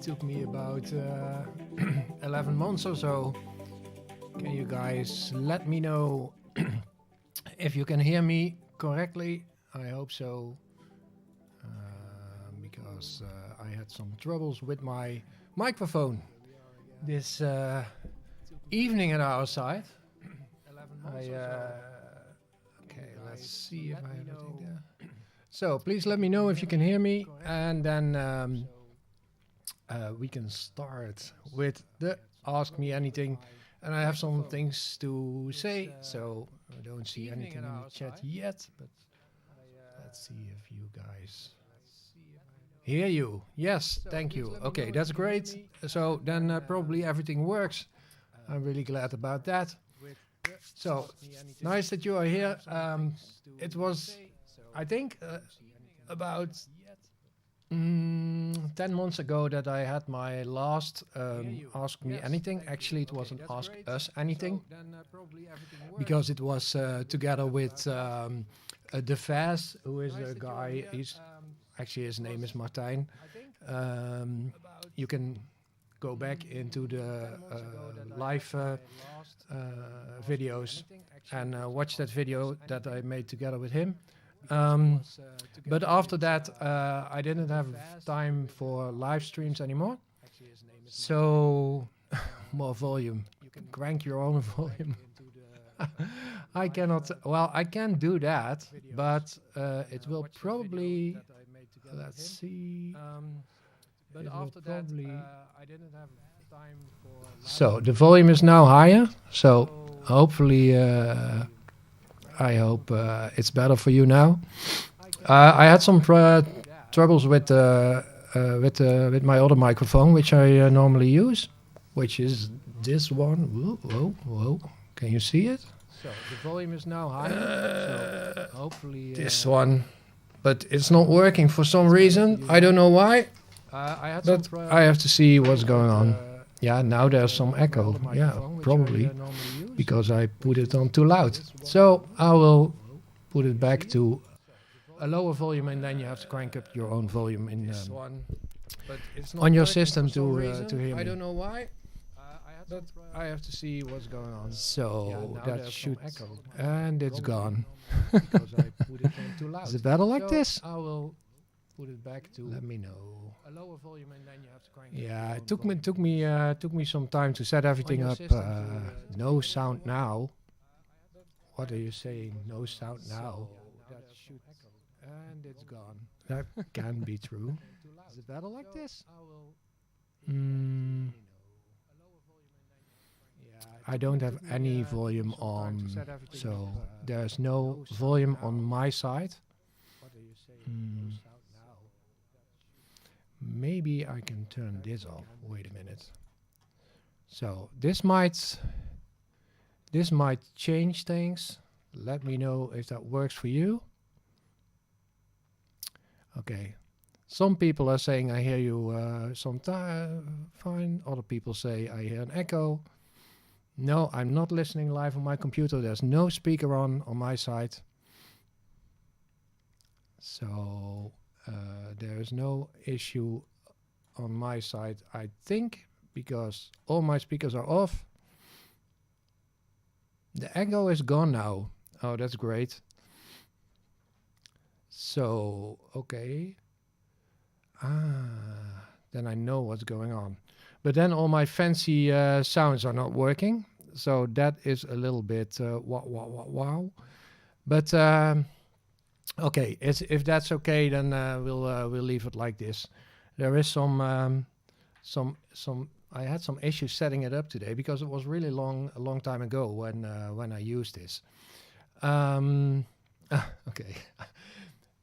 took me about 11 months or so. Can you guys let me know if you can hear me correctly? I hope so, because I had some troubles with my microphone this evening at our side. Okay, let's see if I have everything there. So please let me know if you can hear me, and then we can start with the Ask Me Anything. And I have some things to say, so I don't see anything in the chat yet, but let's see if you guys hear you. Yes, thank you. Okay, that's great. So then probably everything works. I'm really glad about that. So nice that you are here. It was, I think, about 10 months ago that I had my last Ask Me Anything. Actually, it wasn't Ask Us Anything, because it was together with De Vaz, who is a guy. He's actually, his name is Martijn. You can go back into the live videos and watch that video that I made together with him. But after that, I didn't have time for live streams anymore. So, more volume. You can crank your own volume. I cannot. Well, I can do that, but it will probably. Let's see. But after that, I didn't have time for. So the volume is now higher. So hopefully. I hope it's better for you now. I had some troubles with my other microphone, which I normally use, which is this one. Whoa, whoa, whoa! Can you see it? So the volume is now higher. So hopefully this one, but it's not working for some reason. I don't know why. But I have to see what's going on. Yeah, now there's some echo. Yeah, probably because I put it on too loud. So I will put it back to a lower volume, and then you have to crank up your own volume in on your system to hear me. I don't know why, but I have to see what's going on. So that should, and it's gone. Is it better like this? I will put it back to. Let me know. A lower volume, and then you have to crank. Yeah, it took me some time to set everything up. No sound now. What are you saying? No sound now. That should, and it's gone. That can be true. Is it better like this? I don't have any volume on, so there's no volume on my side. Maybe I can turn this off. Wait a minute. So this might change things. Let me know if that works for you. Okay. Some people are saying I hear you fine. Other people say I hear an echo. No, I'm not listening live on my computer. There's no speaker on my side. So there is no issue on my side, I think, because all my speakers are off. The echo is gone now. Oh, that's great. So, okay. Then I know what's going on. But then all my fancy sounds are not working. So that is a little bit wow. But okay, if that's okay, then we'll leave it like this. There is some. I had some issues setting it up today because it was really a long time ago when I used this. Okay,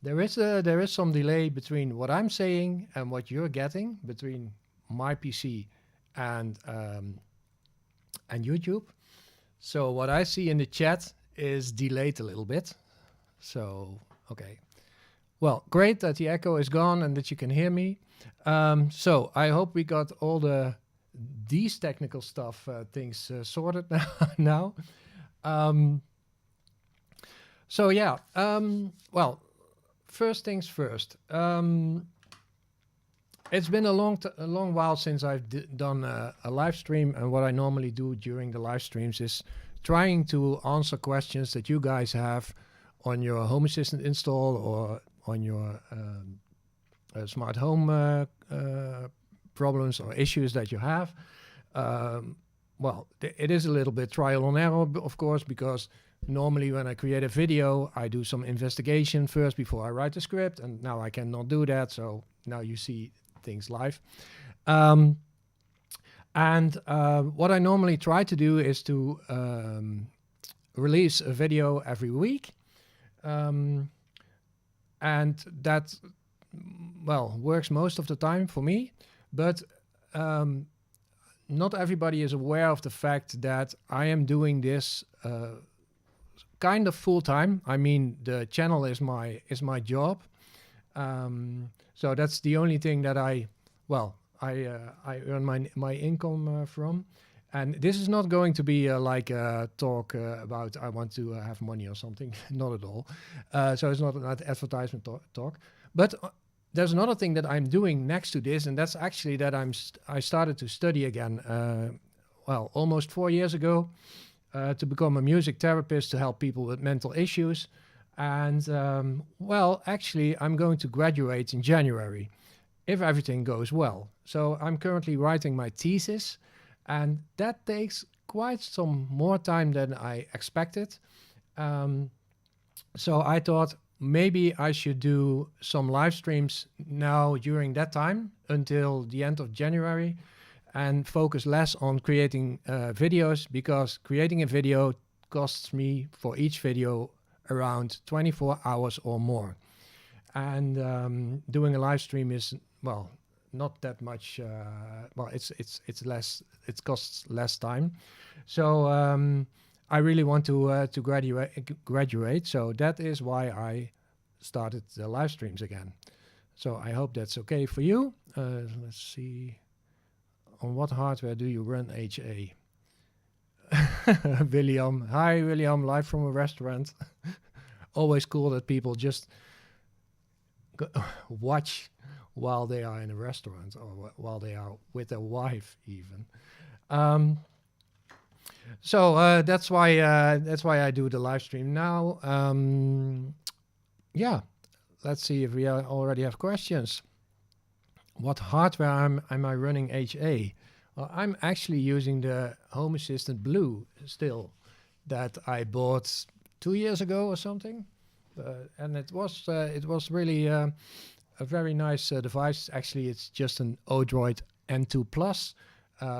there is some delay between what I'm saying and what you're getting between my PC and YouTube. So what I see in the chat is delayed a little bit. So okay, well, great that the echo is gone and that you can hear me. So I hope we got all these technical stuff things sorted now. So yeah, well, first things first. It's been a long while since I've done a live stream, and what I normally do during the live streams is trying to answer questions that you guys have on your Home Assistant install or on your smart home problems or issues that you have. Well, it is a little bit trial and error, of course, because normally when I create a video, I do some investigation first before I write the script, and now I cannot do that, so now you see things live. What I normally try to do is to release a video every week. And that, well, works most of the time for me, but not everybody is aware of the fact that I am doing this kind of full time. I mean, the channel is my job. So that's the only thing that I earn my income from. And this is not going to be like a talk about I want to have money or something. Not at all. So it's not an advertisement talk. But there's another thing that I'm doing next to this, and that's actually that I started to study again, almost 4 years ago, to become a music therapist to help people with mental issues. And actually, I'm going to graduate in January, if everything goes well. So I'm currently writing my thesis, and that takes quite some more time than I expected. So I thought maybe I should do some live streams now during that time until the end of January and focus less on creating videos, because creating a video costs me for each video around 24 hours or more. And doing a live stream is, well, not that much. It's less. It costs less time. So I really want to graduate. So that is why I started the live streams again. So I hope that's okay for you. Let's see. On what hardware do you run HA? William. Hi, William. Live from a restaurant. Always cool that people just watch while they are in a restaurant or while they are with their wife even. So that's why I do the live stream now. Yeah, let's see if we already have questions. What hardware am I running HA? Well, I'm actually using the Home Assistant Blue still that I bought 2 years ago or something, and it was really a very nice device. Actually, it's just an Odroid N2 Plus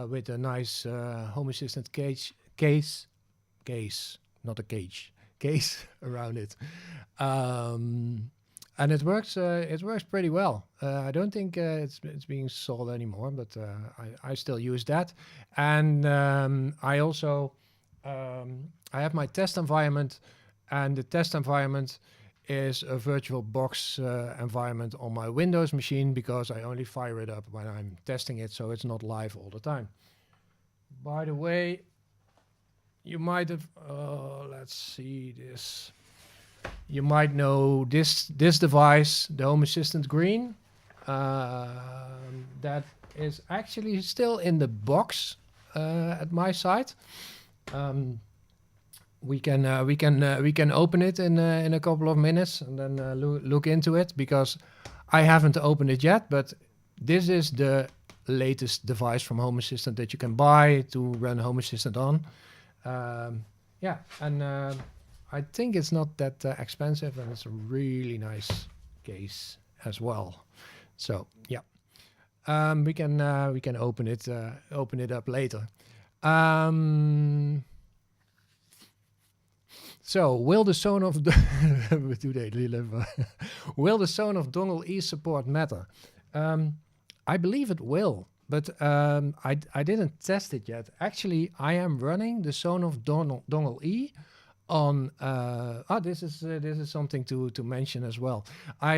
with a nice Home Assistant case, not a cage, case around it, and it works pretty well. I don't think it's being sold anymore, but I still use that, and I also I have my test environment, and the test environment is a virtual box environment on my Windows machine, because I only fire it up when I'm testing it, so it's not live all the time. By the way, you might have, let's see this. You might know this device, the Home Assistant Green, that is actually still in the box at my site. We can open it in a couple of minutes and then look into it, because I haven't opened it yet. But this is the latest device from Home Assistant that you can buy to run Home Assistant on. Yeah, and I think it's not that expensive, and it's a really nice case as well. So yeah, we can open it up later. So will the Zone of will the Zone of Dongle E support matter? I believe it will, but I didn't test it yet. Actually, I am running the Zone of Dongle E on. This is something to mention as well. I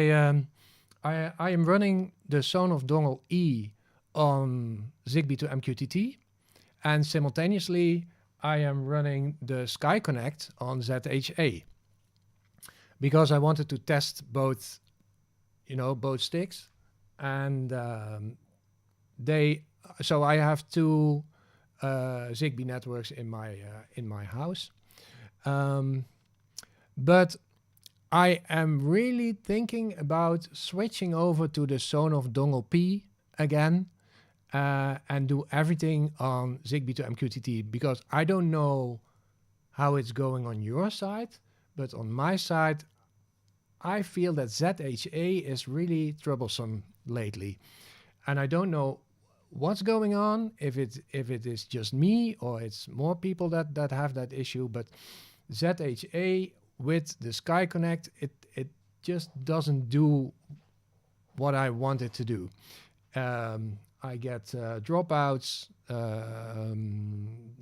am running the Zone of Dongle E on Zigbee to MQTT, and simultaneously I am running the Sky Connect on ZHA, because I wanted to test both sticks, and so I have two Zigbee networks in my house, but I am really thinking about switching over to the Sonos Dongle P again, and do everything on Zigbee to MQTT, because I don't know how it's going on your side, but on my side, I feel that ZHA is really troublesome lately, and I don't know what's going on, if it is just me or it's more people that have that issue. But ZHA with the Sky Connect, it just doesn't do what I want it to do. I get dropouts,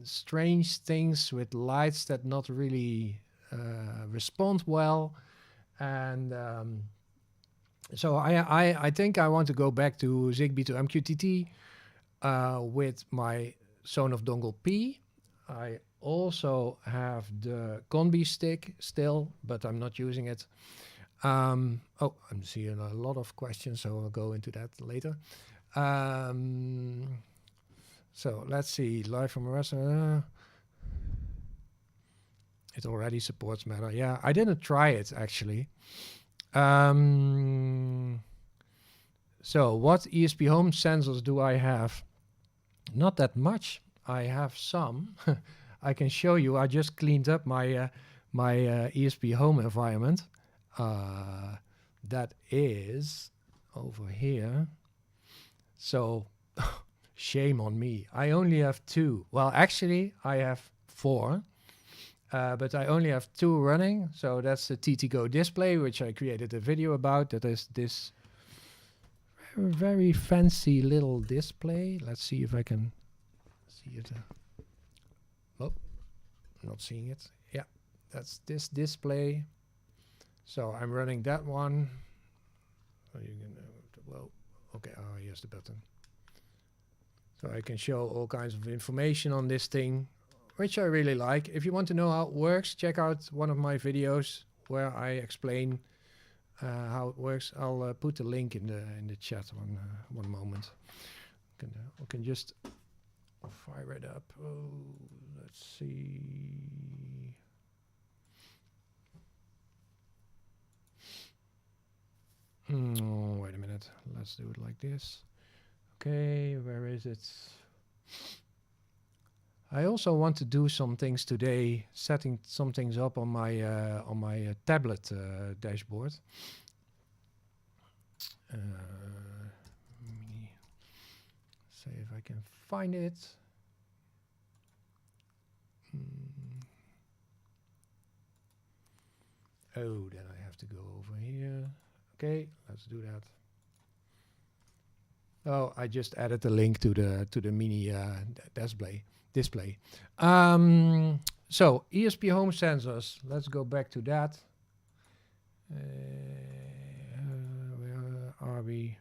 strange things with lights that not really respond well, and so I think I want to go back to Zigbee to MQTT with my Sonos Dongle P. I also have the Combi stick still, but I'm not using it. I'm seeing a lot of questions, so I'll go into that later. So let's see, live from a restaurant. It already supports Meta. Yeah, I didn't try it actually. So what ESP home sensors do I have? Not that much. I have some. I can show you. I just cleaned up my ESP home environment. That is over here. So shame on me. I only have 2. Well, actually, I have 4. But I only have 2 running. So that's the TTGo display, which I created a video about. That is this very fancy little display. Let's see if I can see it. Oh, I'm not seeing it. Yeah, that's this display. So I'm running that one. Oh, you can, well, okay. Oh, here's the button. So I can show all kinds of information on this thing, which I really like. If you want to know how it works, check out one of my videos where I explain how it works. I'll put the link in the chat one moment. I can just fire it up. Oh, let's see. Oh, wait a minute. Let's do it like this. Okay, where is it? I also want to do some things today, setting some things up on my tablet dashboard. Let me see if I can find it. Oh, then I have to go over here. Okay, let's do that. Oh, I just added the link to the mini display. So ESP home sensors. Let's go back to that. Where are we?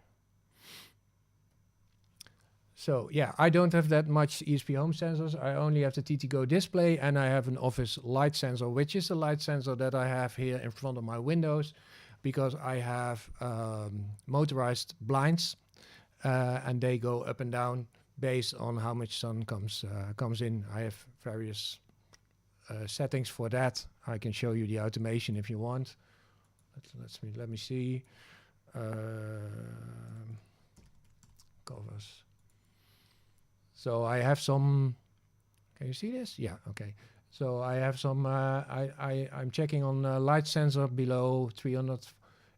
So yeah, I don't have that much ESP home sensors. I only have the TTGo display, and I have an office light sensor, which is the light sensor that I have here in front of my windows, because I have motorized blinds, and they go up and down based on how much sun comes in. I have various settings for that. I can show you the automation if you want. Let me see. Covers. So I have some. Can you see this? Yeah. Okay. So I have some. I'm checking on light sensor below 300.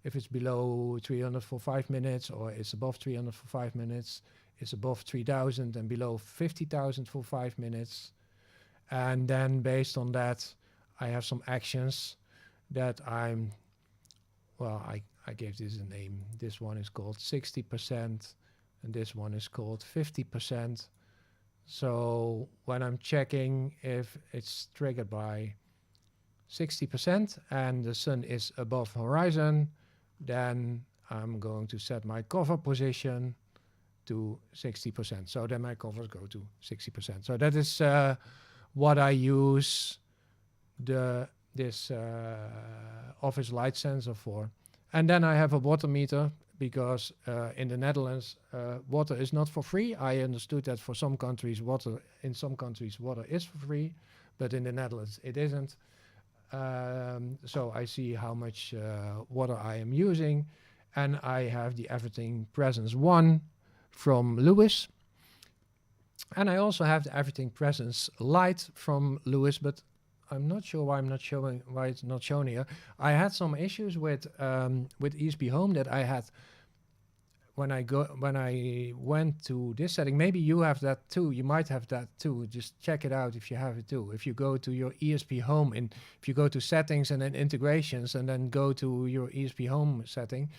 If it's below 300 for 5 minutes, or it's above 300 for 5 minutes, it's above 3,000 and below 50,000 for 5 minutes. And then based on that, I have some actions that I gave this a name. This one is called 60%, and this one is called 50%. So when I'm checking if it's triggered by 60% and the sun is above horizon, then I'm going to set my cover position to 60%. So then my covers go to 60%. So that is what I use this office light sensor for. And then I have a water meter because in the Netherlands, water is not for free. I understood that for some countries, water is for free, but in the Netherlands it isn't. So I see how much water I am using, and I have the Everything Presence 1 from Luxe. And I also have the Everything Presence Lite from Luxe, but I'm not sure why it's not shown here. I had some issues with ESP Home that I had when I went to this setting. Maybe you have that too. You might have that too. Just check it out if you have it too. If you go to your ESP Home, if you go to settings and then integrations and then go to your ESP Home setting,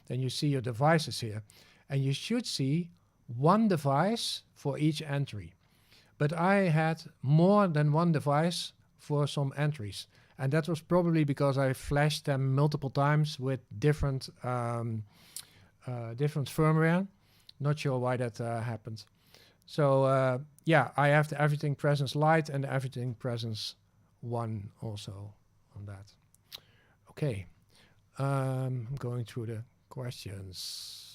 then you see your devices here, and you should see one device for each entry. But I had more than one device for some entries, and that was probably because I flashed them multiple times with different firmware. Not sure why that happened. So yeah, I have the Everything Presence Lite and the Everything Presence 1 also on that. Okay, I'm going through the questions.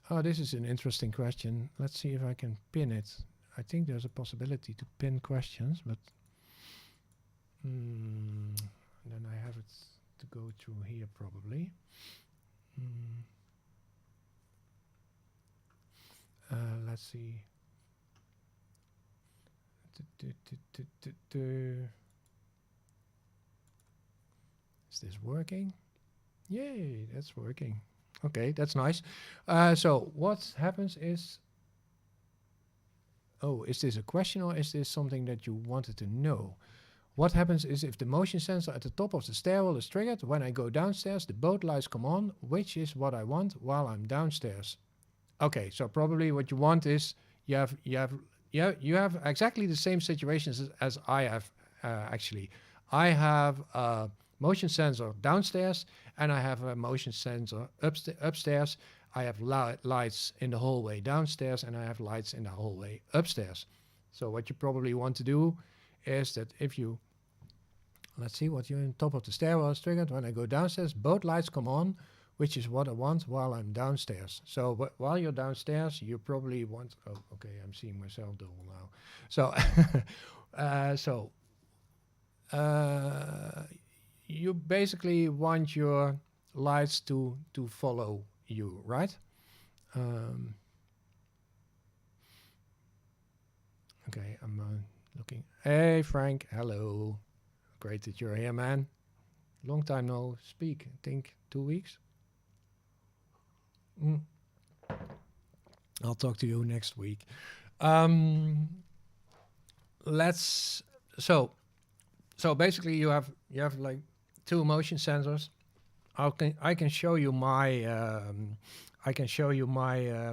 Oh, this is an interesting question. Let's see if I can pin it. I think there's a possibility to pin questions, but then I have it to go through here probably. Let's see. Is this working? Yay, that's working. Okay, that's nice. So what happens is... Oh, is this a question or is this something that you wanted to know? What happens is if the motion sensor at the top of the stairwell is triggered, when I go downstairs, the both lights come on, which is what I want while I'm downstairs. Okay, so probably what you want is you have exactly the same situations as I have actually. I have a motion sensor downstairs and I have a motion sensor upstairs. I have lights in the hallway downstairs and I have lights in the hallway upstairs. So what you probably want to do is that if you, let's see what you're in top of the stairwell is triggered, when I go downstairs, both lights come on, which is what I want while I'm downstairs. So while you're downstairs, you probably want, oh, okay, I'm seeing myself double now. So, you basically want your lights to follow you, right? Okay, I'm looking. Hey, Frank, hello. Great that you're here, man. Long time no speak. I think 2 weeks. I'll talk to you next week. So basically you have like 2 motion sensors. I can show you my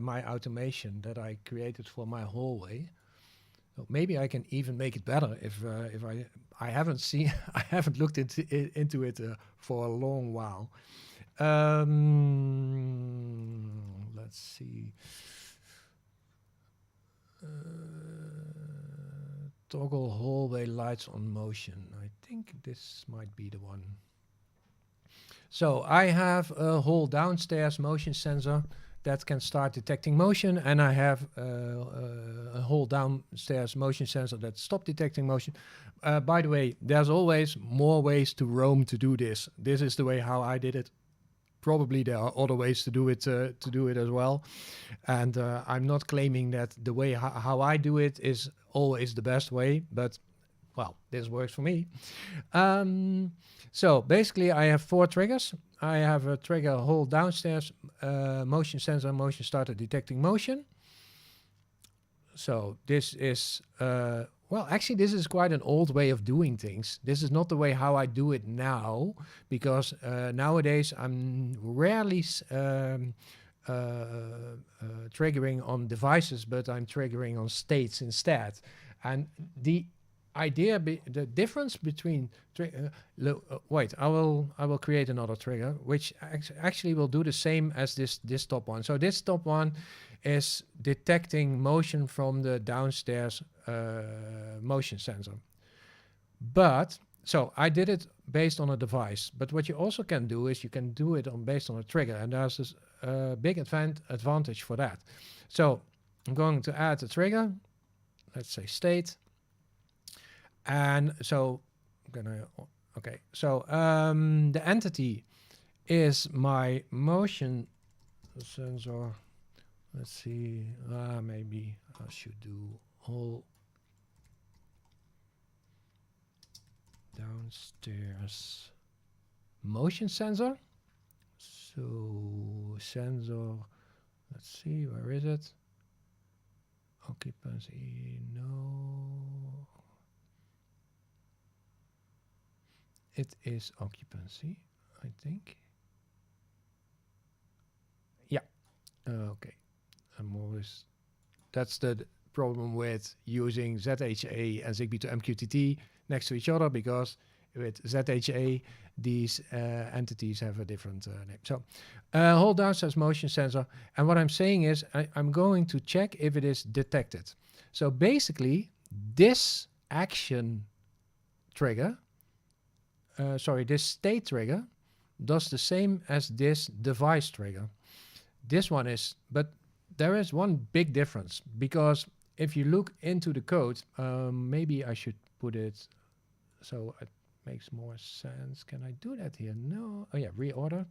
my automation that I created for my hallway. So maybe I can even make it better if I haven't looked into it for a long while. Let's see. Toggle hallway lights on motion. I think this might be the one. So I have a whole downstairs motion sensor that can start detecting motion, and I have a whole downstairs motion sensor that stops detecting motion. By the way, there's always more ways to roam to do this. This is the way how I did it. Probably there are other ways to do it as well, and I'm not claiming that the way how I do it is always the best way, but well, this works for me. So basically I have 4 triggers. I have a trigger whole downstairs motion sensor, motion starter detecting motion. So this is well, actually this is quite an old way of doing things. This is not the way how I do it now, because nowadays I'm rarely triggering on devices, but I'm triggering on states instead. And the idea, the difference between wait, I will create another trigger which actually will do the same as this top one. So this top one is detecting motion from the downstairs motion sensor. But so I did it based on a device, but what you also can do is you can do it based on a trigger, and there's this big advantage for that. So I'm going to add a trigger, let's say state, and so I'm gonna, okay, so the entity is my motion sensor. Let's see, maybe I should do all downstairs motion sensor. So sensor, let's see, where is it? Occupancy, no. It is occupancy, I think. Yeah, okay. I'm always, that's the problem with using ZHA and Zigbee to MQTT next to each other, because with ZHA, these entities have a different name. So hold downstairs motion sensor. And what I'm saying is I'm going to check if it is detected. So basically, this action trigger, this state trigger does the same as this device trigger. This one is, but there is one big difference, because if you look into the code, maybe I should put it so it makes more sense. Can I do that here? No. Oh yeah, reorder.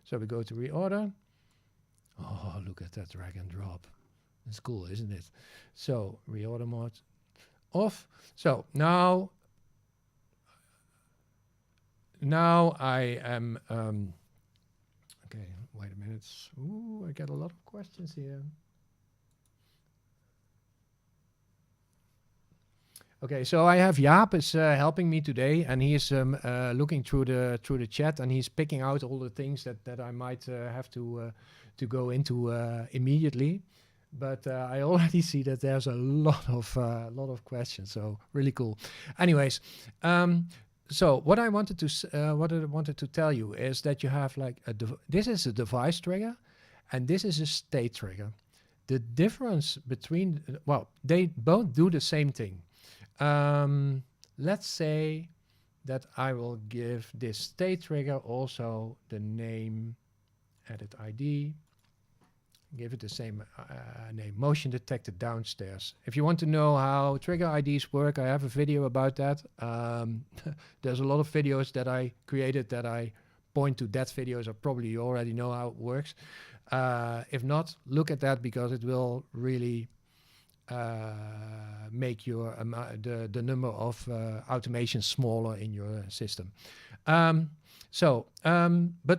So we go to reorder. Oh, look at that drag and drop. It's cool, isn't it? So reorder mode off. So now I am, okay, wait a minute. Ooh, I get a lot of questions here. Okay, so I have Jaap is helping me today, and he is looking through the chat, and he's picking out all the things that I might have to go into immediately. But I already see that there's a lot of questions, so really cool. Anyways, so what I wanted to tell you is that you have like this is a device trigger, and this is a state trigger. The difference between, well, they both do the same thing. Let's say that I will give this state trigger also the name edit ID, give it the same name, motion detected downstairs. If you want to know how trigger IDs work, I have a video about that. There's a lot of videos that I created that I point to that video, so probably you already know how it works. If not, look at that, because it will really make your the number of automations smaller in your system. But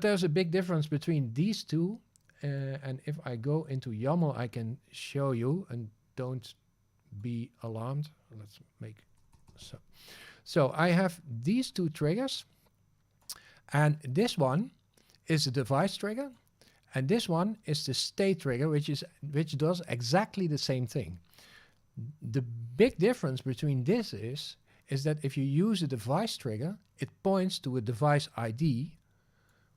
there's a big difference between these two, and if I go into YAML, I can show you, and don't be alarmed. Let's make so. So I have these two triggers, and this one is a device trigger, and this one is the state trigger, which does exactly the same thing. The big difference between this is that if you use a device trigger, it points to a device ID,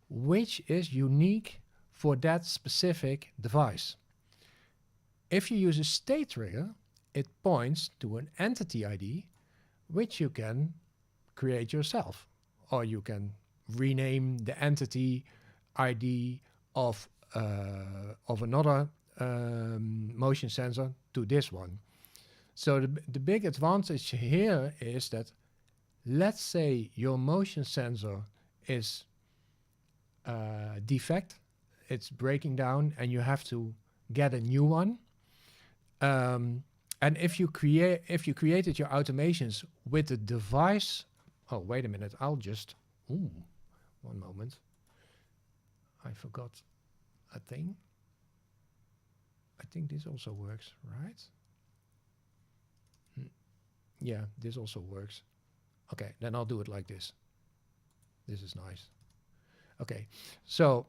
which is unique for that specific device. If you use a state trigger, it points to an entity ID, which you can create yourself, or you can rename the entity ID of another motion sensor to this one. So the big advantage here is that, let's say your motion sensor is defect, it's breaking down, and you have to get a new one. And if you created your automations with the device, oh wait a minute, I'll just, one moment, I forgot a thing. I think this also works, right? Yeah, this also works. Okay, then I'll do it like this. This is nice. Okay, so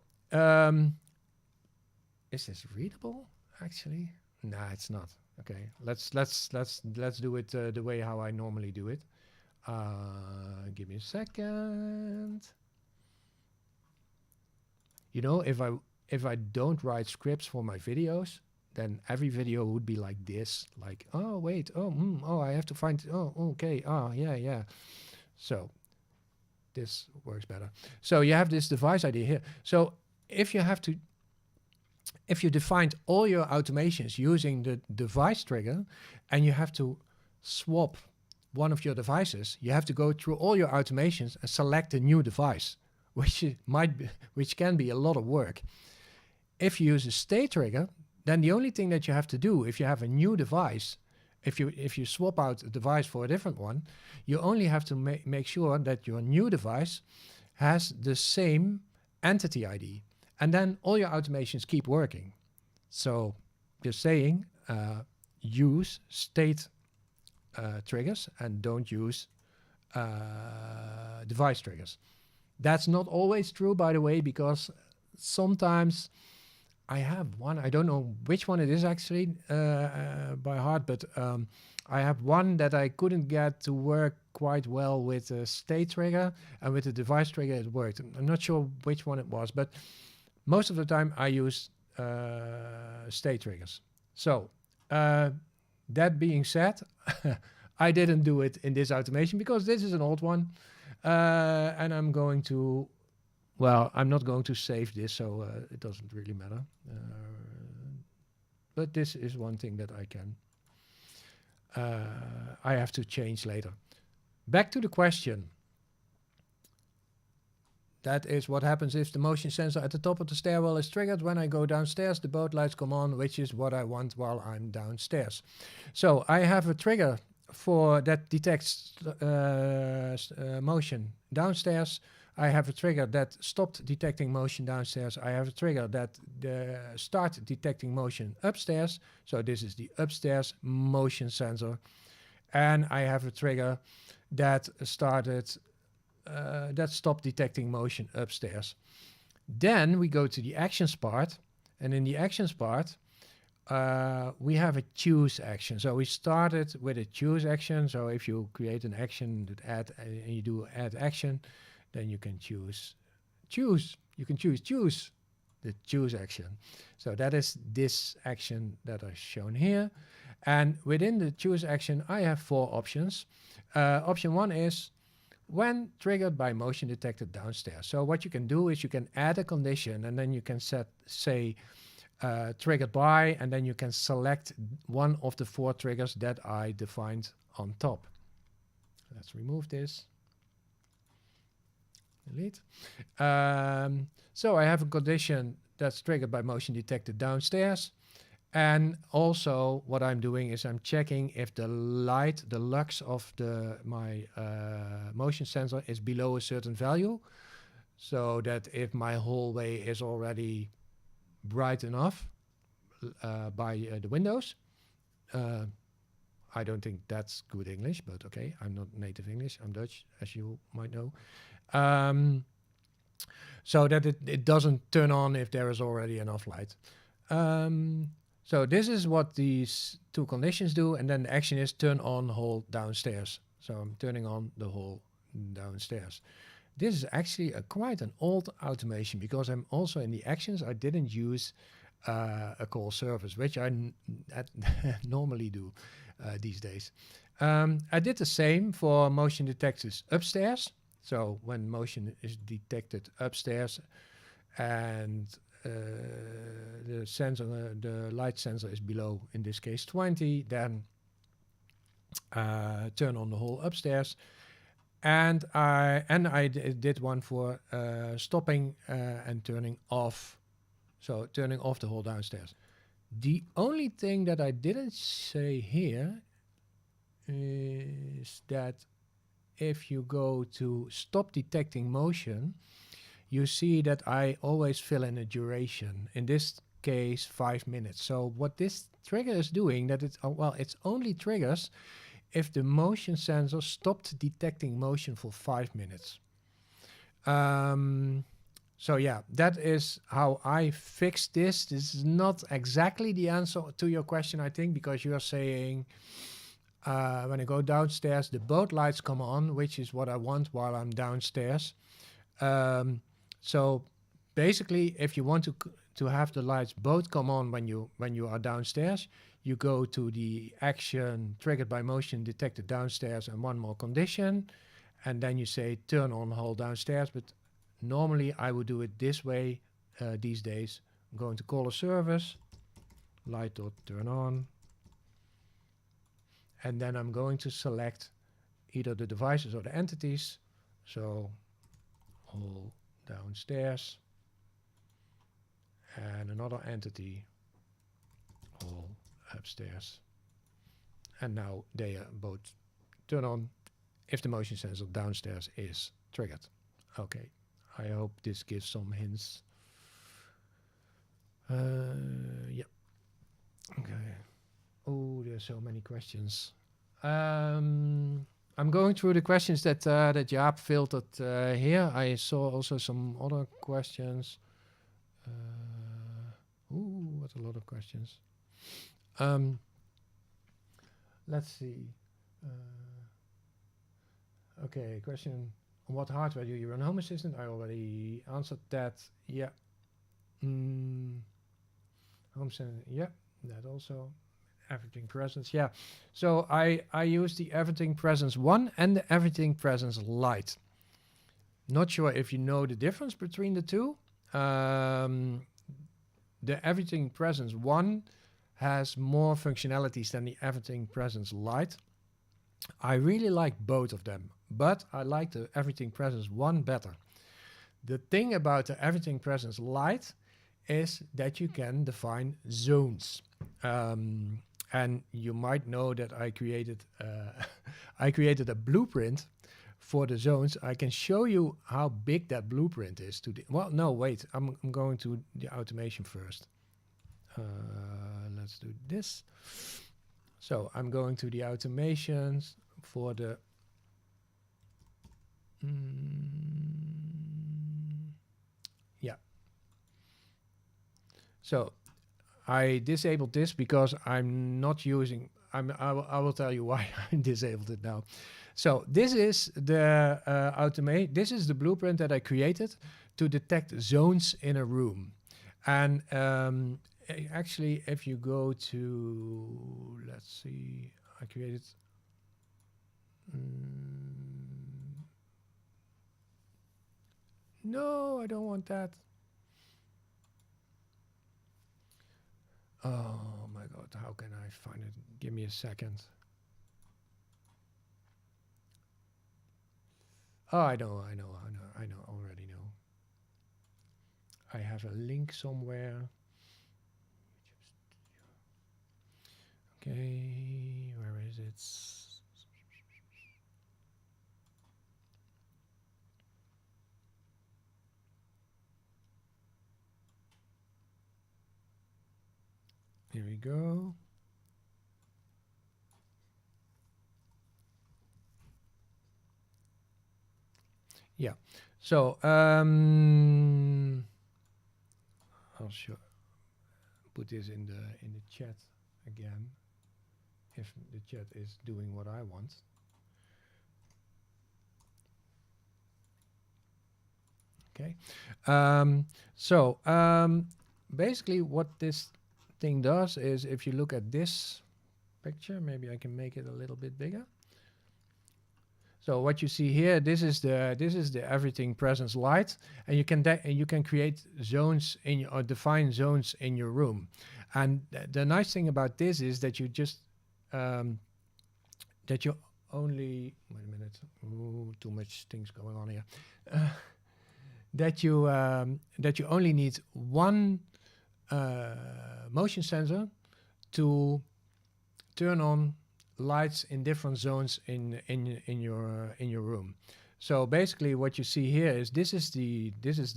is this readable actually? Nah, it's not. Okay, let's do it the way how I normally do it. Give me a second. You know, if I don't write scripts for my videos, then every video would be like this. Like, oh wait, oh I have to find. Oh, okay, yeah. So this works better. So you have this device ID here. So if you defined all your automations using the device trigger, and you have to swap one of your devices, you have to go through all your automations and select a new device, which can be a lot of work. If you use a state trigger, then the only thing that you have to do if you have a new device, if you swap out a device for a different one, you only have to make sure that your new device has the same entity ID. And then all your automations keep working. So just saying, use state triggers and don't use device triggers. That's not always true, by the way, because sometimes I have one, I don't know which one it is actually by heart, but I have one that I couldn't get to work quite well with a state trigger, and with the device trigger it worked. I'm not sure which one it was, but most of the time I use state triggers. So that being said, I didn't do it in this automation because this is an old one, and I'm going to, well, I'm not going to save this, so it doesn't really matter. But this is one thing that I have to change later. Back to the question. That is what happens if the motion sensor at the top of the stairwell is triggered. When I go downstairs, the boat lights come on, which is what I want while I'm downstairs. So I have a trigger for that detects motion downstairs. I have a trigger that stopped detecting motion downstairs. I have a trigger that start detecting motion upstairs. So this is the upstairs motion sensor. And I have a trigger that that stopped detecting motion upstairs. Then we go to the actions part. And in the actions part, we have a choose action. So we started with a choose action. So if you create an action that add, and you do add action, then you can choose. You can choose the choose action. So that is this action that is shown here. And within the choose action, I have 4 options. Option 1 is when triggered by motion detected downstairs. So what you can do is you can add a condition, and then you can say triggered by, and then you can select one of the 4 triggers that I defined on top. Let's remove this. Delete. So I have a condition that's triggered by motion detected downstairs. And also what I'm doing is I'm checking if the light, the Luxe of my motion sensor is below a certain value. So that if my hallway is already bright enough by the windows, I don't think that's good English, but okay, I'm not native English, I'm Dutch, as you might know. So that it doesn't turn on if there is already enough light. So this is what these 2 conditions do, and then the action is turn on hall downstairs. So I'm turning on the hall downstairs. This is actually quite an old automation, because I'm also in the actions, I didn't use a call service, which I normally do these days. I did the same for motion detectors upstairs. So when motion is detected upstairs and the sensor, the light sensor is below, in this case 20, then turn on the whole upstairs. And I did one for stopping and turning off. So turning off the whole downstairs. The only thing that I didn't say here is that if you go to stop detecting motion, you see that I always fill in a duration. In this case, 5 minutes. So what this trigger is doing, that it's, well, it's only triggers if the motion sensor stopped detecting motion for 5 minutes. So yeah, that is how I fixed this. This is not exactly the answer to your question, I think, because you are saying when I go downstairs, the both lights come on, which is what I want while I'm downstairs. So basically, if you want to have the lights both come on when you are downstairs, you go to the action triggered by motion detected downstairs and one more condition, and then you say turn on whole downstairs. But normally I would do it this way these days. I'm going to call a service, light.turn on, and then I'm going to select either the devices or the entities. So whole downstairs and another entity, whole upstairs. And now they both turn on if the motion sensor downstairs is triggered. Okay, I hope this gives some hints. Yeah. Okay. Oh, there's so many questions. I'm going through the questions that that Jaap filtered here. I saw also some other questions. Ooh, what a lot of questions. Let's see. Okay, question. On what hardware do you run Home Assistant? I already answered that. Yeah. Home Assistant. Yeah, that also. Everything Presence. Yeah. So I use the Everything Presence 1 and the Everything Presence Lite. Not sure if you know the difference between the two. The Everything Presence 1 has more functionalities than the Everything Presence Lite. I really like both of them, but I like the Everything Presence 1 better. The thing about the Everything Presence Lite is that you can define zones. And you might know that I created a blueprint for the zones. I can show you how big that blueprint is. Well, no, wait. I'm going to the automation first. Let's do this. So I'm going to the automations for the yeah. So I disabled this because I'm not using. I will tell you why I disabled it now. So this is the This is the blueprint that I created to detect zones in a room. And actually, if you go to, let's see, I created. No, I don't want that. Oh my God, how can I find it? Give me a second. Oh, I already know. I have a link somewhere. Okay, where is it? Here we go. Yeah. So I'll put this in the chat again, if the chat is doing what I want. Okay. Basically, what this thing does is, if you look at this picture, maybe I can make it a little bit bigger. So what you see here, this is the Everything Presence Lite, and you can create zones or define zones in your room. And the nice thing about this is that you just that you only wait a minute. Ooh, too much things going on here. That you only need one motion sensor to turn on lights in different zones in your room. So basically, what you see here is this is the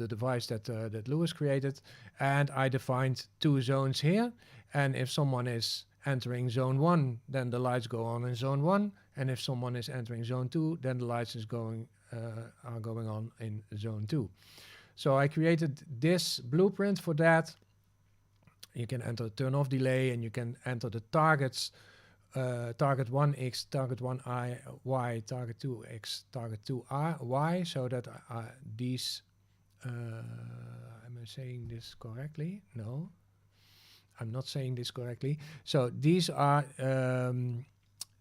device that that Lewis created, and I defined two zones here. And if someone is entering zone 1, then the lights go on in zone 1, and if someone is entering zone 2, then the lights are going on in zone 2. So I created this blueprint for that. You can enter turn off delay, and you can enter the targets, target 1x, target 1y, target 2x, target 2y, so that these, am I saying this correctly? No, I'm not saying this correctly. So these are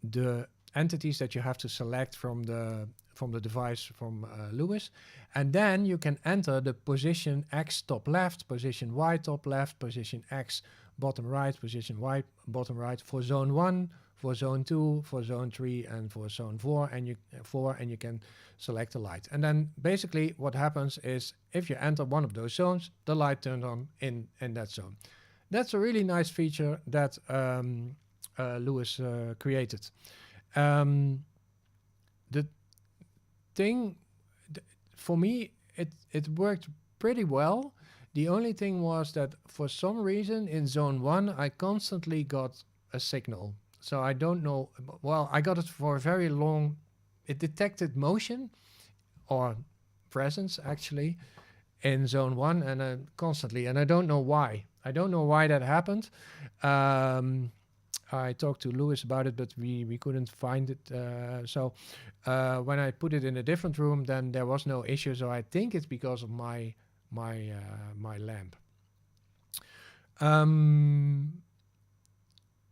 the entities that you have to select from the device from Lewis, and then you can enter the position X top left, position Y top left, position X bottom right, position Y bottom right for zone 1, for zone 2, for zone 3, and for zone 4, and you can select the light. And then basically what happens is if you enter one of those zones, the light turned on in that zone. That's a really nice feature that Lewis created. The thing for me, it worked pretty well. The only thing was that for some reason in zone 1 I constantly got a signal. So I don't know, well, I got it for a very long, it detected motion or presence actually in zone 1 and constantly, and I don't know why. I don't know why that happened. I talked to Lewis about it, but we couldn't find it. So when I put it in a different room, then there was no issue. So I think it's because of my lamp.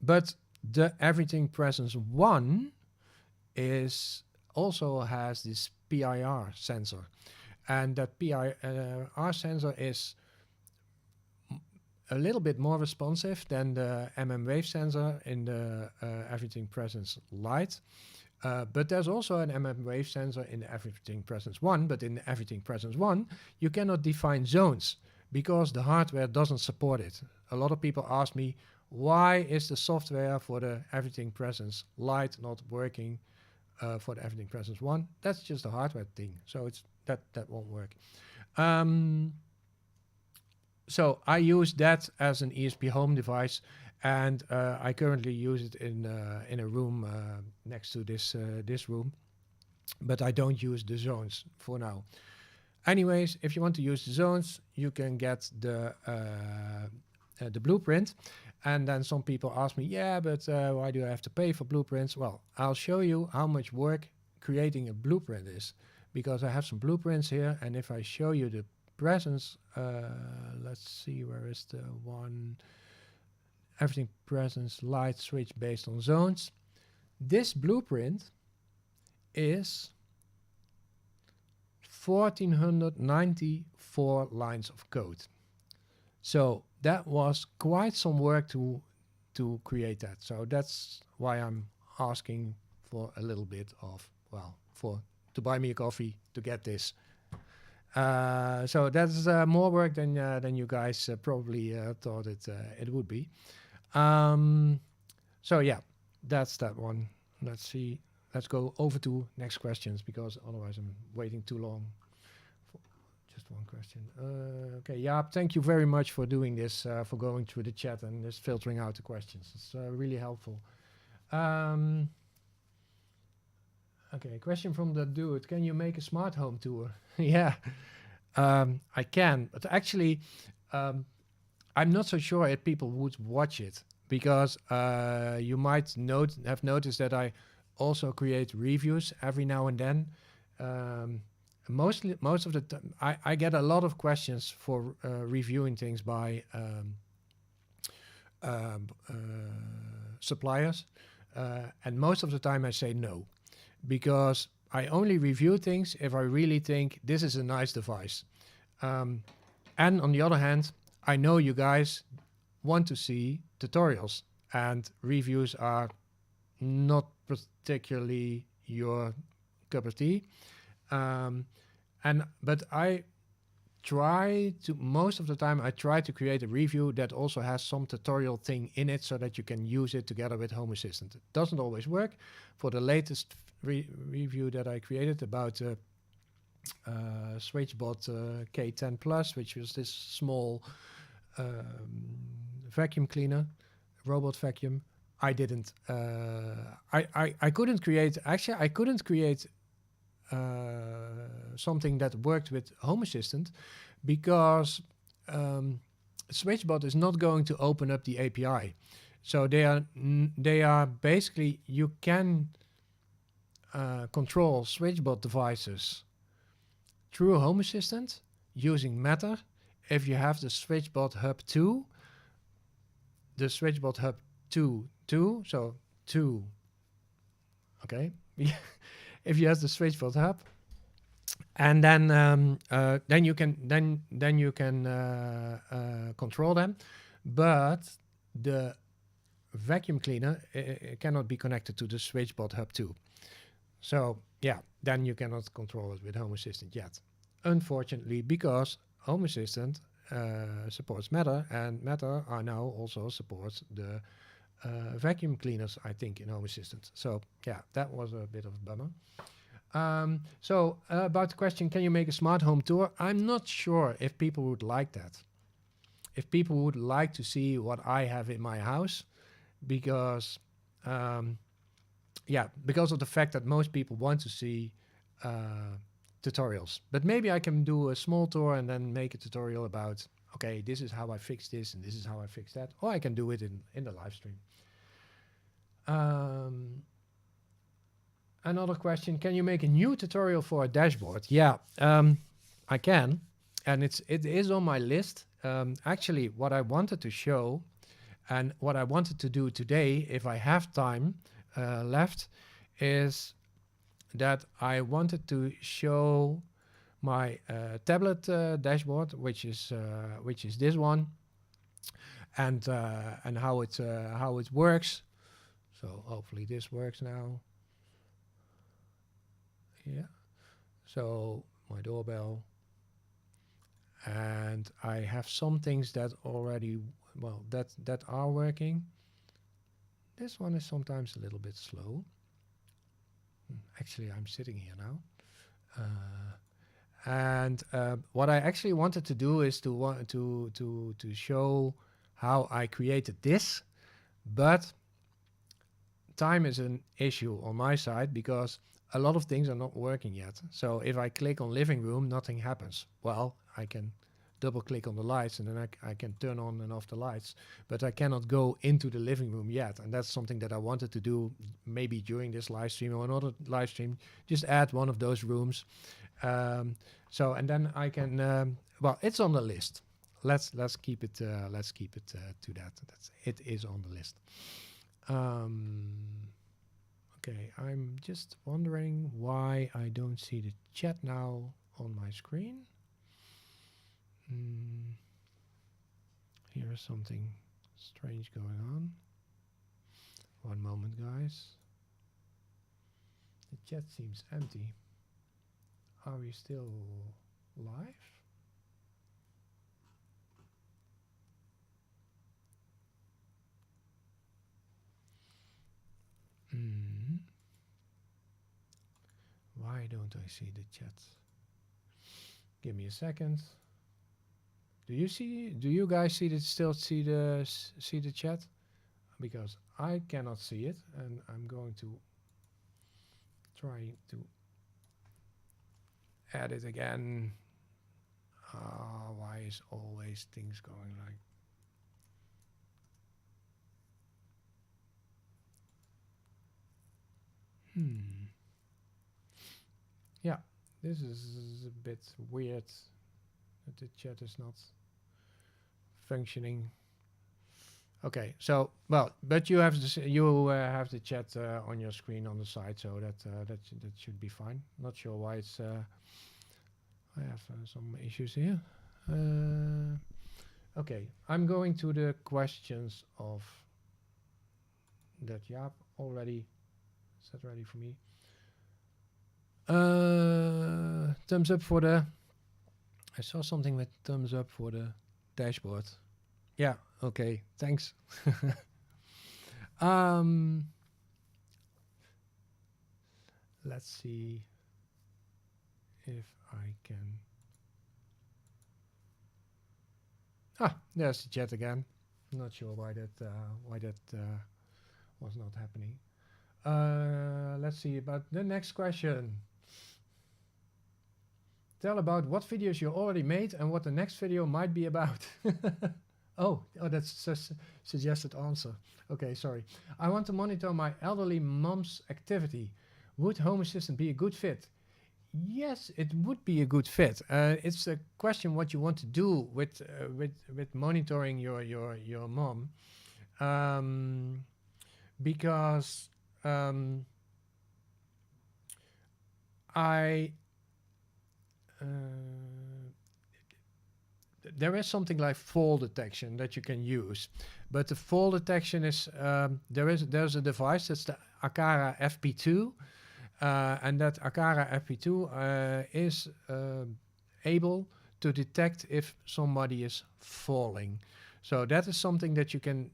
But the Everything Presence 1 also has this PIR sensor, and that PIR sensor is a little bit more responsive than the wave sensor in the Everything Presence Lite. But there's also an wave sensor in the Everything Presence 1, but in the Everything Presence 1, you cannot define zones because the hardware doesn't support it. A lot of people ask me, why is the software for the Everything Presence Lite not working for the Everything Presence 1? That's just a hardware thing, so it's that won't work. So I use that as an ESP home device, and I currently use it in a room next to this room, but I don't use the zones for now. Anyways, if you want to use the zones, you can get the blueprint. And then some people ask me, yeah, but why do I have to pay for blueprints? Well, I'll show you how much work creating a blueprint is, because I have some blueprints here, and if I show you the presence, let's see, where is the one? Everything Presence Light switch based on zones. This blueprint is 1494 lines of code. So that was quite some work to create that. So that's why I'm asking for a little bit of, well, to buy me a coffee to get this. So that's more work than you guys probably thought it would be. So yeah, that's that one. Let's see. Let's go over to next questions, because otherwise I'm waiting too long. Just one question. Okay, Jaap, thank you very much for doing this, for going through the chat and just filtering out the questions. It's really helpful. Okay, question from the dude. Can you make a smart home tour? Yeah, I can. But actually, I'm not so sure if people would watch it, because you might have noticed that I also create reviews every now and then. Most of the time, I get a lot of questions for reviewing things by suppliers, and most of the time I say no, because I only review things if I really think this is a nice device. And on the other hand, I know you guys want to see tutorials, and reviews are not particularly your cup of tea. But I try to, most of the time, I try to create a review that also has some tutorial thing in it, so that you can use it together with Home Assistant. It doesn't always work. For the latest review that I created about SwitchBot K10 Plus, which was this small vacuum cleaner, robot vacuum, I didn't. I couldn't create. Actually, I couldn't create something that worked with Home Assistant, because SwitchBot is not going to open up the API. So they are basically, you can control SwitchBot devices through Home Assistant using Matter if you have the SwitchBot Hub 2, the SwitchBot Hub 2, so 2, okay. If you have the SwitchBot Hub, and then you can control them, but the vacuum cleaner cannot be connected to the SwitchBot Hub 2. So yeah, then you cannot control it with Home Assistant yet, unfortunately, because Home Assistant supports Matter, and Matter now also supports the vacuum cleaners, I think, in Home Assistant. So yeah, that was a bit of a bummer. So about the question, can you make a smart home tour? I'm not sure if people would like that. If people would like to see what I have in my house, because yeah, because of the fact that most people want to see tutorials. But maybe I can do a small tour and then make a tutorial about, okay, this is how I fix this and this is how I fix that. Or I can do it in the live stream. Another question, can you make a new tutorial for a dashboard? Yeah, I can. And it is on my list. Actually, what I wanted to show and what I wanted to do today, if I have time left, is that I wanted to show my tablet dashboard, which is this one, and how it works. So hopefully this works now. Yeah. So my doorbell, and I have some things that already, well, that are working. This one is sometimes a little bit slow. Actually, I'm sitting here now. And what I actually wanted to do is to show how I created this, but time is an issue on my side because a lot of things are not working yet. So if I click on living room, nothing happens. Well, I can double click on the lights and then I can turn on and off the lights, but I cannot go into the living room yet. And that's something that I wanted to do maybe during this live stream or another live stream, just add one of those rooms. So, and then I can, well, it's on the list. Let's keep it to that. It is on the list. Okay, I'm just wondering why I don't see the chat now on my screen. Here is something strange going on. One moment, guys. The chat seems empty. Are we still live? Why don't I see the chat? Give me a second. Do you guys still see the chat? Because I cannot see it, and I'm going to try to add it again. Why is always things going like? Yeah, this is a bit weird that the chat is not functioning. Okay, so well, but you have have the chat on your screen on the side, so that should be fine. Not sure why it's. I have some issues here. Okay, I'm going to the questions of that Jaap already set ready for me. Thumbs up for the. I saw something with thumbs up for the dashboard. Yeah, okay, thanks. Let's see if I can. There's the chat again. Not sure why that was not happening. Let's see about the next question. tell about what videos you already made and what the next video might be about. Oh, that's a suggested answer. Okay, sorry. I want to monitor my elderly mom's activity. Would Home Assistant be a good fit? Yes, it would be a good fit. It's a question what you want to do with monitoring your mom, because there is something like fall detection that you can use, but the fall detection is there's a device that's the Aqara FP2. And that Aqara FP2 is able to detect if somebody is falling. So that is something that you can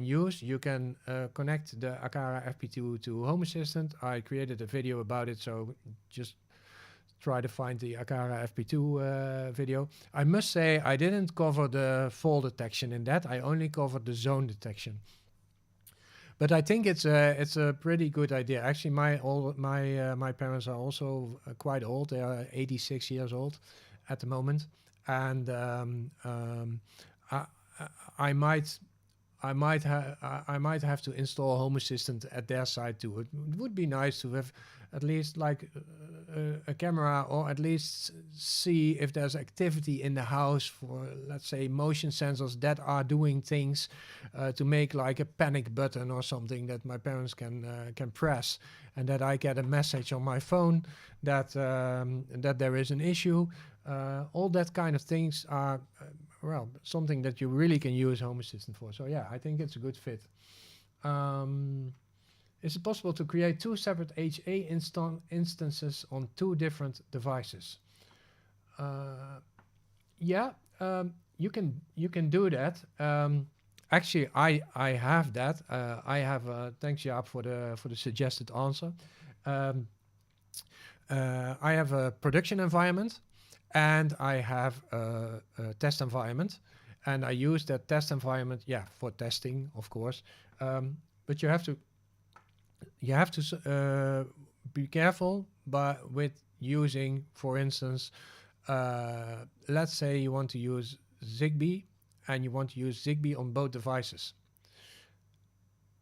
use. You can connect the Aqara FP2 to Home Assistant. I created a video about it, so just try to find the Aqara FP2 video. I must say I didn't cover the fall detection in that. I only covered the zone detection. But I think it's a pretty good idea. Actually, my parents are also quite old. They are 86 years old at the moment, and I might have to install Home Assistant at their side too. It would be nice to have at least like a camera, or at least see if there's activity in the house for, let's say, motion sensors that are doing things, to make like a panic button or something that my parents can press, and that I get a message on my phone that that there is an issue. All that kind of things are well, something that you really can use Home Assistant for. So yeah, I think it's a good fit. Is it possible to create two separate HA instances on two different devices? Yeah, you can do that. Actually, I have that. I have thanks Jaap for the suggested answer. I have a production environment, and I have a test environment, and I use that test environment, yeah, for testing, of course. But you have to be careful with using, for instance, let's say you want to use Zigbee, and you want to use Zigbee on both devices.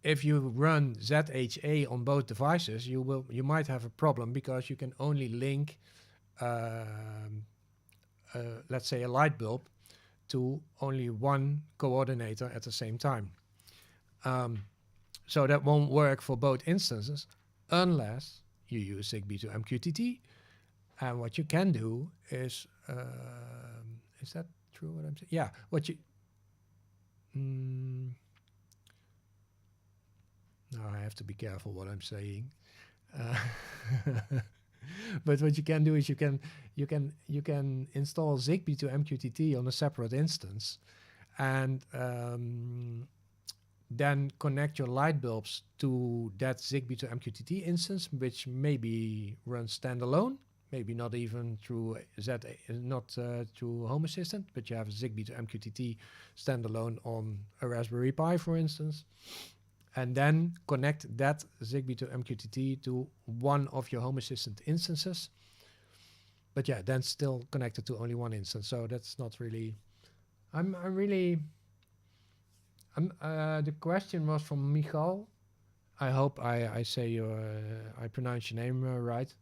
If you run ZHA on both devices, you might have a problem, because you can only link let's say a light bulb to only one coordinator at the same time. So that won't work for both instances unless you use Zigbee to MQTT. And what you can do is that true what I'm saying? Yeah, what you... now I have to be careful what I'm saying. But what you can do is you can install Zigbee to MQTT on a separate instance, and then connect your light bulbs to that Zigbee to MQTT instance, which maybe runs standalone, maybe not even through through Home Assistant, but you have a Zigbee to MQTT standalone on a Raspberry Pi, for instance, and then connect that Zigbee to MQTT to one of your Home Assistant instances. But yeah, then still connected to only one instance. So that's not really... the question was from Michal. I hope I pronounce your name right.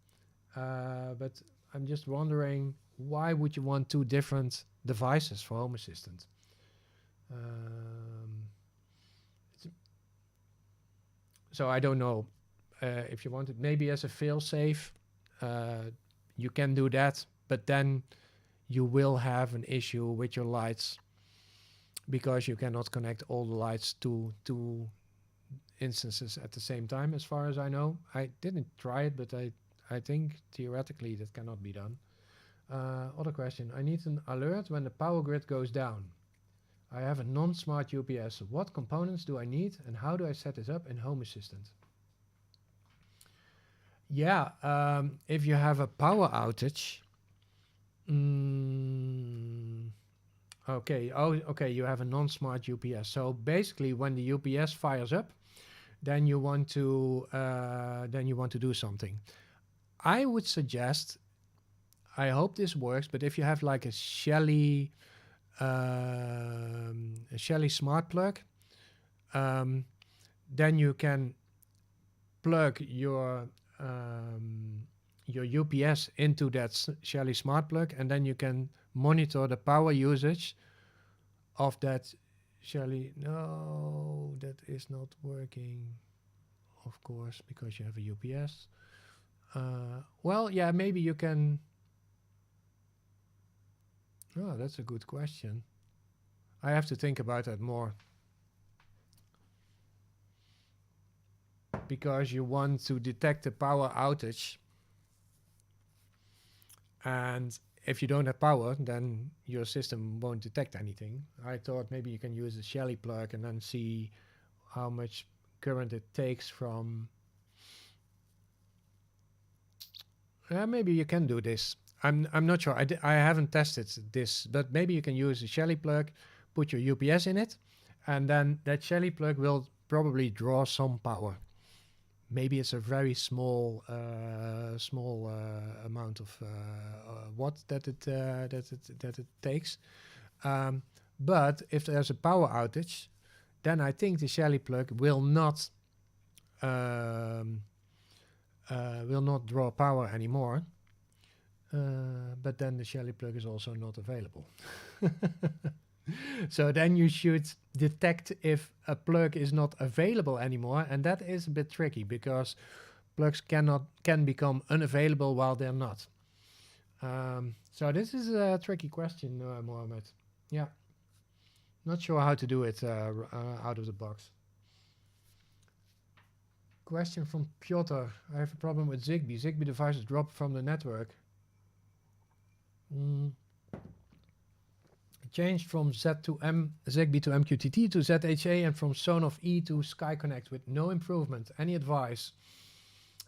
But I'm just wondering, why would you want two different devices for Home Assistant? So I don't know if you want it maybe as a fail-safe. You can do that, but then you will have an issue with your lights, because you cannot connect all the lights to two instances at the same time, as far as I know. I didn't try it, but I think theoretically that cannot be done. Other question. I need an alert when the power grid goes down. I have a non-smart UPS. What components do I need, and how do I set this up in Home Assistant? Yeah, if you have a power outage... Okay. Oh, okay. You have a non-smart UPS. So basically, when the UPS fires up, then you want to do something. I would suggest I hope this works, but if you have like a Shelly smart plug, then you can plug your UPS into that Shelly smart plug, and then you can monitor the power usage of that Shelly. No, that is not working, of course, because you have a UPS. Well, yeah, maybe you can. Oh, that's a good question. I have to think about that more. Because you want to detect a power outage. And if you don't have power, then your system won't detect anything. I thought maybe you can use a Shelly plug and then see how much current it takes from. Maybe you can do this. I'm not sure. I haven't tested this, but maybe you can use a Shelly plug, put your UPS in it, and then that Shelly plug will probably draw some power. Maybe it's a very small amount of watt that it takes. But if there's a power outage, then I think the Shelly plug will not draw power anymore. But then the Shelly plug is also not available. So then you should detect if a plug is not available anymore, and that is a bit tricky because plugs can become unavailable while they're not. So this is a tricky question, Mohammed. Yeah, not sure how to do it out of the box. Question from Piotr. I have a problem with Zigbee. Zigbee devices drop from the network. Changed from Zigbee to MQTT to ZHA and from Sonoff E to SkyConnect with no improvement. Any advice?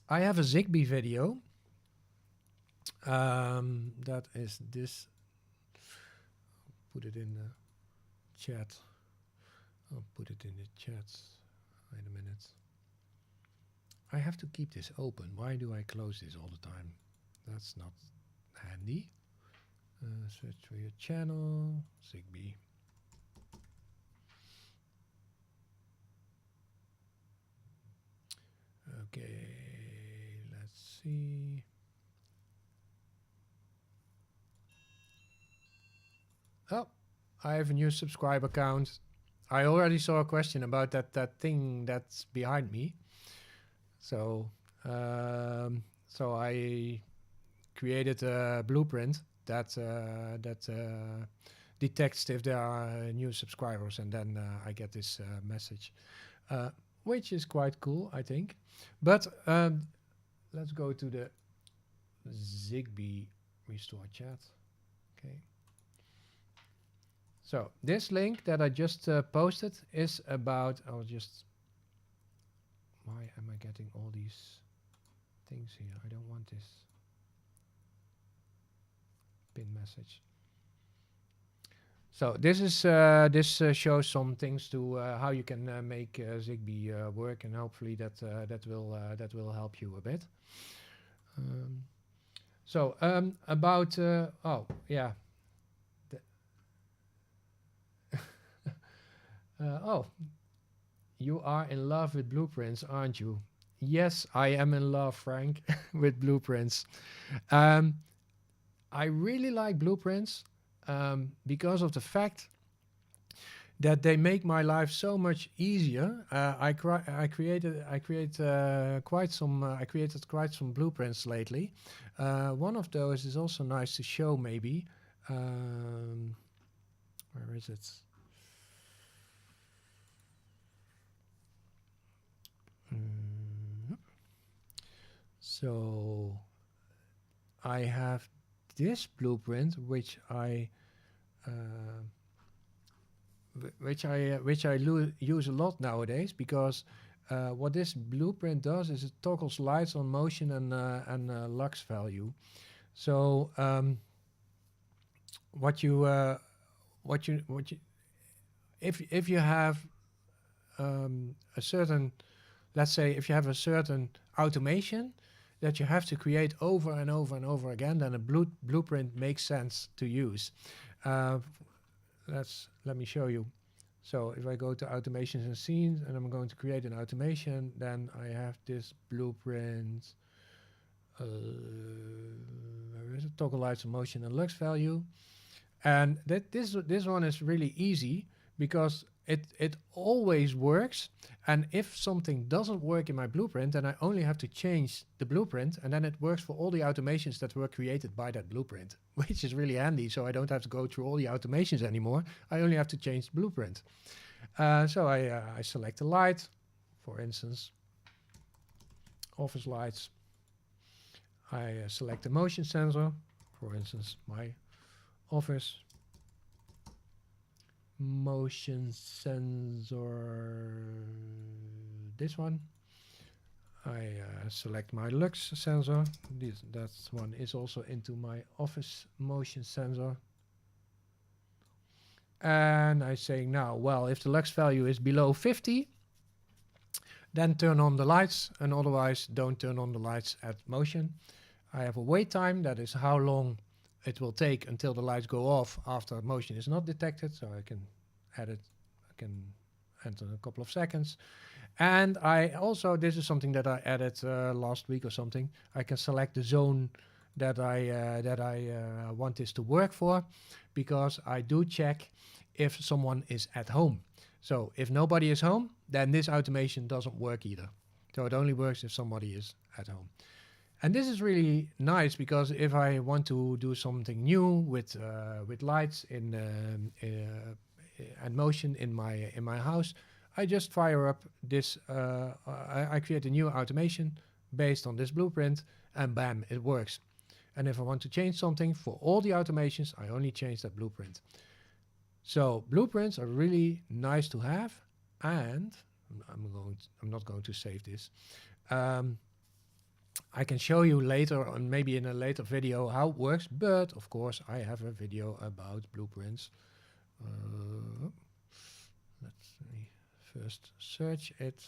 I have a Zigbee video. That is this. Put it in the chat. I'll put it in the chat. Wait a minute. I have to keep this open. Why do I close this all the time? That's not handy. Search for your channel, Zigbee. Okay, let's see. Oh, I have a new subscriber count. I already saw a question about that thing that's behind me. So, so I created a blueprint that detects if there are new subscribers, and then I get this message, which is quite cool, I think. But let's go to the Zigbee restore chat. Okay. So this link that I just posted is about. I'll just. Why am I getting all these things here? I don't want this pin message. So this is this shows some things to how you can make Zigbee work, and hopefully that will help you a bit. So about oh yeah. Oh, you are in love with blueprints, aren't you? Yes, I am in love, Frank, with blueprints. I really like blueprints because of the fact that they make my life so much easier. I created quite some blueprints lately. One of those is also nice to show, maybe. Where is it? So I have this blueprint, which I use a lot nowadays, because what this blueprint does is it toggles lights on motion and Luxe value. So if you have a certain, let's say if you have a certain automation, that you have to create over and over and over again, then a blueprint makes sense to use. Let me show you. So if I go to automations and scenes and I'm going to create an automation, then I have this blueprint. Where is it? Toggle lights and motion and Luxe value. And this one is really easy because it always works. And if something doesn't work in my blueprint, then I only have to change the blueprint, and then it works for all the automations that were created by that blueprint, which is really handy. So I don't have to go through all the automations anymore. I only have to change the blueprint. So I select the light, for instance, office lights. I select the motion sensor, for instance, my office motion sensor, this one. I select my Luxe sensor. That one is also into my office motion sensor. And I say now, well, if the Luxe value is below 50, then turn on the lights, and otherwise don't turn on the lights at motion. I have a wait time, that is how long it will take until the lights go off after motion is not detected. So I can add it, I can enter a couple of seconds. And I also, this is something that I added last week or something. I can select the zone that I want this to work for, because I do check if someone is at home. So if nobody is home, then this automation doesn't work either. So it only works if somebody is at home. And this is really nice, because if I want to do something new with lights and motion in my house, I just fire up this. I create a new automation based on this blueprint, and bam, it works. And if I want to change something for all the automations, I only change that blueprint. So blueprints are really nice to have, and I'm not going to save this. I can show you later on, maybe in a later video, how it works, but of course I have a video about blueprints. Let's first search it.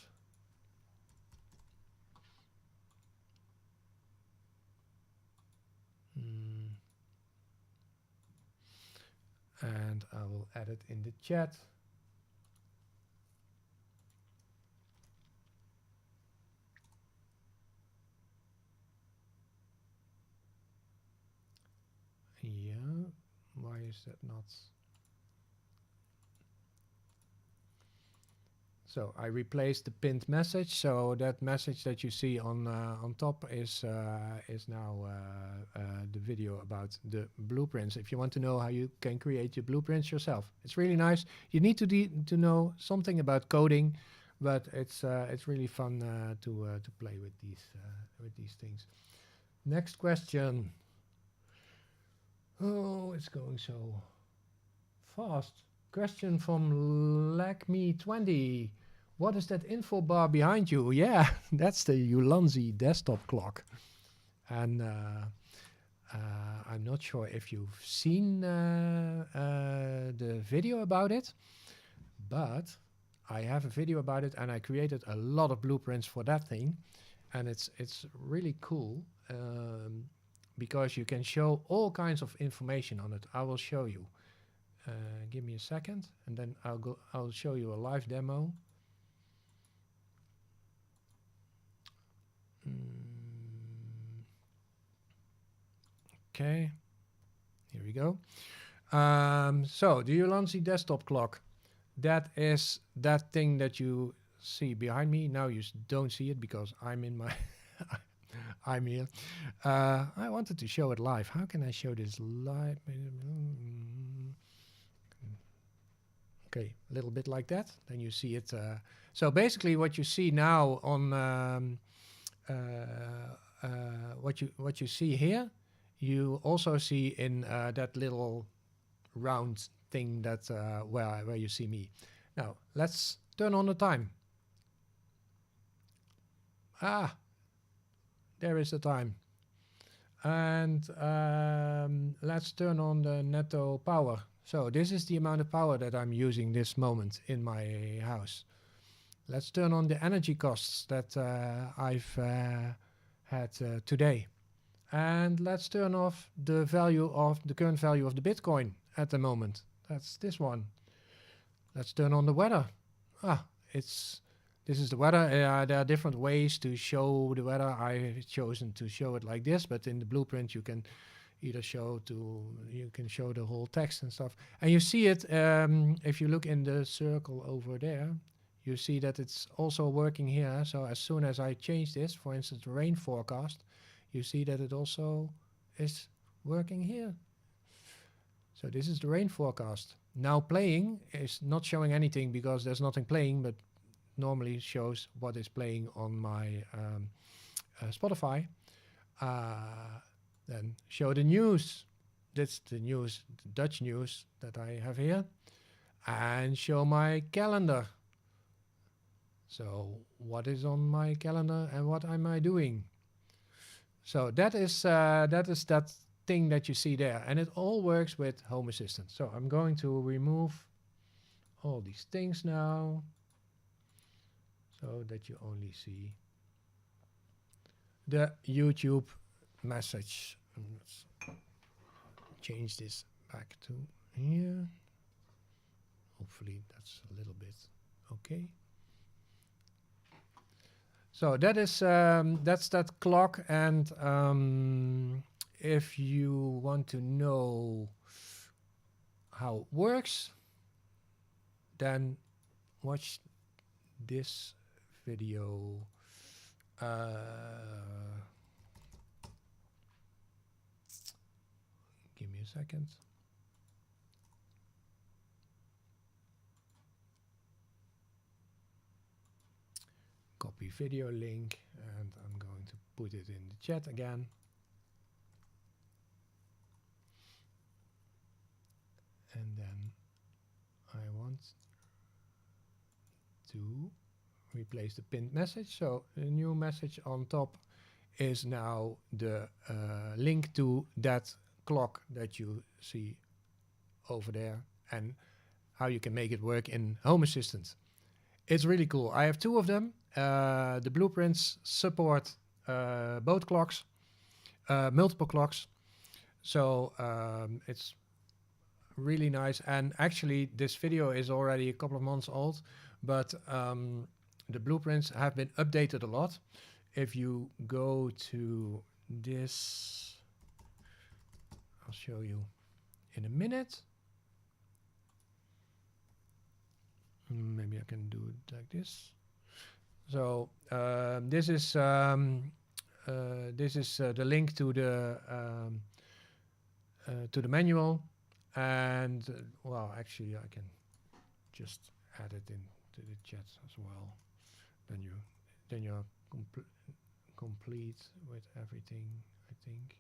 And I will add it in the chat. Yeah, why is that not? So I replaced the pinned message. So that message that you see on top is now the video about the blueprints. If you want to know how you can create your blueprints yourself, it's really nice. You need to know something about coding, but it's really fun to play with these things. Next question. Oh, it's going so fast. Question from LackMe20. What is that info bar behind you? Yeah, that's the Ulanzi desktop clock. And I'm not sure if you've seen the video about it, but I have a video about it, and I created a lot of blueprints for that thing. And it's really cool, because you can show all kinds of information on it. I will show you. Give me a second, and then I'll show you a live demo. Okay, here we go. So the Ulanzi desktop clock, that is that thing that you see behind me. Now you don't see it because I'm in my I'm here. I wanted to show it live. How can I show this live? Okay, a little bit like that. Then you see it. So basically, what you see now on what you see here, you also see in that little round thing that where you see me. Now let's turn on the time. Ah, there is the time. And let's turn on the netto power. So this is the amount of power that I'm using this moment in my house. Let's turn on the energy costs that I've had today. And let's turn off the value of the current value of the Bitcoin at the moment. That's this one. Let's turn on the weather. This is the weather. There are different ways to show the weather. I've chosen to show it like this, but in the blueprint you can either show the whole text and stuff. And you see it if you look in the circle over there. You see that it's also working here. So as soon as I change this, for instance, the rain forecast, you see that it also is working here. So this is the rain forecast. Now playing is not showing anything because there's nothing playing, but normally shows what is playing on my Spotify. Then show the news. That's the news, the Dutch news that I have here. And show my calendar. So what is on my calendar and what am I doing? So that is that thing that you see there, and it all works with Home Assistant. So I'm going to remove all these things now so that you only see the YouTube message. Let's change this back to here. Hopefully that's a little bit okay. So that is that's that clock, and if you want to know how it works, then watch this video. Give me a second. Copy video link, and I'm going to put it in the chat again. And then I want to replace the pinned message. So the new message on top is now the link to that clock that you see over there and how you can make it work in Home Assistant. It's really cool. I have two of them. The blueprints support both clocks, multiple clocks. So it's really nice. And actually, this video is already a couple of months old, but the blueprints have been updated a lot. If you go to this, I'll show you in a minute. Maybe I can do it like this. So this is the link to the manual, and well, actually I can just add it into the chat as well. Then you're complete with everything, I think.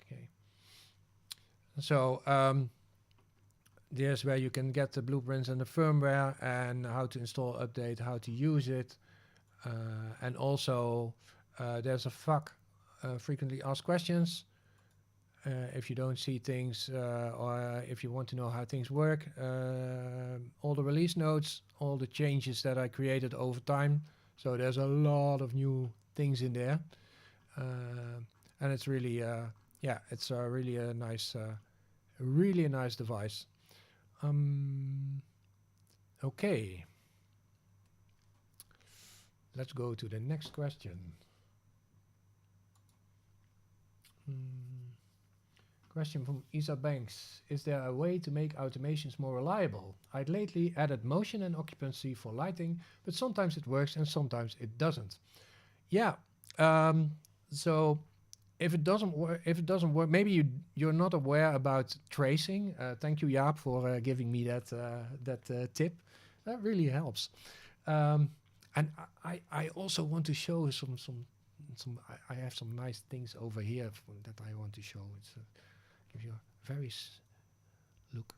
Okay. So there's where you can get the blueprints and the firmware and how to install, update, how to use it. And also there's a FAQ, frequently asked questions. If you don't see things or if you want to know how things work, all the release notes, all the changes that I created over time. So there's a lot of new things in there. And it's really, yeah, it's really a nice device. Okay. Let's go to the next question. Question from Isa Banks. Is there a way to make automations more reliable? I'd lately added motion and occupancy for lighting, but sometimes it works and sometimes it doesn't. Yeah. So if it doesn't work, maybe you're not aware about tracing. Thank you, Jaap, for giving me that tip. That really helps. And I also want to show some. I have some nice things over here that I want to show. It's give you a very look.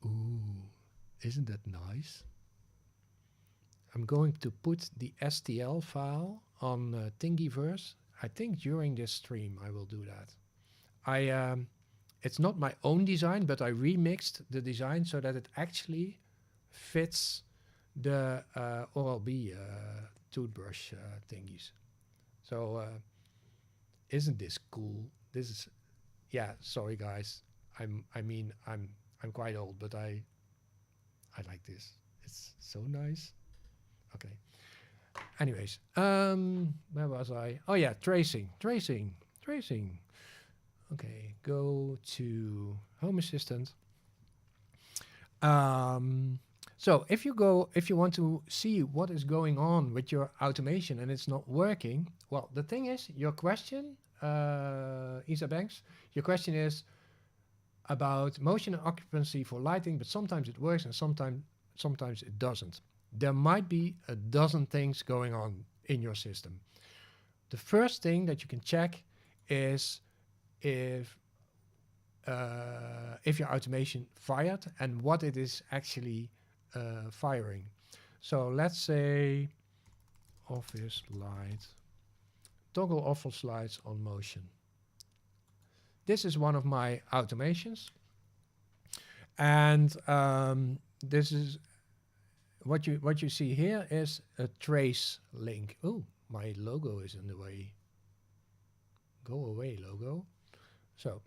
Ooh, isn't that nice? I'm going to put the STL file on Thingiverse. I think during this stream I will do that. It's not my own design, but I remixed the design so that it actually fits the Oral-B toothbrush thingies. So isn't this cool? This is, yeah. Sorry guys, I'm quite old, but I like this. It's so nice. Okay. Anyways, where was I? Oh yeah, tracing. Okay, go to Home Assistant. So if you want to see what is going on with your automation and it's not working, well, the thing is, your question, Isa Banks, your question is about motion and occupancy for lighting, but sometimes it works and sometimes it doesn't. There might be a dozen things going on in your system. The first thing that you can check is if your automation fired and what it is actually firing. So let's say office light, toggle office lights on motion. This is one of my automations, and this is what you see here is a trace link. Oh, my logo is in the way. Go away, logo. So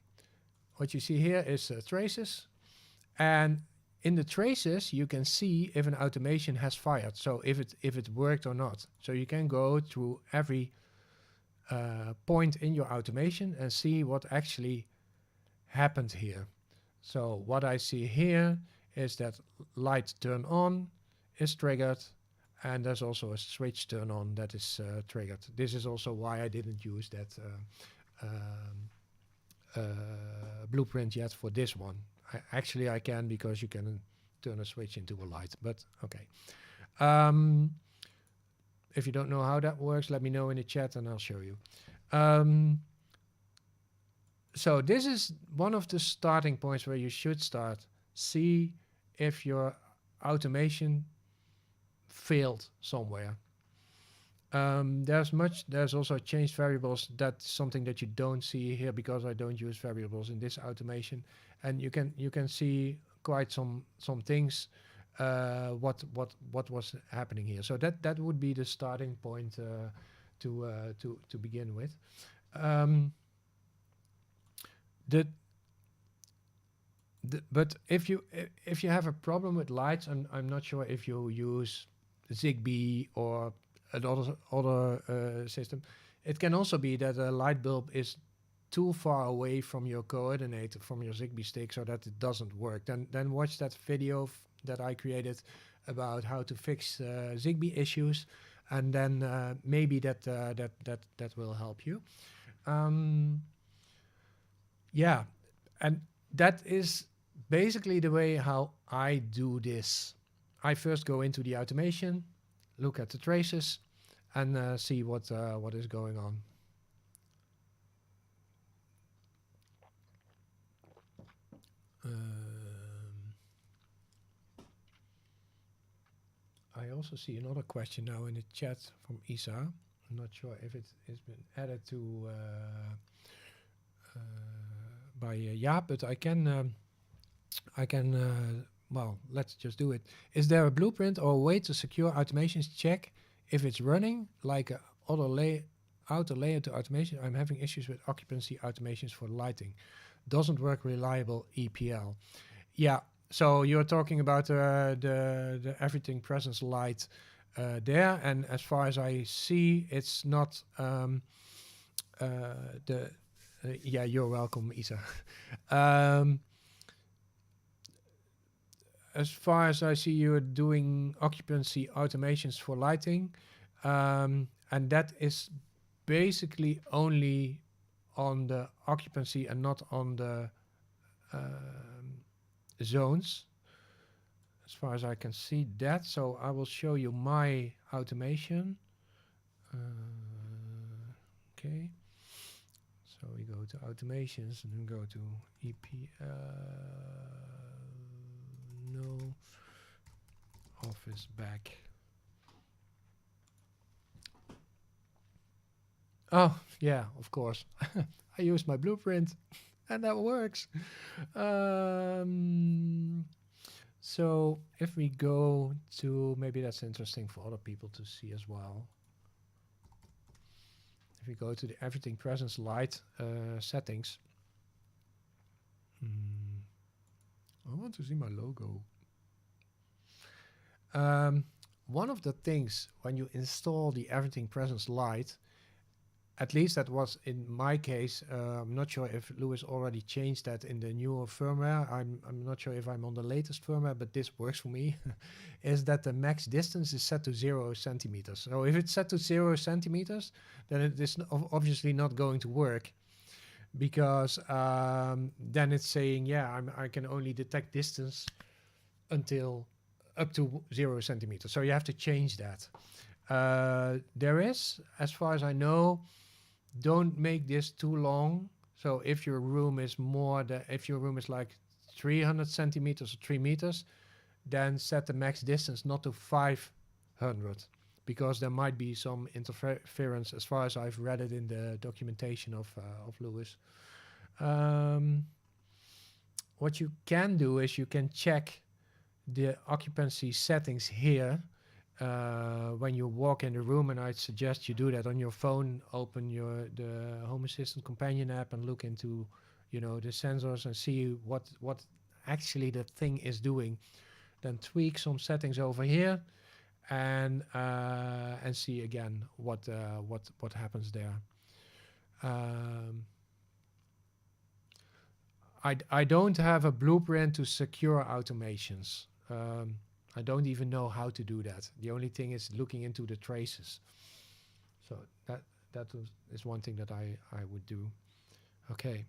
what you see here is traces, and in the traces you can see if an automation has fired, so if it worked or not. So you can go through every point in your automation and see what actually happened here. So what I see here is that light turn on is triggered, and there's also a switch turn on that is triggered. This is also why I didn't use that blueprint yet for this one. Actually I can, because you can turn a switch into a light, but okay. If you don't know how that works, let me know in the chat and I'll show you. So this is one of the starting points where you should start. See if your automation failed somewhere. There's also changed variables. That's something that you don't see here because I don't use variables in this automation, and you can see quite some things. What was happening here? So that would be the starting point to begin with. But if you have a problem with lights, and I'm not sure if you use Zigbee or other system, it can also be that a light bulb is too far away from your coordinator, from your Zigbee stick, so that it doesn't work. Then watch that video that I created about how to fix Zigbee issues, and then maybe that will help you. Yeah, and that is basically the way how I do this. I first go into the automation, look at the traces, and see what is going on. I also see another question now in the chat from Isa. I'm not sure if it has been added to by Jaap, but I can well, let's just do it. Is there a blueprint or a way to secure automations check if it's running, like a auto layer to automation? I'm having issues with occupancy automations for lighting. Doesn't work reliable EPL. Yeah, so you're talking about the everything presence light there, and as far as I see, it's not yeah, you're welcome, Isa. As far as I see, you're doing occupancy automations for lighting, and that is basically only on the occupancy and not on the zones, as far as I can see that. So I will show you my automation. Okay, so we go to automations and then go to EPL. No, office back. Oh yeah, of course. I use my blueprint and that works. So if we go to, maybe that's interesting for other people to see as well. if we go to the everything presence light settings, I want to see my logo. One of the things when you install the everything presence light, at least that was in my case, I'm not sure if Lewis already changed that in the newer firmware. I'm not sure if I'm on the latest firmware, but this works for me, is that the max distance is set to 0 centimeters. So if it's set to 0 centimeters, then it is obviously not going to work, because then it's saying, yeah, I can only detect distance until up to 0 centimeters. So you have to change that. There is, as far as I know, don't make this too long. So if your room is if your room is like 300 centimeters or 3 meters, then set the max distance not to 500, because there might be some interference, as far as I've read it in the documentation of Lewis. What you can do is you can check the occupancy settings here when you walk in the room, and I'd suggest you do that on your phone. Open the Home Assistant companion app and look into, the sensors and see what actually the thing is doing. Then tweak some settings over here, and see again what happens there. I don't have a blueprint to secure automations. I don't even know how to do that. The only thing is looking into the traces. So that is one thing that I would do. Okay.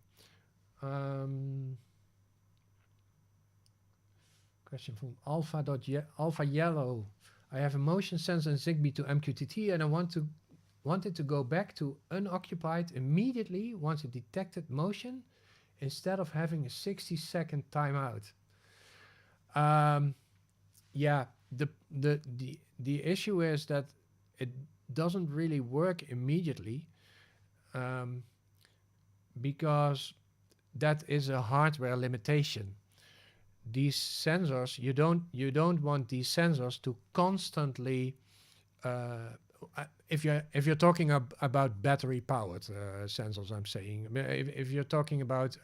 Question from Alpha Yellow. I have a motion sensor in Zigbee to MQTT, and I wanted to go back to unoccupied immediately once it detected motion, instead of having a 60-second timeout. Yeah, the issue is that it doesn't really work immediately, because that is a hardware limitation. These sensors, you don't want these sensors to constantly, if you're talking about battery powered sensors, I'm saying. If you're talking about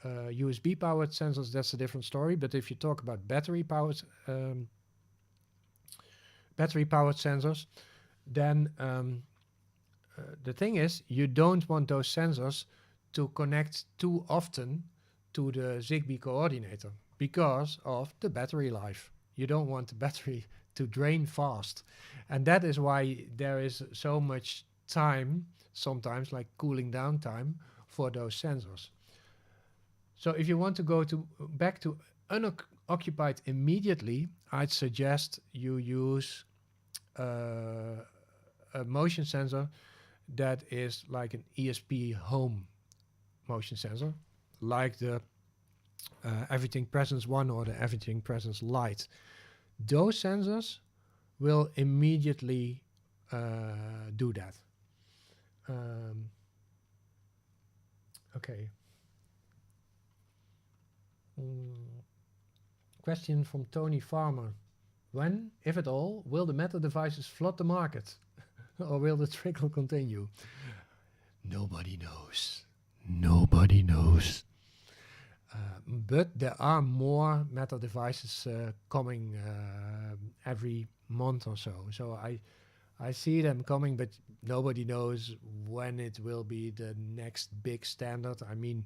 USB powered sensors, that's a different story. But if you talk about battery powered sensors, then the thing is, you don't want those sensors to connect too often to the Zigbee coordinator because of the battery life. You don't want the battery to drain fast, and that is why there is so much time, sometimes like cooling down time, for those sensors. So if you want to go back to unoccupied immediately, I'd suggest you use a motion sensor that is like an ESP home motion sensor, like the Everything Presence 1 or the Everything Presence Lite. Those sensors will immediately do that. Okay. Question from Tony Farmer. When, if at all, will the Meta devices flood the market? Or will the trickle continue? Nobody knows. Nobody knows. But there are more Meta devices coming every month or so. So I see them coming, but nobody knows when it will be the next big standard. I mean,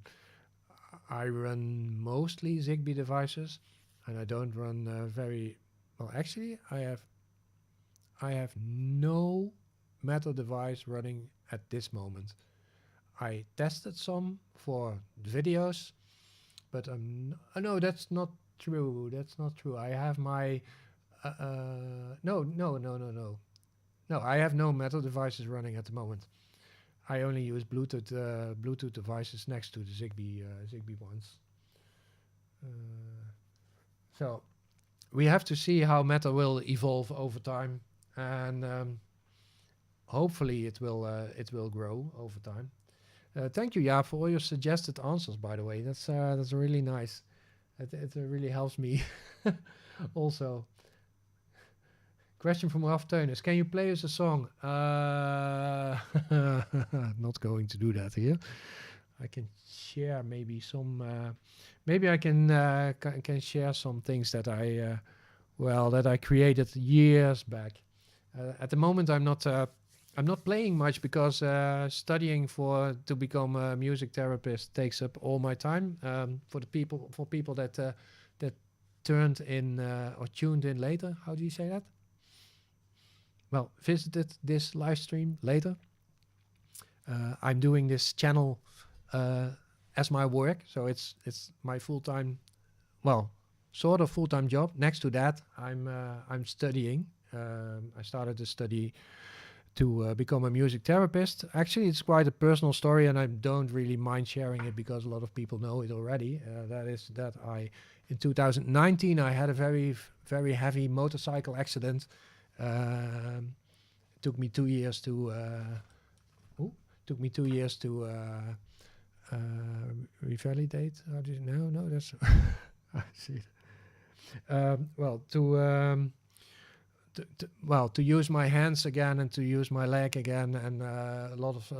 I run mostly Zigbee devices, and I don't run very well. Actually, I have no Meta device running at this moment. I tested some for videos, but no, that's not true. That's not true. I have my no. I have no Meta devices running at the moment. I only use Bluetooth devices next to the Zigbee ones. So we have to see how Meta will evolve over time, and hopefully it will grow over time. Thank you, Ja, for all your suggested answers. By the way, that's really nice. It really helps me. Also, Question from Ralph Teunis. Can you play us a song? Not going to do that here. I can share maybe some. Maybe I can share some things that I created years back. At the moment, I'm not playing much because studying to become a music therapist takes up all my time. For people that turned in or tuned in later. How do you say that? Well, visited this live stream later. I'm doing this channel as my work, so it's my full-time, well, sort of full-time job. Next to that, I'm studying. I started to study to become a music therapist. Actually, it's quite a personal story, and I don't really mind sharing it because a lot of people know it already. That is that in 2019, I had a very, very heavy motorcycle accident. It took me 2 years to revalidate. How do you know? No, that's I see. To use my hands again and to use my leg again, and a lot of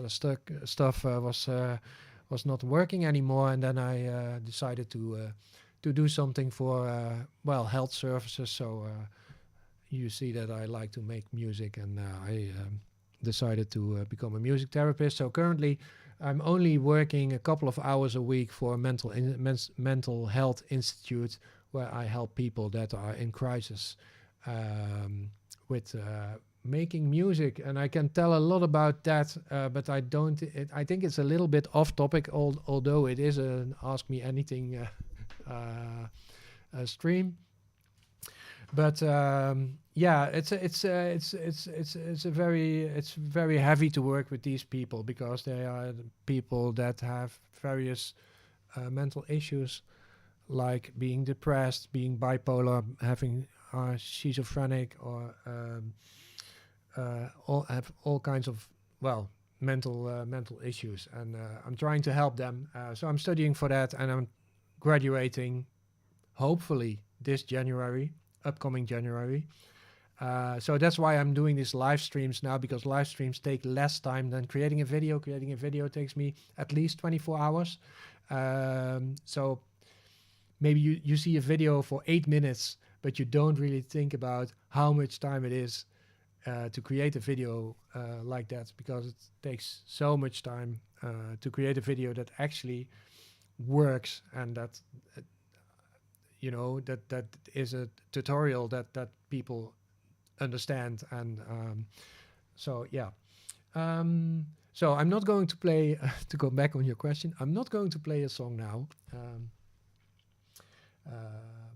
stuff was not working anymore. And then I decided to do something for health services. So you see that I like to make music, and I decided to become a music therapist. So currently, I'm only working a couple of hours a week for a mental health institute where I help people that are in crisis with making music. And I can tell a lot about that, but I don't. I think it's a little bit off topic, although it is an Ask Me Anything stream. But it's very heavy to work with these people because they are the people that have various mental issues, like being depressed, being bipolar, having schizophrenic, or have all kinds of mental issues. And I'm trying to help them. So I'm studying for that, and I'm graduating, hopefully this upcoming January. So that's why I'm doing these live streams now, because live streams take less time than creating a video. Creating a video takes me at least 24 hours. So maybe you see a video for 8 minutes, but you don't really think about how much time it is to create a video like that, because it takes so much time to create a video that actually works, and that that is a tutorial that people understand. And so I'm not going to play to go back on your question, I'm not going to play a song now,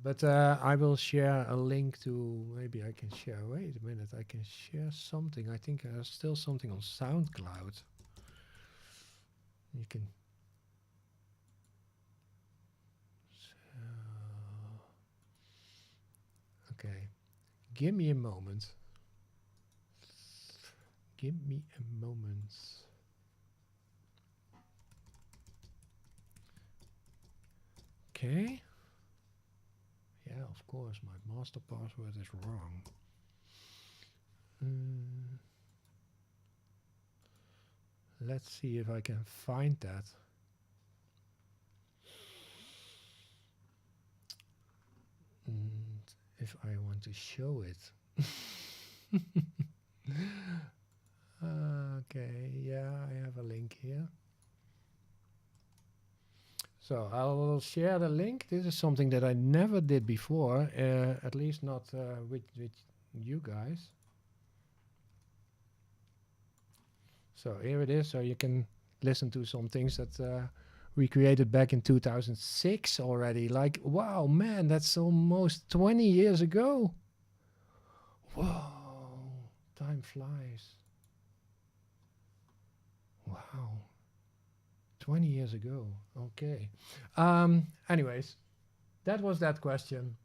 but I will share a link to, maybe I can share, wait a minute, I can share something. I think there's still something on SoundCloud. You can. Okay, give me a moment. Give me a moment. Okay. Yeah, of course, my master password is wrong. Let's see if I can find that. And if I want to show it. Okay, yeah, I have a link here. So I will share the link. This is something that I never did before, at least not with you guys. So here it is. So you can listen to some things that we created back in 2006 already. Like, wow, man, that's almost 20 years ago. Whoa, time flies. Wow. 20 years ago. Okay. Anyways, that was that question.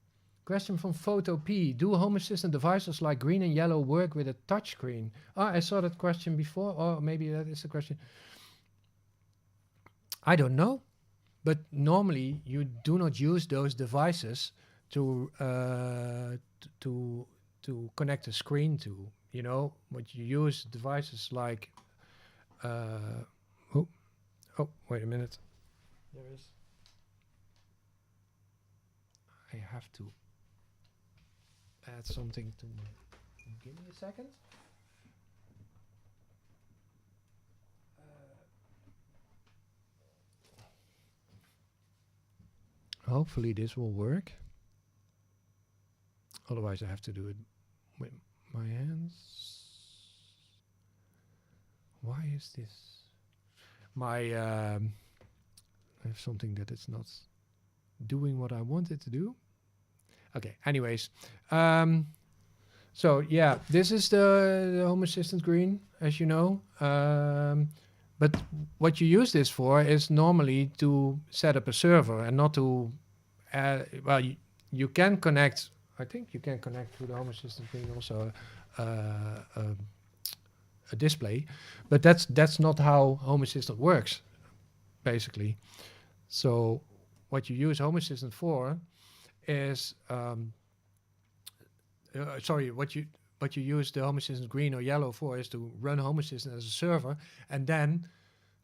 Question from Photo P. Do Home Assistant devices like green and yellow work with a touchscreen? I saw that question before, or maybe that is the question. I don't know, but normally you do not use those devices to to connect a screen to. You know, what you use devices like. Oh, wait a minute. There is. I have to add something to my. Give me a second. Hopefully this will work. Otherwise I have to do it with my hands. Why is this? I have something that it's not doing what I want it to do. Okay, anyways. So yeah, this is the Home Assistant green, as you know. But what you use this for is normally to set up a server and not to, well, you can connect, I think you can connect to the Home Assistant green also a display, but that's not how Home Assistant works, basically. So what you use Home Assistant for is, sorry, what you use the Home Assistant green or yellow for is to run Home Assistant as a server and then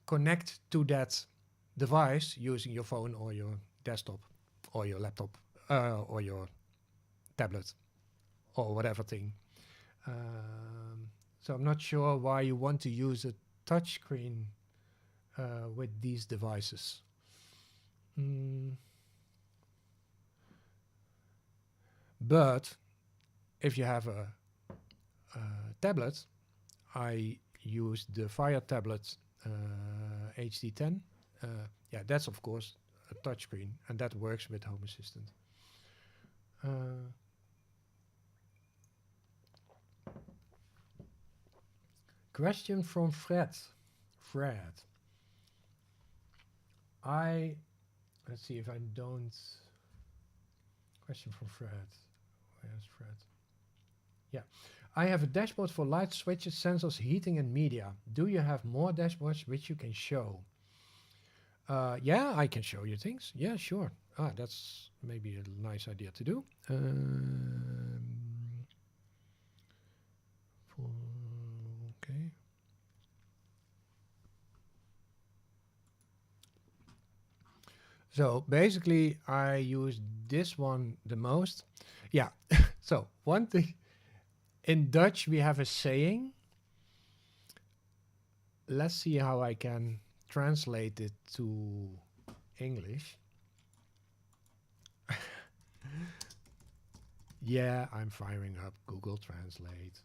connect to that device using your phone or your desktop or your laptop or your tablet or whatever thing. So I'm not sure why you want to use a touchscreen with these devices. But if you have a tablet, I use the Fire Tablet HD10. Yeah, that's of course a touchscreen, and that works with Home Assistant. Question from Fred. Let's see if I don't. Question from Fred. Where's Fred? Yeah. I have a dashboard for light switches, sensors, heating, and media. Do you have more dashboards which you can show? Yeah, I can show you things. Yeah, sure. That's maybe a nice idea to do. Okay. So basically, I use this one the most. Yeah. So one thing, in Dutch we have a saying. Let's see how I can translate it to English. Yeah, I'm firing up Google Translate.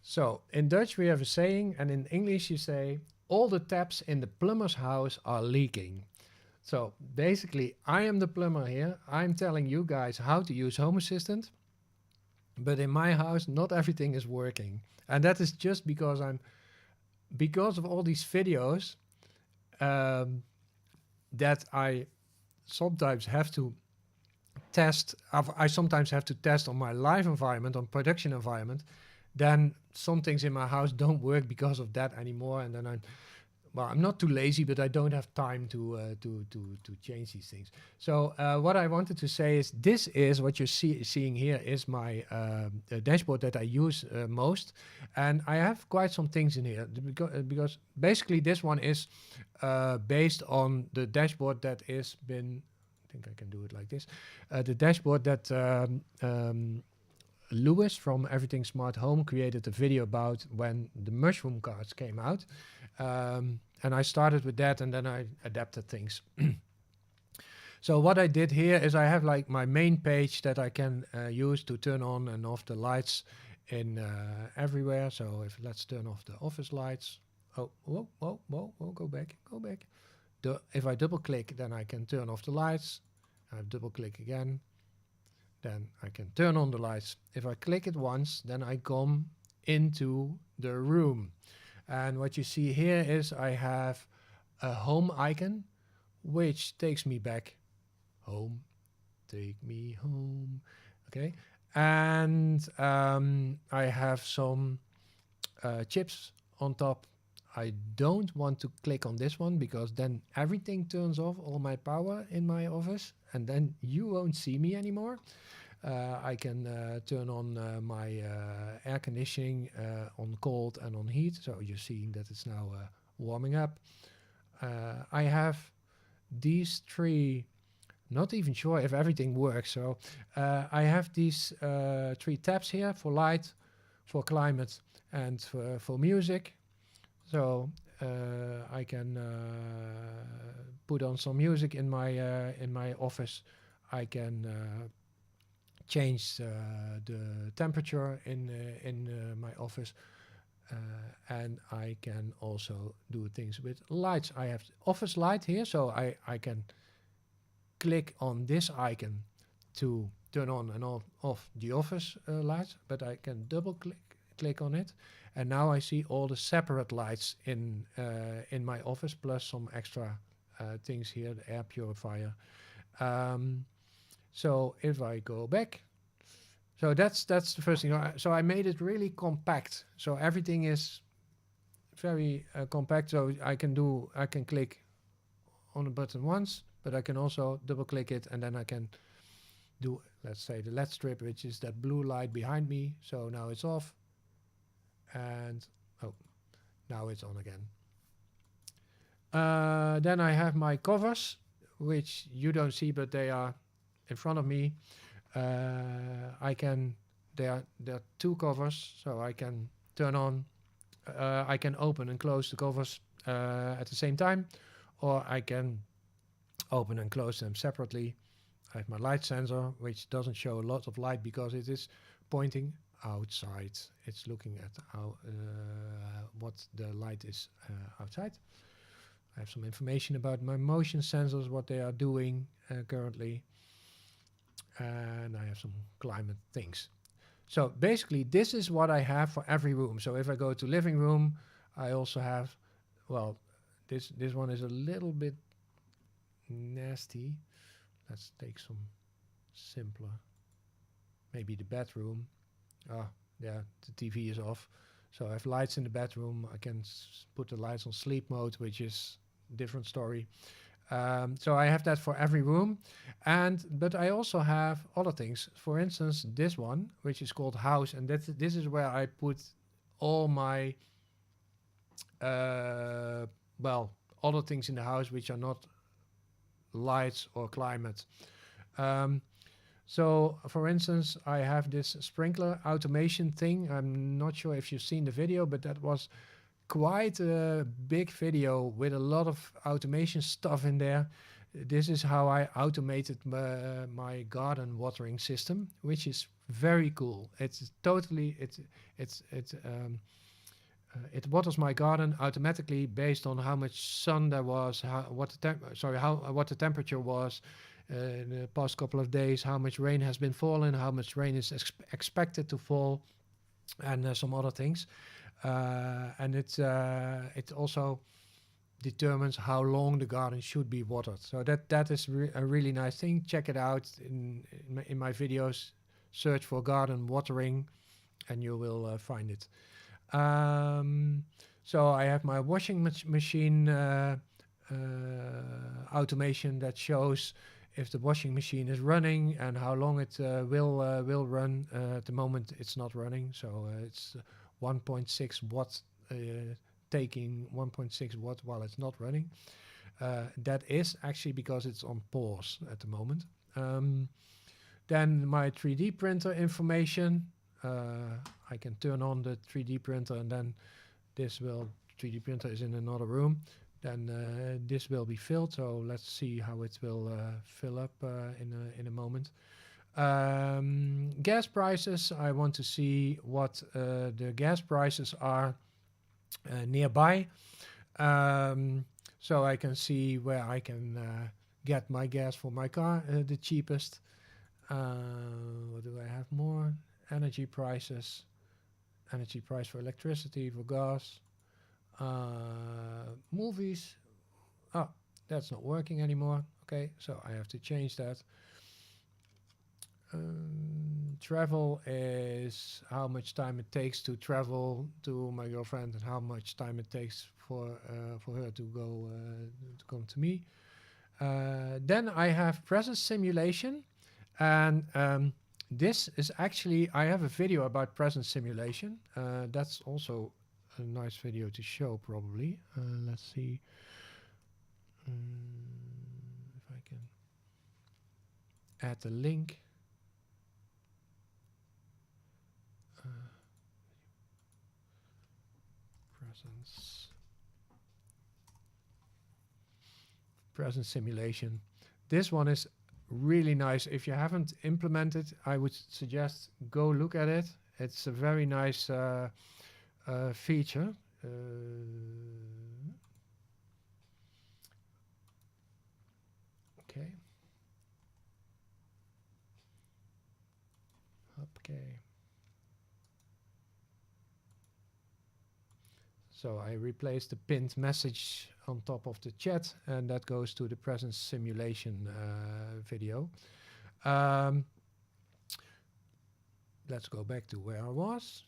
So in Dutch we have a saying, and in English you say, all the taps in the plumber's house are leaking. So basically, I am the plumber here. I'm telling you guys how to use Home Assistant. But in my house, not everything is working. And that is just because because of all these videos that I sometimes have to test. I sometimes have to test on my live environment, on production environment. Then some things in my house don't work because of that anymore. And then I'm not too lazy, but I don't have time to change these things. So what I wanted to say is, this is what you're seeing here is my dashboard that I use most, and I have quite some things in here because basically this one is based on the dashboard that is been. I think I can do it like this. The dashboard that. Lewis from Everything Smart Home created a video about when the mushroom cards came out. And I started with that, and then I adapted things. So what I did here is I have like my main page that I can use to turn on and off the lights in everywhere. So let's turn off the office lights. Oh, whoa, go back. If I double click, then I can turn off the lights. I double click again. Then I can turn on the lights. If I click it once, then I come into the room. And what you see here is I have a home icon, which takes me back home. Take me home. Okay. And I have some chips on top. I don't want to click on this one because then everything turns off, all my power in my office, and then you won't see me anymore. I can turn on my air conditioning on cold and on heat, so you're seeing that it's now warming up. I have these three, not even sure if everything works, so I have these three tabs here for light, for climate, and for music. So I can put on some music in my office. I can change the temperature in my office, and I can also do things with lights. I have office light here, so I can click on this icon to turn on and off the office lights, but I can double click on it, and now I see all the separate lights in my office, plus some extra things here, the air purifier. So if I go back, so that's the first thing. So I made it really compact, so everything is very compact. So I can click on the button once, but I can also double click it, and then I can do, let's say, the LED strip, which is that blue light behind me. So now it's off, and oh, now it's on again. Then I have my covers, which you don't see, but they are in front of me. There are two covers, so I can turn on, I can open and close the covers at the same time, or I can open and close them separately. I have my light sensor, which doesn't show a lot of light because it is pointing outside. It's looking at how what the light is outside. I have some information about my motion sensors, what they are doing currently, and I have some climate things. So basically, this is what I have for every room. So if I go to living room, I also have, well, this one is a little bit nasty. Let's take some simpler. Maybe the bedroom. Ah, yeah, the TV is off. So I have lights in the bedroom. I can put the lights on sleep mode, which is a different story. So I have that for every room, but I also have other things. For instance, this one, which is called house, and this is where I put all my other things in the house which are not lights or climate. So for instance, I have this sprinkler automation thing. I'm not sure if you've seen the video, but that was quite a big video with a lot of automation stuff in there. This is how I automated my garden watering system, which is very cool. It's totally it waters my garden automatically based on how much sun there was, what the temperature was in the past couple of days, how much rain has been falling, how much rain is expected to fall, and some other things. And it also determines how long the garden should be watered. So that is a really nice thing. Check it out in my videos. Search for garden watering, and you will find it. So I have my washing machine automation that shows if the washing machine is running and how long it will run. At the moment, it's not running, so it's 1.6 watt, taking 1.6 watt while it's not running. That is actually because it's on pause at the moment. Then my 3D printer information. I can turn on the 3D printer, and then 3D printer is in another room. Then this will be filled. So let's see how it will fill up in a moment. Gas prices. I want to see what the gas prices are nearby, so I can see where I can get my gas for my car the cheapest. What do I have more? Energy prices, energy price for electricity, for gas, movies. Oh, that's not working anymore. Okay, so I have to change that. Travel is how much time it takes to travel to my girlfriend and how much time it takes for her to come to me. Then I have presence simulation, and this is actually, I have a video about presence simulation. That's also a nice video to show probably. Let's see if I can add the link. Presence simulation. This one is really nice. If you haven't implemented, I would suggest go look at it. It's a very nice feature. Okay. Okay. So I replaced the pinned message on top of the chat, and that goes to the presence simulation video. Let's go back to where I was.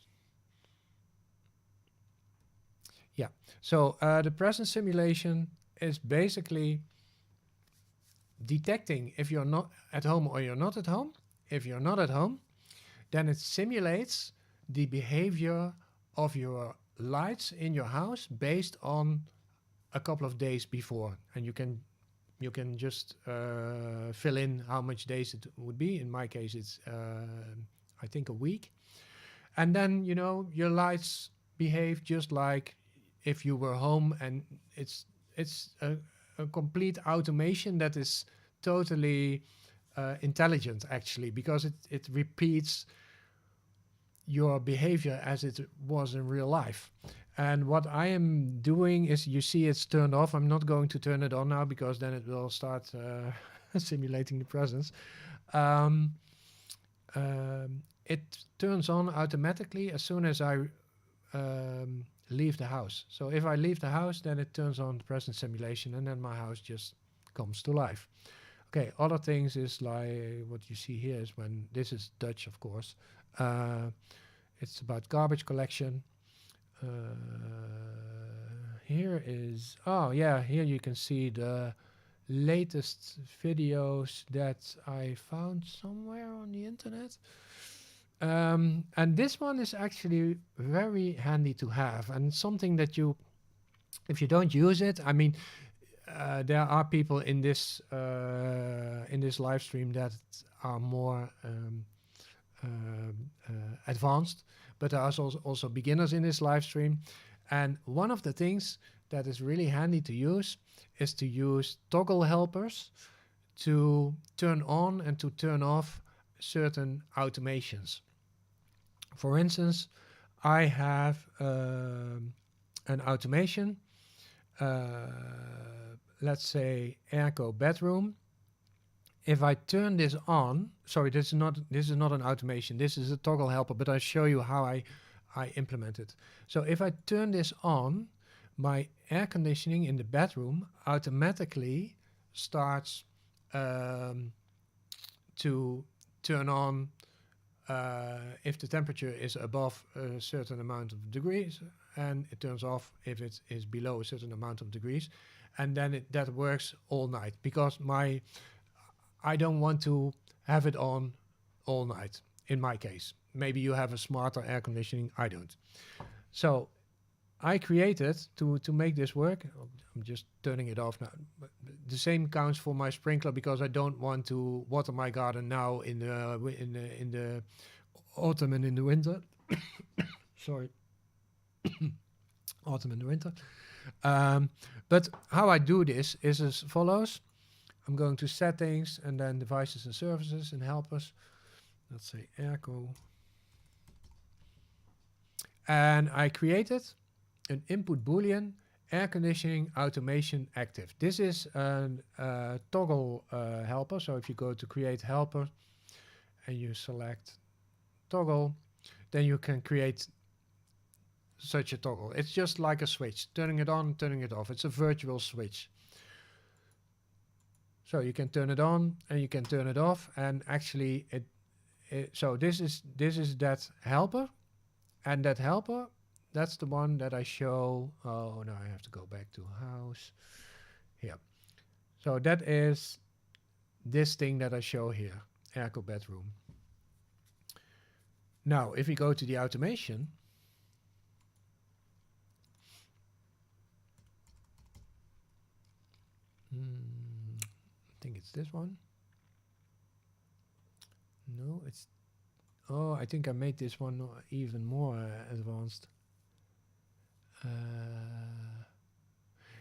Yeah, so the presence simulation is basically detecting if you're not at home or you're not at home. If you're not at home, then it simulates the behavior of your lights in your house based on a couple of days before, and you can just fill in how much days it would be. In my case, it's I think a week, and then your lights behave just like if you were home, and it's a complete automation that is totally intelligent actually, because it repeats your behavior as it was in real life. And what I am doing is, you see it's turned off. I'm not going to turn it on now because then it will start simulating the presence. It turns on automatically as soon as I leave the house. So if I leave the house, then it turns on the presence simulation, and then my house just comes to life. Okay, other things is like what you see here is when, this is Dutch of course, it's about garbage collection. Here is, oh yeah, here you can see the latest videos that I found somewhere on the internet. And this one is actually very handy to have, and something that you, if you don't use it, I mean, there are people in this live stream that are more advanced, but there are also beginners in this live stream. And one of the things that is really handy to use is to use toggle helpers to turn on and to turn off certain automations. For instance, I have an automation, let's say airco bedroom. If I turn this on, sorry, this is not an automation, this is a toggle helper, but I'll show you how I implement it. So if I turn this on, my air conditioning in the bedroom automatically starts to turn on if the temperature is above a certain amount of degrees, and it turns off if it is below a certain amount of degrees. And then that works all night, because I don't want to have it on all night, in my case. Maybe you have a smarter air conditioning, I don't. So I created, to make this work, I'm just turning it off now, but the same counts for my sprinkler, because I don't want to water my garden now in the autumn and in the winter. Sorry. Autumn and the winter. But how I do this is as follows. I'm going to settings and then devices and services and helpers. Let's say airco. And I created an input boolean air conditioning automation active. This is a toggle helper. So if you go to create helper and you select toggle, then you can create such a toggle. It's just like a switch, turning it on, turning it off. It's a virtual switch. So you can turn it on and you can turn it off, and actually so this is that helper, and that helper, that's the one that I show. Oh no, I have to go back to house. Here. So that is this thing that I show here, airco bedroom. Now, if we go to the automation, I think it's this one. No, it's, oh, I think I made this one even more advanced.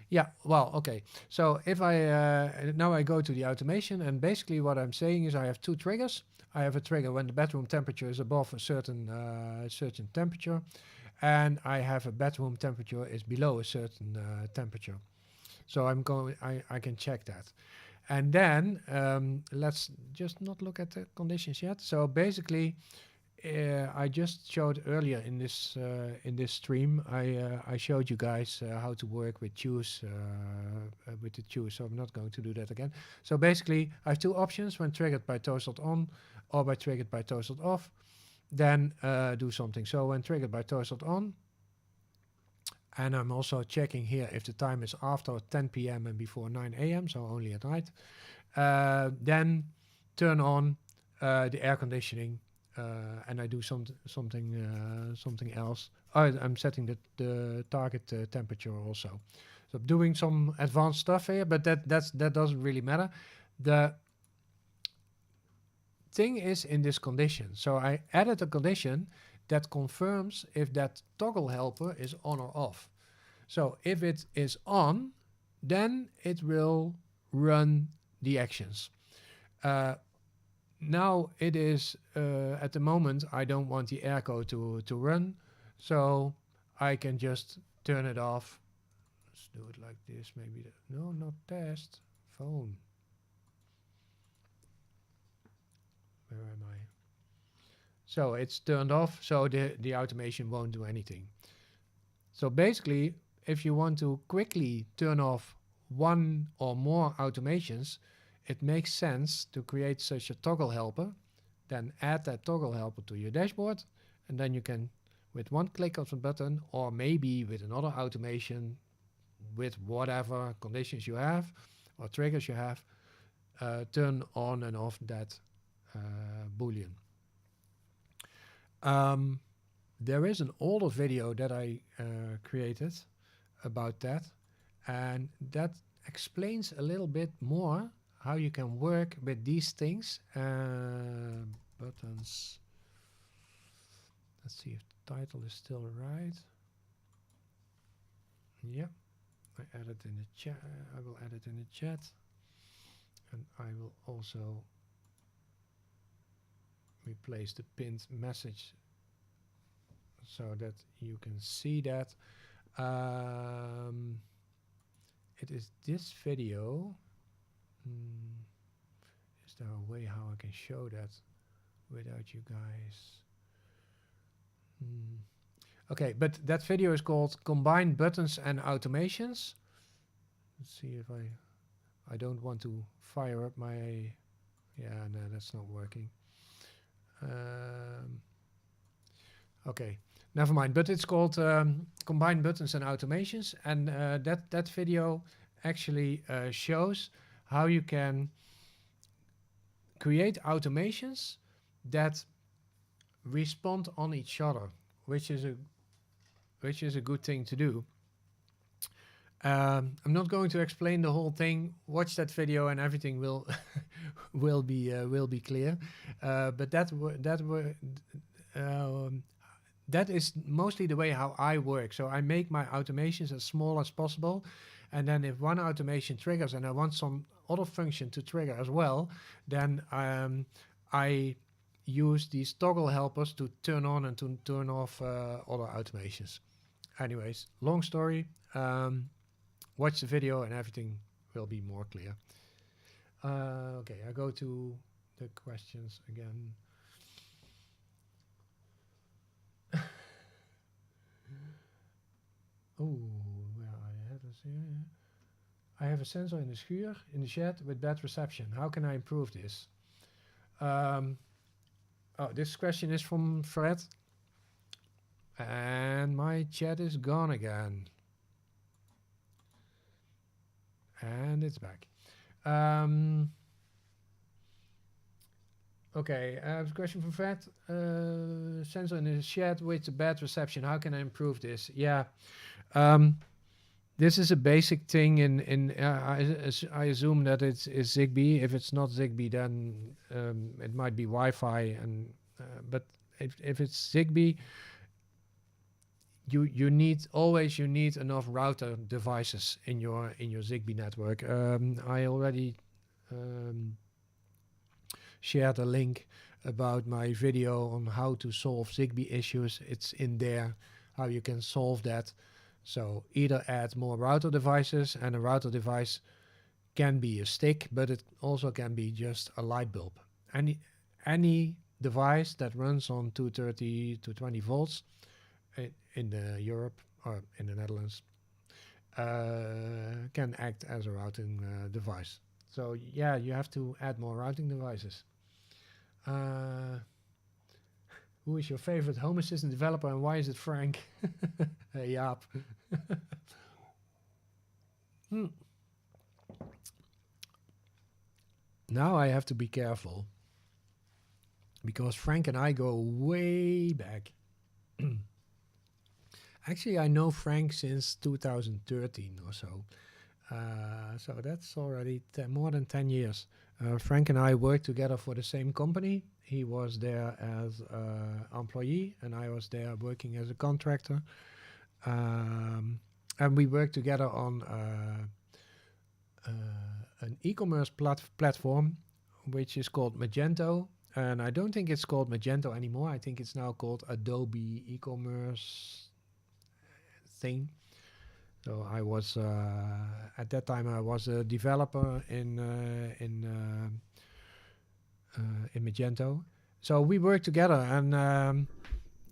Yeah, well, okay. So if I, now I go to the automation, and basically what I'm saying is I have two triggers. I have a trigger when the bedroom temperature is above a certain temperature, and I have a bedroom temperature is below a certain temperature. So I'm going, I can check that. And then let's just not look at the conditions yet. So basically, I just showed earlier in this stream. I showed you guys how to work with choose with the choose. So I'm not going to do that again. So basically, I have two options: when triggered by toasted on, or by triggered by toasted off. Then do something. So when triggered by toasted on, and I'm also checking here if the time is after 10 p.m. and before 9 a.m., so only at night. Then turn on the air conditioning, and I do something else. I'm setting the target temperature also. So I'm doing some advanced stuff here, but that doesn't really matter. The thing is in this condition. So I added a condition that confirms if that toggle helper is on or off. So if it is on, then it will run the actions. Now it is, at the moment, I don't want the airco to run, so I can just turn it off. Let's do it like this, maybe. No, not test, phone. Where am I? So it's turned off, so the automation won't do anything. So basically, if you want to quickly turn off one or more automations, it makes sense to create such a toggle helper, then add that toggle helper to your dashboard, and then you can, with one click of the button, or maybe with another automation, with whatever conditions you have or triggers you have, turn on and off that Boolean. There is an older video that I created about that, and that explains a little bit more how you can work with these things. Buttons. Let's see if the title is still right. Yeah, I add it in the chat. I will add it in the chat, and I will also replace the pinned message so that you can see that. It is this video. Is there a way how I can show that without you guys? Okay, but that video is called Combine Buttons and Automations. Let's see if I don't want to fire up my, yeah, no, that's not working. Okay, never mind, but it's called Combine Buttons and Automations, and that video actually shows how you can create automations that respond on each other, which is a good thing to do. I'm not going to explain the whole thing. Watch that video and everything will will be clear. But that is mostly the way how I work. So I make my automations as small as possible, and then if one automation triggers and I want some other function to trigger as well, then I use these toggle helpers to turn on and to turn off other automations. Anyways, long story. Watch the video and everything will be more clear. Okay, I go to the questions again. Oh, where I had this here. I have a sensor in the schuur in the shed with bad reception. How can I improve this? Oh, this question is from Fred. And my chat is gone again. And it's back. Okay, I have a question from Fred. Sensor in the chat with bad reception. How can I improve this? Yeah. This is a basic thing I assume that it's Zigbee. If it's not Zigbee, then it might be Wi-Fi. And but if it's Zigbee, you need enough router devices in your Zigbee network. I already shared a link about my video on how to solve Zigbee issues. It's in there how you can solve that. So either add more router devices, and a router device can be a stick, but it also can be just a light bulb. Any device that runs on 230 to 20 volts in Europe or in the Netherlands can act as a routing device. So yeah, you have to add more routing devices. Who is your favorite Home Assistant developer and why is it Frank? Hey, Jaap. Now I have to be careful because Frank and I go way back. Actually, I know Frank since 2013 or so. So that's already more than 10 years. Frank and I worked together for the same company. He was there as an employee and I was there working as a contractor. And we worked together on an e-commerce platform which is called Magento. And I don't think it's called Magento anymore. I think it's now called Adobe e-commerce thing. So I was at that time I was a developer in Magento. So we worked together, and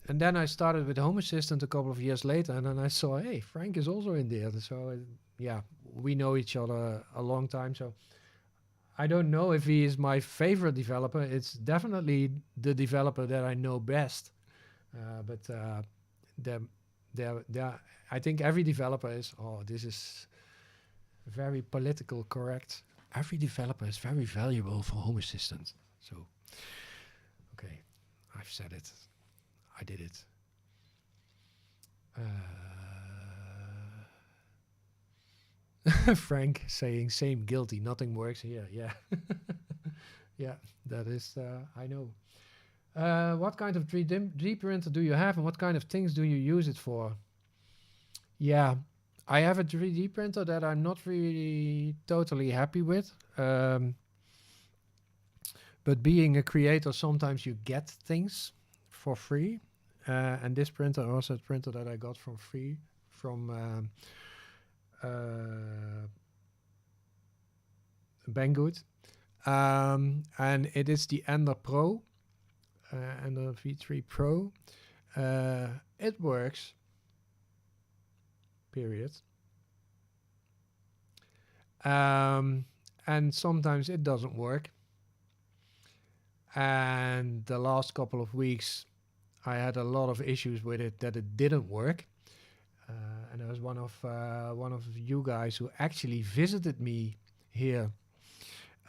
then I started with Home Assistant a couple of years later, and then I saw, hey, Frank is also in there. So yeah, we know each other a long time. So I don't know if he is my favorite developer. It's definitely the developer that I know best. But I think every developer is, this is very political correct. Every developer is very valuable for Home Assistant. So, okay, I've said it. I did it. Frank saying, same guilty, nothing works here. Yeah. Yeah, that is, I know. What kind of 3D printer do you have and what kind of things do you use it for? Yeah, I have a 3D printer that I'm not really totally happy with. But being a creator, sometimes you get things for free. And this printer, also a printer that I got for free from Banggood. And it is the Ender Pro, Ender V3 Pro. It works. Period. And sometimes it doesn't work. And the last couple of weeks, I had a lot of issues with it that it didn't work. And there was one of you guys who actually visited me here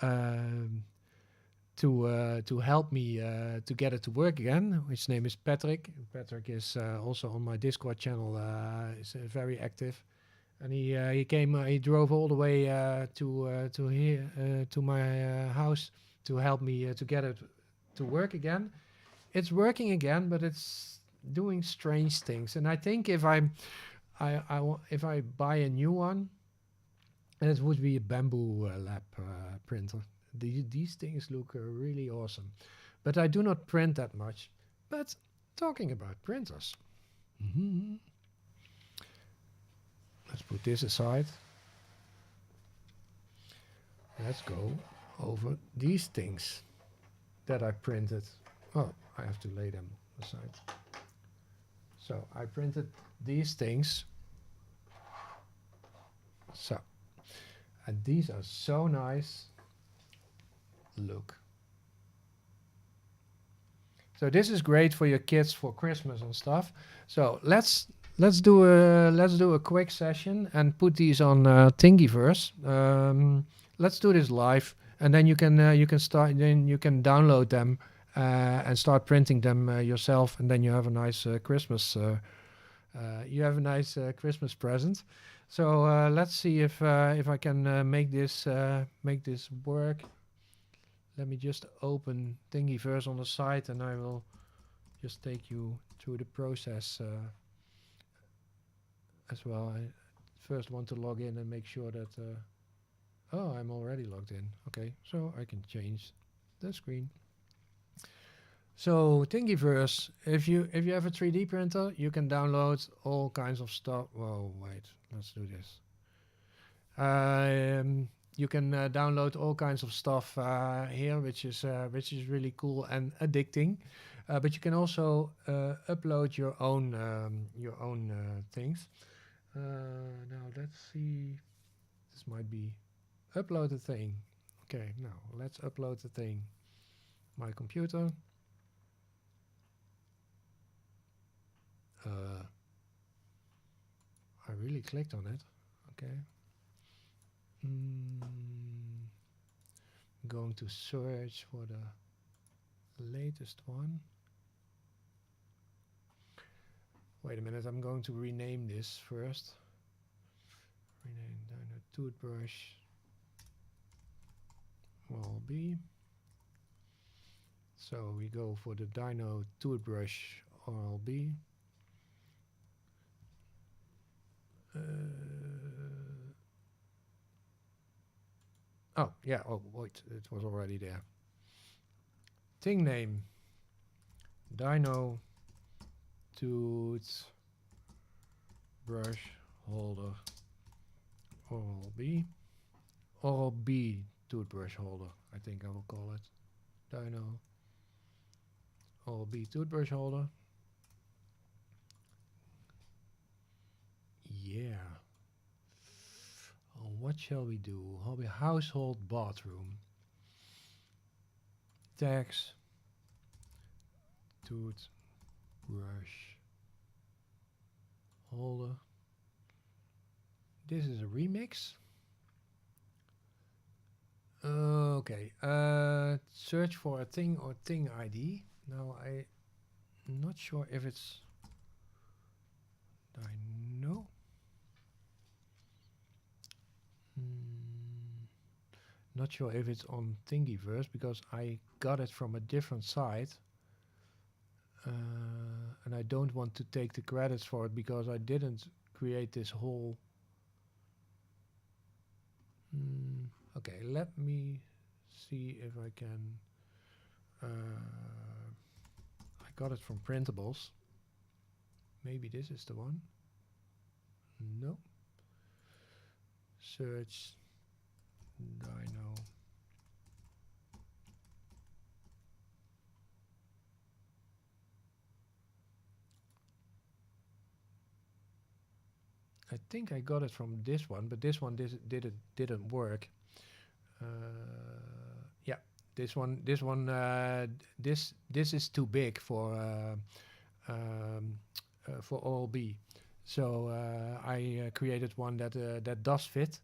to help me to get it to work again. His name is Patrick. Patrick is also on my Discord channel. Is very active, and he came. He drove all the way to here to my house to help me to get it to work again. It's working again, but it's doing strange things. And I think if I buy a new one, it would be a Bamboo Lab printer. These things look really awesome, but I do not print that much. But talking about printers, let's put this aside. Let's go over these things that I printed. Oh, I have to lay them aside. So I printed these things. So, and these are so nice. Look. So this is great for your kids for Christmas and stuff. So let's do a quick session and put these on Thingiverse. Let's do this live, and then you can start. Then you can download them and start printing them yourself, and then you have a nice Christmas. You have a nice Christmas present. So let's see if I can make this work. Let me just open Thingiverse on the site, and I will just take you through the process as well. I first want to log in and make sure that oh, I'm already logged in. Okay, so I can change the screen. So Thingiverse, if you have a 3D printer, you can download all kinds of stuff. Whoa, wait, let's do this. You can download all kinds of stuff here, which is really cool and addicting. But you can also upload your own things. Now let's see. This might be upload a thing. Okay, now let's upload the thing. My computer. I really clicked on it. Okay. Going to search for the latest one. Wait a minute, I'm going to rename this first. Rename Dino Toothbrush. Will be. So we go for the Dino Toothbrush Oral-B. Oh, yeah. Oh, wait. It was already there. Thing name. Dino Toothbrush Holder. Oral-B. Oral-B Toothbrush Holder. I think I will call it. Dino Oral-B Toothbrush Holder. Yeah. Oh, what shall we do? Hobby household bathroom. Tags. Toothbrush holder. This is a remix. Okay. Search for a thing or thing ID. Now I'm not sure if it's Dino. Not sure if it's on Thingiverse because I got it from a different site. And I don't want to take the credits for it because I didn't create this whole. Okay, let me see if I can. I got it from printables. Maybe this is the one. No. Search Dino. I think I got it from this one, but this one didn't work. Yeah, this is too big for Oral-B. So I created one that does fit,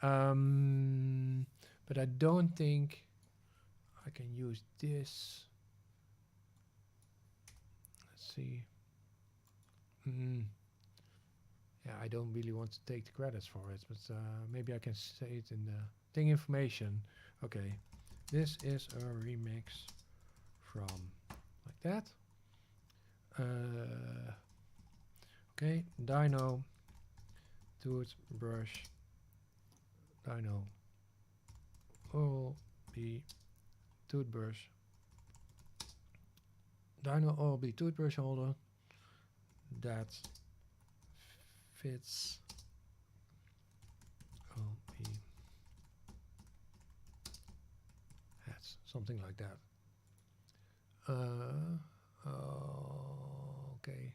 but I don't think I can use this. Let's see. Yeah, I don't really want to take the credits for it, but maybe I can say it in the thing information. Okay, this is a remix from like that. Okay, Dino Toothbrush, Dino Oral-B Toothbrush, Dino Oral-B Toothbrush Holder that fits Oral-B hats, something like that. Okay.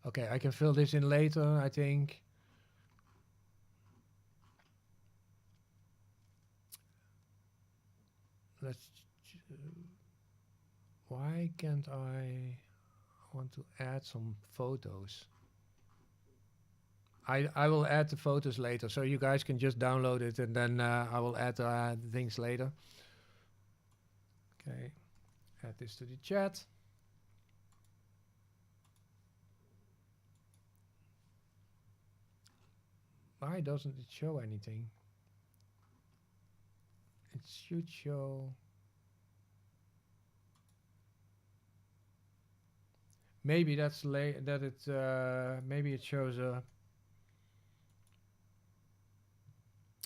Okay, I can fill this in later, I think. let's. Why can't I want to add some photos? I will add the photos later, so you guys can just download it, and then I will add the things later. Okay, add this to the chat. Why doesn't it show anything? It should show. Maybe that's that it. Maybe it shows a.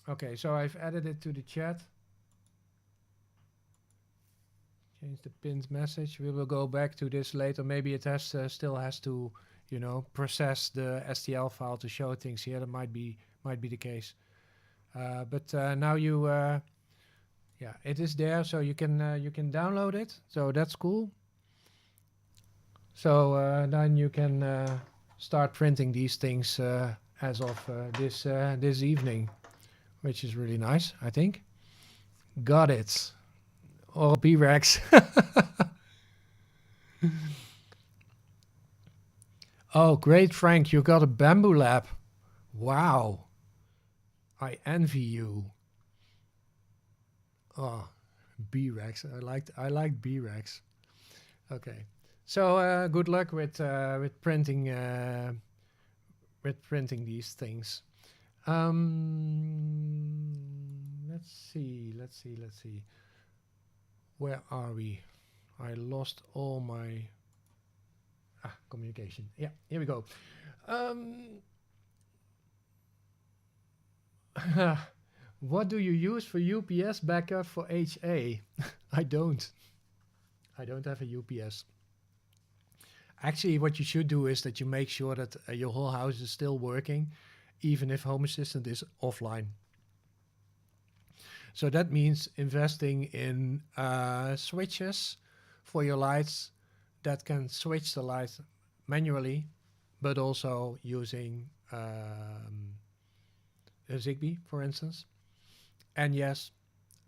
Okay, so I've added it to the chat. Change the pinned message. We will go back to this later. Maybe it has still has to, you know, process the STL file to show things here. That might be the case. But now you, yeah, it is there, so you can download it. So that's cool. So then you can start printing these things as of this evening, which is really nice, I think. Got it. Or B-Rex. Oh, great, Frank. You got a bamboo lab. Wow. I envy you. Oh, B-Rex. I like B-Rex. Okay. So good luck with printing these things. Let's see. Where are we? I lost all my communication. Yeah, here we go. What do you use for UPS backup for HA? I don't have a UPS. Actually, what you should do is that you make sure that your whole house is still working, even if Home Assistant is offline. So that means investing in switches for your lights that can switch the lights manually, but also using a Zigbee, for instance. And yes,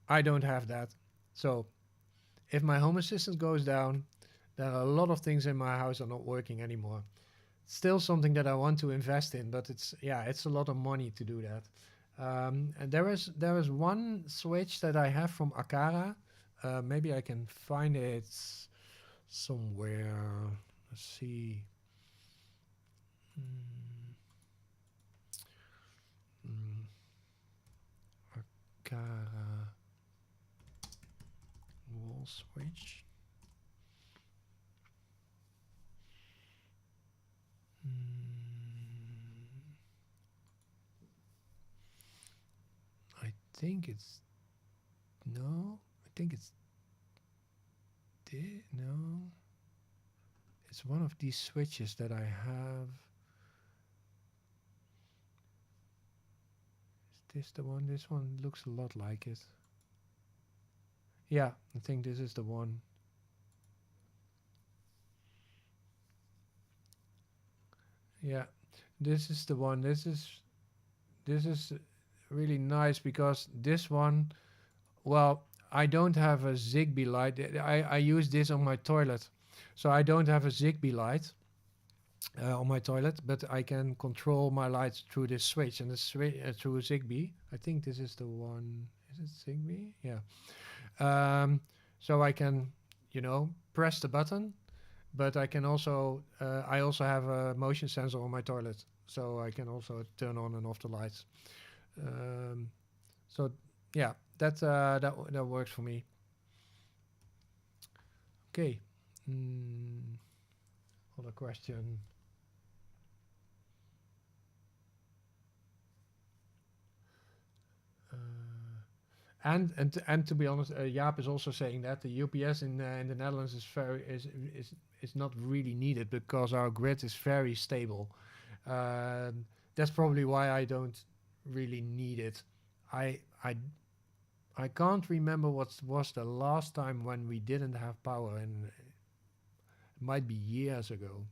I don't have that. So if my Home Assistant goes down, then a lot of things in my house are not working anymore. Still something that I want to invest in, but it's a lot of money to do that. And there is one switch that I have from Akara. Maybe I can find it somewhere. Let's see. Akara wall switch. I think it's no. I think it's no. It's one of these switches that I have. Is this the one? This one looks a lot like it. Yeah, I think this is the one. Yeah, this is the one. This is really nice because this one, well, I don't have a Zigbee light. I use this on my toilet. So I don't have a Zigbee light on my toilet, but I can control my lights through this switch and through Zigbee. I think this is the one. Is it Zigbee? Yeah. So I can, press the button, but I can also, I also have a motion sensor on my toilet, so I can also turn on and off the lights. So yeah, that works for me. Okay. Other question. And to be honest, Jaap is also saying that the UPS in the Netherlands is not really needed because our grid is very stable. That's probably why I don't really need it. I can't remember what was the last time when we didn't have power, and it might be years ago.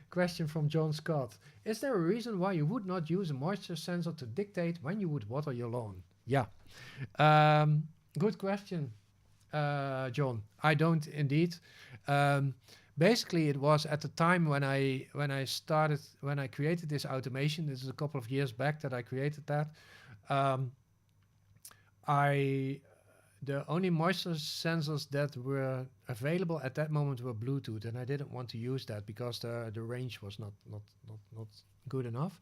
Question from John Scott. Is there a reason why you would not use a moisture sensor to dictate when you would water your lawn? Yeah. Good question, John. I don't indeed. Basically, it was at the time when I created this automation. This is a couple of years back that I created that. The only moisture sensors that were available at that moment were Bluetooth, and I didn't want to use that because the range was not good enough.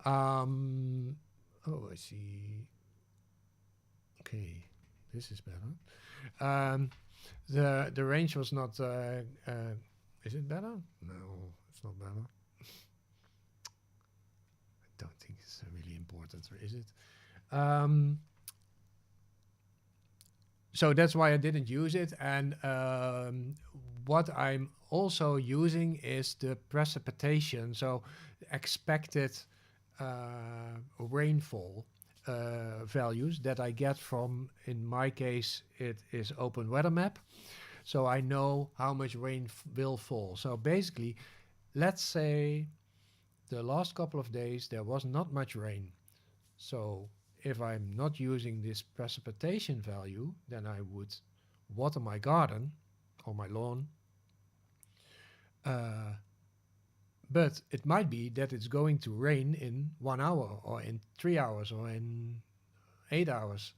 Oh, I see. Okay, this is better. The range was not. Is it better? No, it's not better. I don't think it's really important, or is it? So that's why I didn't use it. And what I'm also using is the precipitation, so expected rainfall values that I get from, in my case, it is Open Weather Map. So I know how much rain will fall. So basically, let's say the last couple of days there was not much rain. So if I'm not using this precipitation value, then I would water my garden or my lawn. But it might be that it's going to rain in 1 hour or in 3 hours or in 8 hours.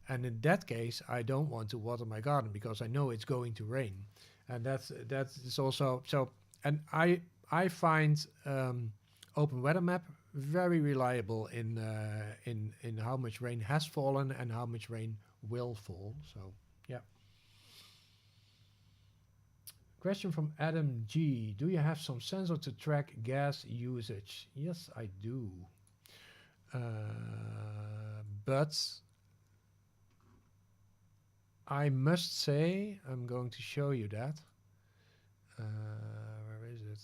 And in that case, I don't want to water my garden because I know it's going to rain. And that's also so. And I find Open Weather Map very reliable in how much rain has fallen and how much rain will fall. So yeah. Question from Adam G. Do you have some sensor to track gas usage? Yes, I do. But I must say, I'm going to show you that. Where is it?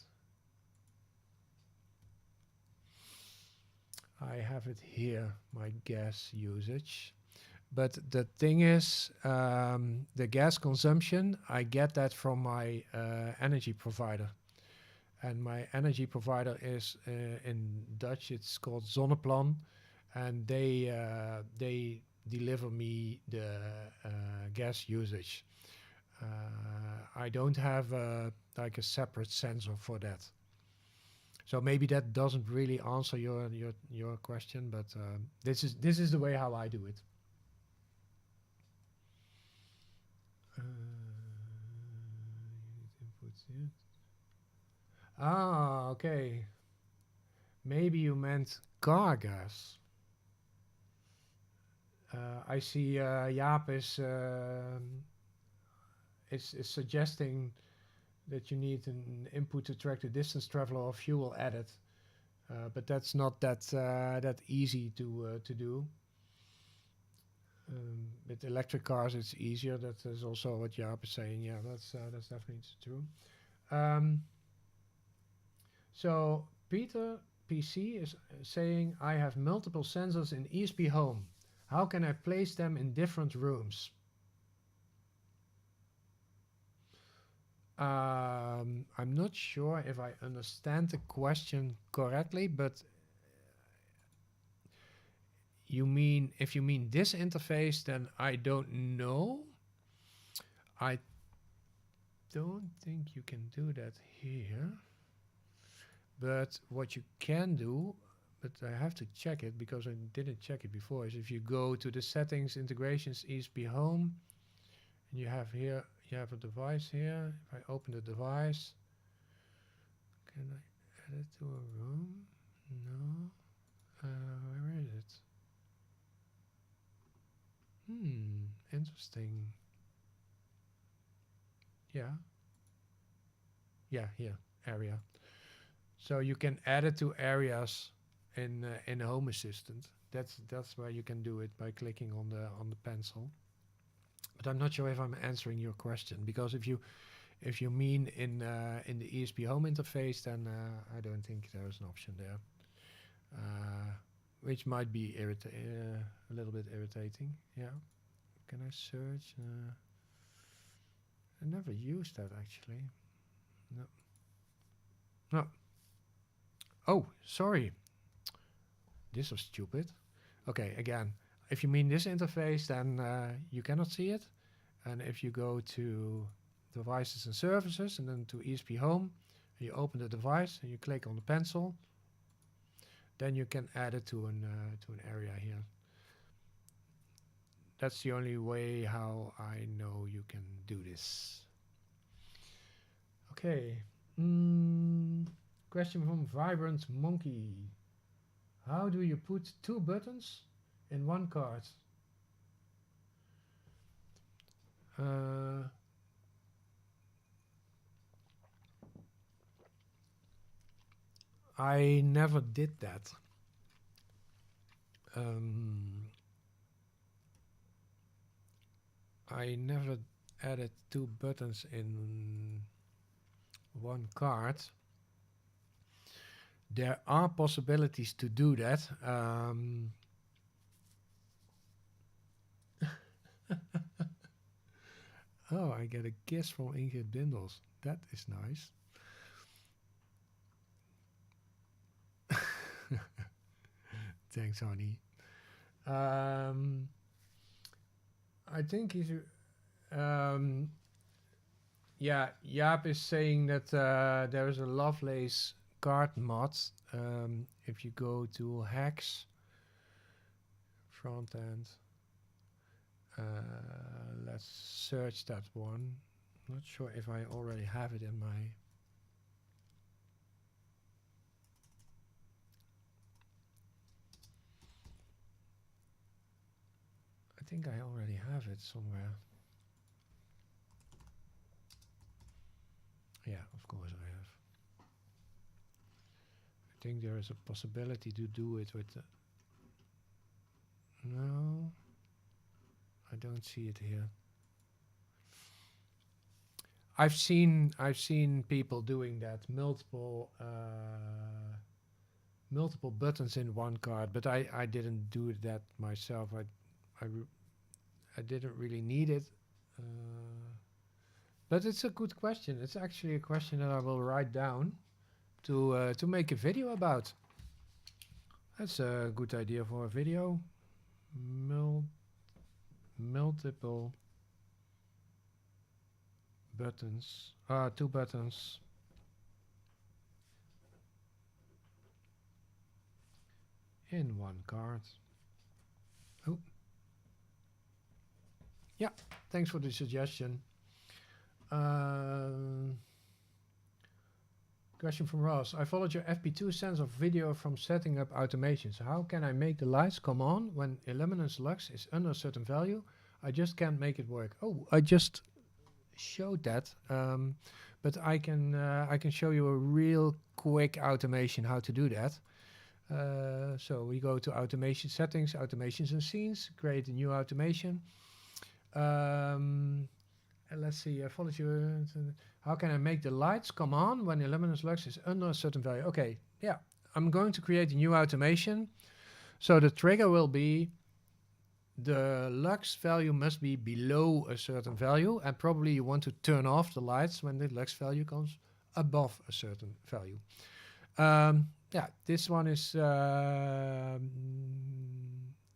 I have it here, my gas usage. But the thing is, the gas consumption, I get that from my energy provider. And my energy provider is, in Dutch, it's called Zonneplan. And they deliver me the gas usage. I don't have like a separate sensor for that. So maybe that doesn't really answer your question, but this is the way how I do it. Ah, okay. Maybe you meant car gas. I see Jaap is suggesting that you need an input to track the distance travel or fuel added, but that's not that easy to do. With electric cars, it's easier. That is also what Jaap is saying. Yeah, that's definitely true. So Peter PC is saying, I have multiple sensors in ESP Home. How can I place them in different rooms? I'm not sure if I understand the question correctly, but if you mean this interface, then I don't know. I don't think you can do that here. But what you can do, but I have to check it because I didn't check it before, is if you go to the settings, integrations, ESP Home, and you have here, you have a device here. If I open the device, can I add it to a room? No. Where is it? Interesting. Yeah. Yeah, here, area. So you can add it to areas in Home Assistant. That's where you can do it by clicking on the pencil. But I'm not sure if I'm answering your question, because if you mean in the ESP Home interface, then I don't think there's an option there, which might be a little bit irritating. Yeah. Can I search? I never used that actually. No. No. Oh, sorry. This was stupid. Okay, again, if you mean this interface, then you cannot see it. And if you go to devices and services and then to ESP home, and you open the device and you click on the pencil, then you can add it to an area here. That's the only way how I know you can do this. Okay. Question from Vibrant Monkey. How do you put 2 buttons in one card? I never did that. I never added 2 buttons in one card. There are possibilities to do that. Oh, I get a kiss from Ingrid Bindels. That is nice. Thanks, honey. I think he's... yeah, Jaap is saying that there is a Lovelace card mod. If you go to hacks, front end, let's search that one. Not sure if I already have it in my... I think I already have it somewhere. Yeah, of course I have. I think there is a possibility to do it with the... No, I don't see it here. I've seen people doing that, multiple buttons in one card, but I didn't do that myself. I didn't really need it. But it's a good question. It's actually a question that I will write down to make a video about. That's a good idea for a video. Multiple buttons. 2 buttons. In one card. Oh. Yeah, thanks for the suggestion. Question from Ross. I followed your FP2 sensor video from setting up automations. How can I make the lights come on when Illuminance Luxe is under a certain value? I just can't make it work. Oh, I just showed that. But I can show you a real quick automation how to do that. So we go to automation settings, automations and scenes, create a new automation. And let's see, I followed you. How can I make the lights come on when the Illuminance Luxe is under a certain value? Okay, yeah, I'm going to create a new automation. So the trigger will be the Luxe value must be below a certain value, and probably you want to turn off the lights when the Luxe value comes above a certain value. Yeah, this one is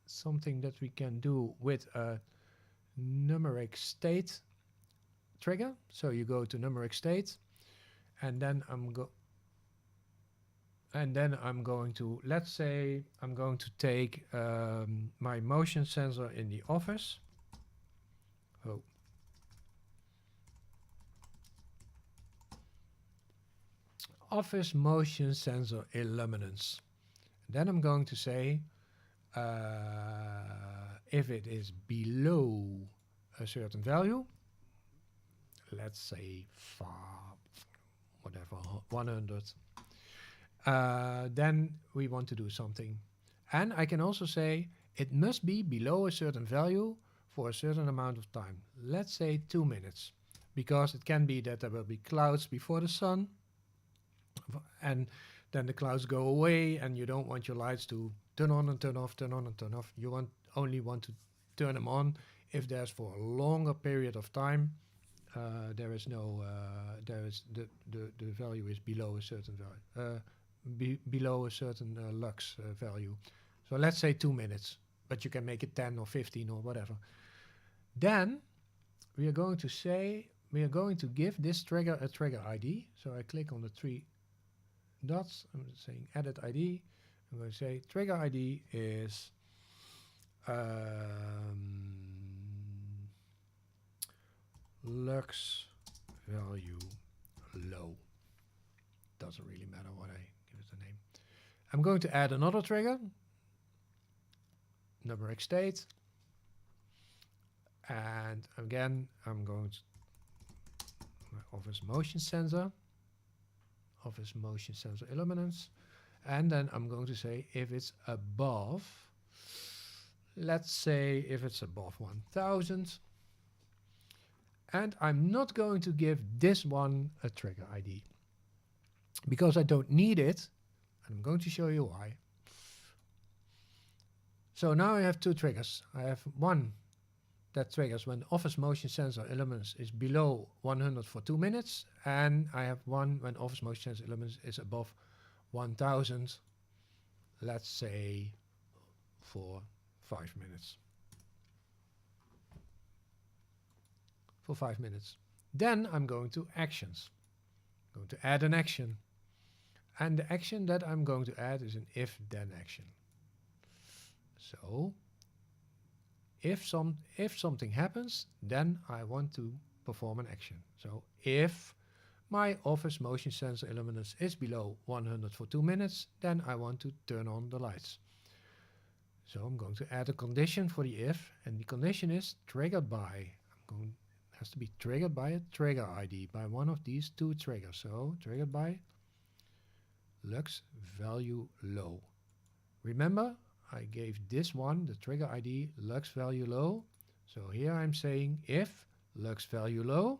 something that we can do with a numeric state trigger. So you go to numeric state, and then I'm going to, let's say I'm going to take my motion sensor in the office. Oh. Office motion sensor illuminance. Then I'm going to say if it is below a certain value, let's say whatever 100, then we want to do something. And I can also say it must be below a certain value for a certain amount of time. Let's say 2 minutes, because it can be that there will be clouds before the sun, and then the clouds go away, and you don't want your lights to turn on and turn off, turn on and turn off. You only want to turn them on if there's for a longer period of time there is no there is the value is below a certain value, below a certain Luxe value. So let's say 2 minutes, but you can make it 10 or 15 or whatever. Then we are going to say, we are going to give this trigger a trigger ID. So I click on the 3 dots. I'm saying edit ID. I'm going to say trigger ID is Luxe value low. Doesn't really matter what I give it a name. I'm going to add another trigger, numeric state. And again, I'm going to my office motion sensor illuminance. And then I'm going to say if it's above, let's say if it's above 1000. And I'm not going to give this one a trigger ID because I don't need it. And I'm going to show you why. So now I have 2 triggers. I have one that triggers when office motion sensor illuminance is below 100 for 2 minutes. And I have one when office motion sensor illuminance is above 1000, let's say for 5 minutes. For 5 minutes. Then I'm going to actions. I'm going to add an action. And the action that I'm going to add is an if-then action. So if something happens, then I want to perform an action. So if my office motion sensor illuminance is below 100 for 2 minutes, then I want to turn on the lights. So I'm going to add a condition for the if, and the condition is triggered by, has to be triggered by a trigger ID, by one of these 2 triggers. So triggered by Luxe value low. Remember, I gave this one, the trigger ID, Luxe value low. So here I'm saying if Luxe value low,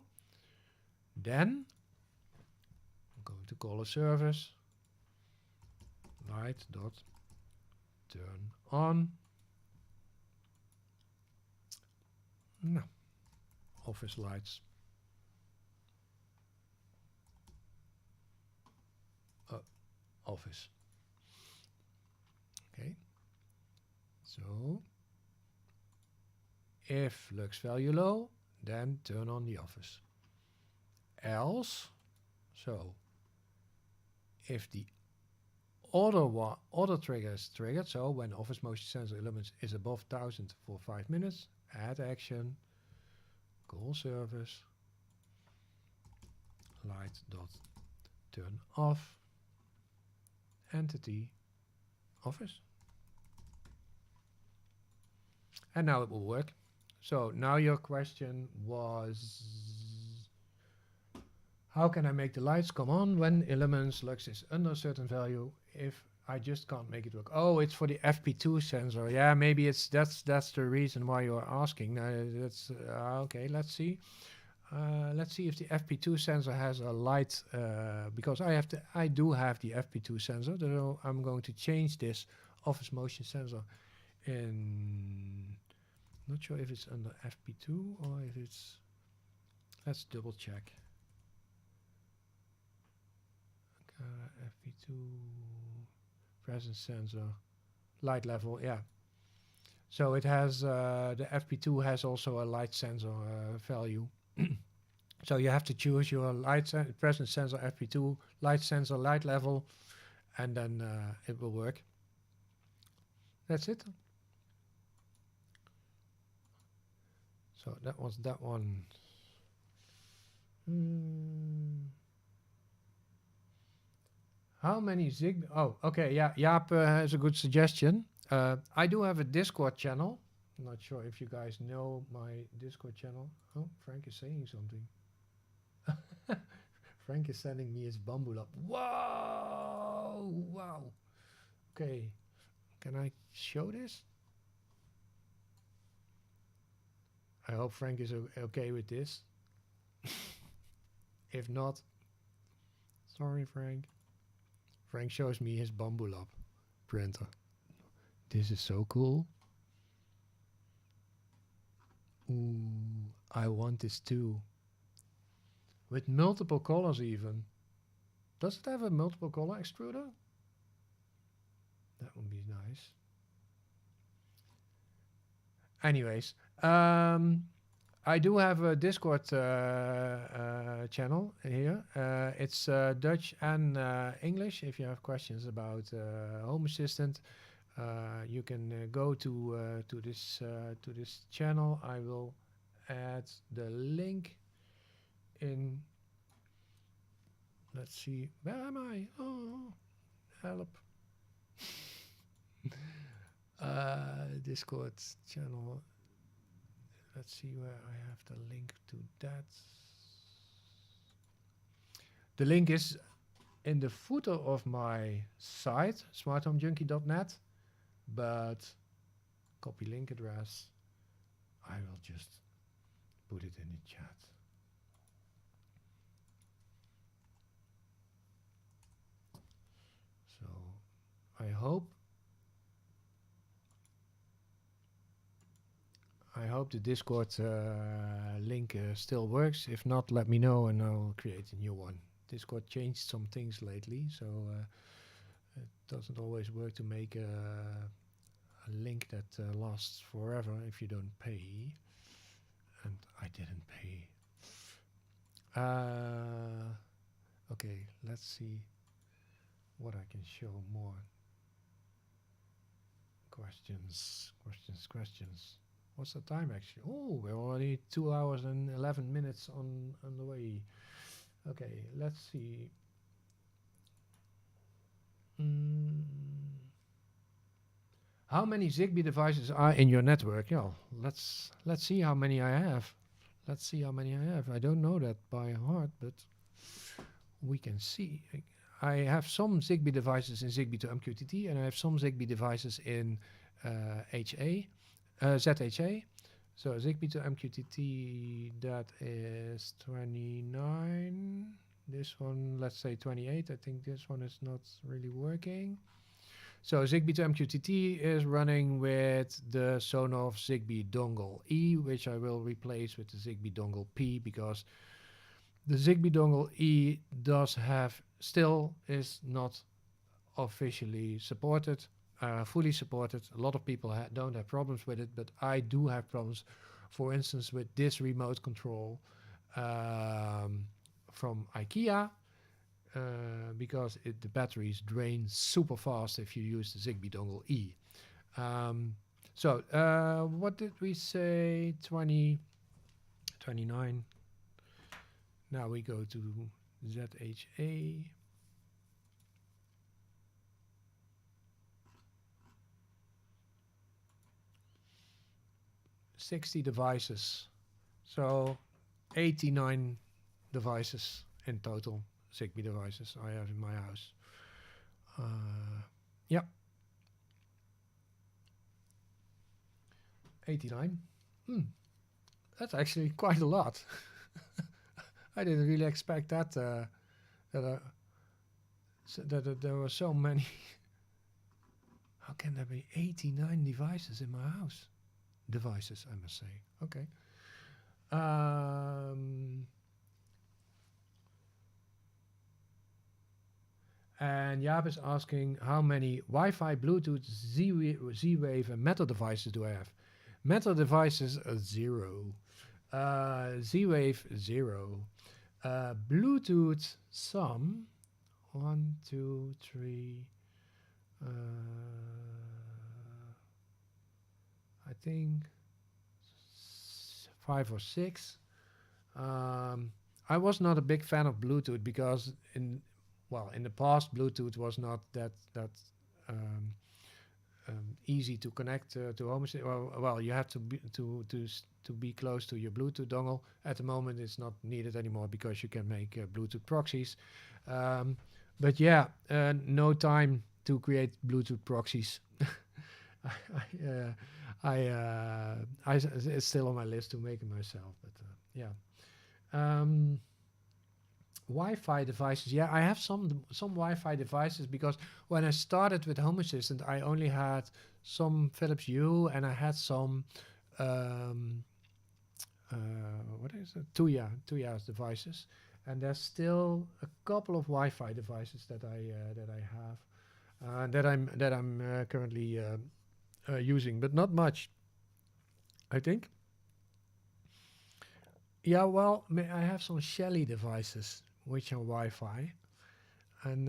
then I'm going to call a service light dot turn on. No, office lights. Office. Okay. So if Luxe value low, then turn on the office. Else, so if the other trigger is triggered, so when office motion sensor illuminance is above 1000 for 5 minutes, add action, call service, light dot turn off, entity office. And now it will work. So now your question was, how can I make the lights come on when illuminance Luxe is under a certain value if I just can't make it work? Oh, it's for the FP2 sensor. Yeah, maybe it's that's the reason why you're asking. That's okay. Let's see. Let's see if the FP2 sensor has a light, because I do have the FP2 sensor. So I'm going to change this office motion sensor in, not sure if it's under FP2 or if it's, let's double check. FP2 presence sensor light level, yeah. So it has the FP2 has also a light sensor value. So you have to choose your presence sensor FP2 light sensor light level, and then it will work. That's it. So that was that one. How many Zigbee? Oh, okay, yeah, Jaap has a good suggestion. I do have a Discord channel. I'm not sure if you guys know my Discord channel. Oh, Frank is saying something. Frank is sending me his bamboo up. Whoa! Wow. Okay. Can I show this? I hope Frank is okay with this. If not, sorry, Frank. Frank shows me his bamboo lab printer. This is so cool. Ooh, I want this too. with multiple colors even. Does it have a multiple color extruder? That would be nice. Anyways, I do have a Discord channel here. It's Dutch and English. If you have questions about Home Assistant, you can go to this channel. I will add the link in. Let's see. Where am I? Oh, help. Discord channel. Let's see where I have the link to that. The link is in the footer of my site, smarthomejunkie.net, but copy link address. I will just put it in the chat. So I hope the Discord link still works. If not, let me know and I'll create a new one. Discord changed some things lately, so it doesn't always work to make a link that lasts forever if you don't pay. And I didn't pay. Okay, let's see what I can show more. Questions. What's the time actually? Oh, we're already 2 hours and 11 minutes on the way. Okay, let's see. How many Zigbee devices are in your network? Yeah, let's see how many I have. I don't know that by heart, but we can see. I have some Zigbee devices in Zigbee to MQTT, and I have some Zigbee devices in ZHA. So Zigbee to MQTT, that is 29. This one, let's say 28. I think this one is not really working. So Zigbee to MQTT is running with the Sonoff Zigbee dongle E, which I will replace with the Zigbee dongle P, because the Zigbee dongle E still is not officially supported, fully supported. A lot of people don't have problems with it, but I do have problems, for instance, with this remote control from IKEA, because the batteries drain super fast if you use the Zigbee dongle E. So what did we say? 29. Now we go to ZHA. 60 devices. So 89 devices in total, Zigbee devices I have in my house. Yeah. 89. That's actually quite a lot. I didn't really expect that that there were so many. How can there be 89 devices in my house? Devices, I must say. Okay. And Jaap is asking how many Wi-Fi, Bluetooth, Z-Wave, and Metal devices do I have? Metal devices 0. Z-Wave 0. Bluetooth some. 1, 2, 3. I think 5 or 6. I was not a big fan of Bluetooth because in the past Bluetooth was not that easy to connect to home. Well, you have to be close to your Bluetooth dongle. At the moment, it's not needed anymore because you can make Bluetooth proxies. But yeah, no time to create Bluetooth proxies. It's still on my list to make it myself. But yeah. Wi-Fi devices. Yeah, I have some Wi-Fi devices because when I started with Home Assistant, I only had some Philips Hue and I had some what is it? Tuya devices, and there's still a couple of Wi-Fi devices that I have that I'm currently using, but not much. I think. Yeah, well, I have some Shelly devices which are Wi-Fi, and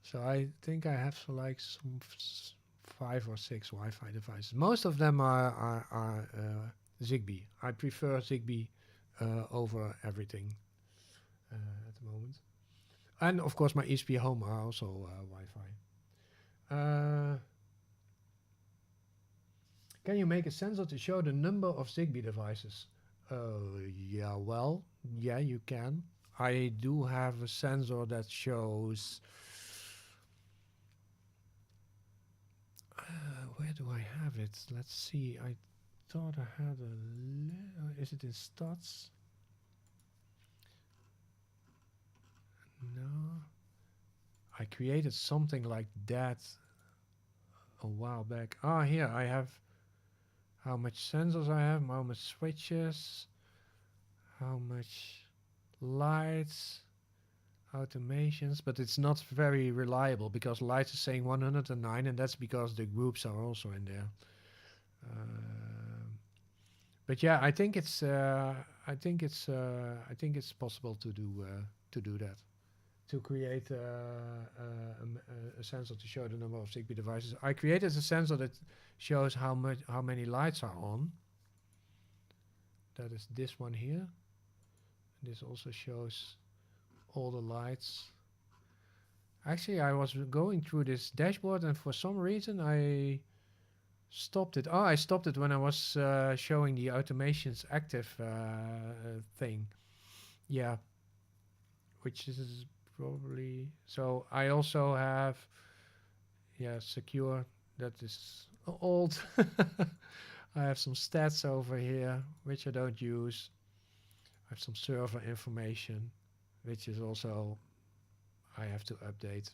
so I think I have like some 5 or 6 Wi-Fi devices. Most of them are Zigbee. I prefer Zigbee over everything at the moment. And of course, my ESP home are also Wi-Fi. Can you make a sensor to show the number of Zigbee devices? Yeah, well, yeah, you can. I do have a sensor that shows. Where do I have it? Let's see. I thought I had a. Is it in stats? No. I created something like that a while back. Ah, here I have how much sensors I have, how much switches, how much lights, automations, but it's not very reliable because lights is saying 109, and that's because the groups are also in there. But yeah, I think it's possible to do that, to create a sensor to show the number of Zigbee devices. I created a sensor that shows how many lights are on. That is this one here. This also shows all the lights. Actually, I was going through this dashboard, and for some reason I stopped it. Oh, I stopped it when I was showing the automations active thing. Yeah, which is probably. So I also have, yeah, secure. That is old. I have some stats over here, which I don't use. I have some server information, which is also I have to update.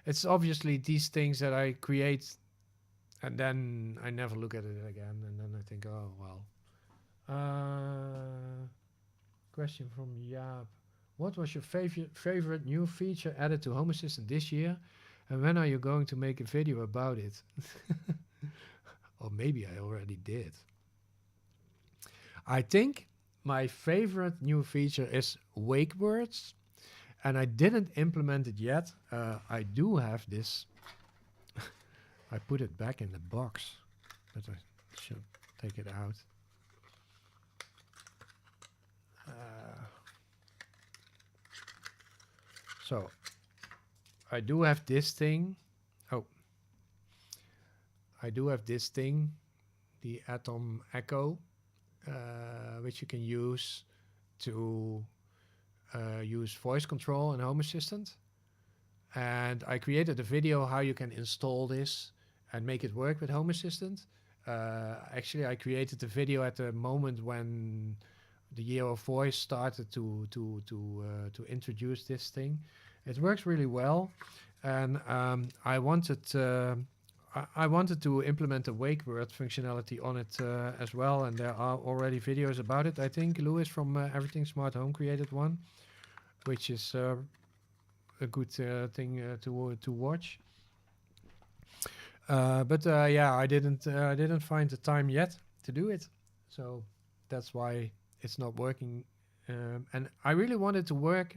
It's obviously these things that I create, and then I never look at it again, and then I think, oh well. Question from Jaap. What was your favorite new feature added to Home Assistant this year, and when are you going to make a video about it? Or maybe I already did. I think my favorite new feature is wake words, and I didn't implement it yet. I do have this. I put it back in the box, but I should take it out. So I do have this thing. Oh, I do have this thing, the Atom Echo, which you can use to use voice control in Home Assistant. And I created a video how you can install this and make it work with Home Assistant. Actually, I created the video at the moment when the Year of Voice started to introduce this thing. It works really well, and I wanted to implement a wake word functionality on it as well, and there are already videos about it. I think Louis from Everything Smart Home created one, which is a good thing to watch. But yeah, I didn't find the time yet to do it, so that's why it's not working. And I really wanted to work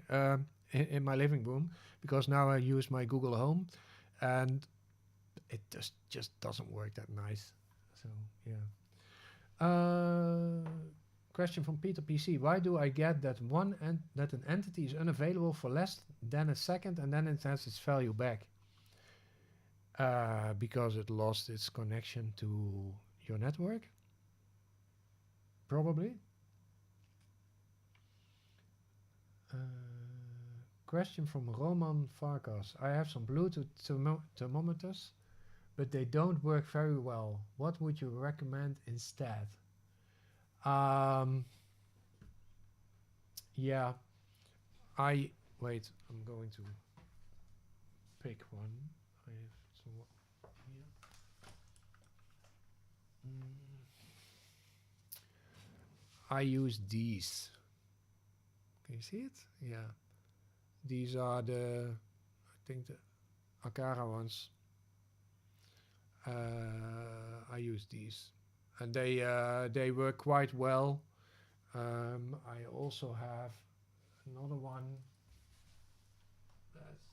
in my living room, because now I use my Google Home, and it just doesn't work that nice. So yeah. Question from Peter PC. Why do I get that that an entity is unavailable for less than a second, and then it has its value back? Because it lost its connection to your network? Probably. Question from Roman Farkas. I have some Bluetooth thermometers, but they don't work very well. What would you recommend instead? Yeah, wait, I'm going to pick one. I have some here. I use these. Can you see it? Yeah. These are the, I think the Akara ones. I use these, and they work quite well. I also have another one. That's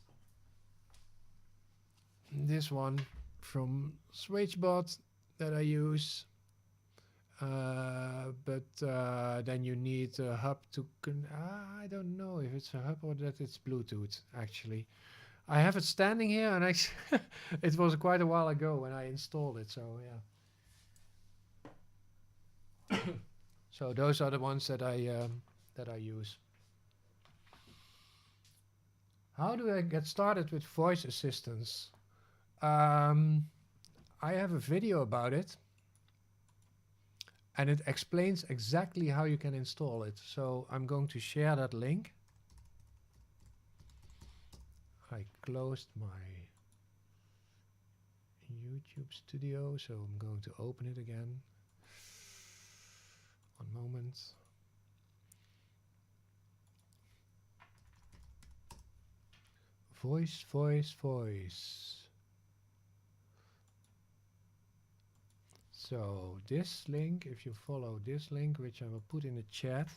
this one from Switchbot that I use. Then you need a hub to I don't know if it's a hub or that it's Bluetooth actually. I have it standing here, and actually it was quite a while ago when I installed it, so yeah. So those are the ones that I use. How do I get started with voice assistants? I have a video about it, and it explains exactly how you can install it. So I'm going to share that link. I closed my YouTube studio, so I'm going to open it again. One moment. Voice, voice, voice. So this link, if you follow this link, which I will put in the chat,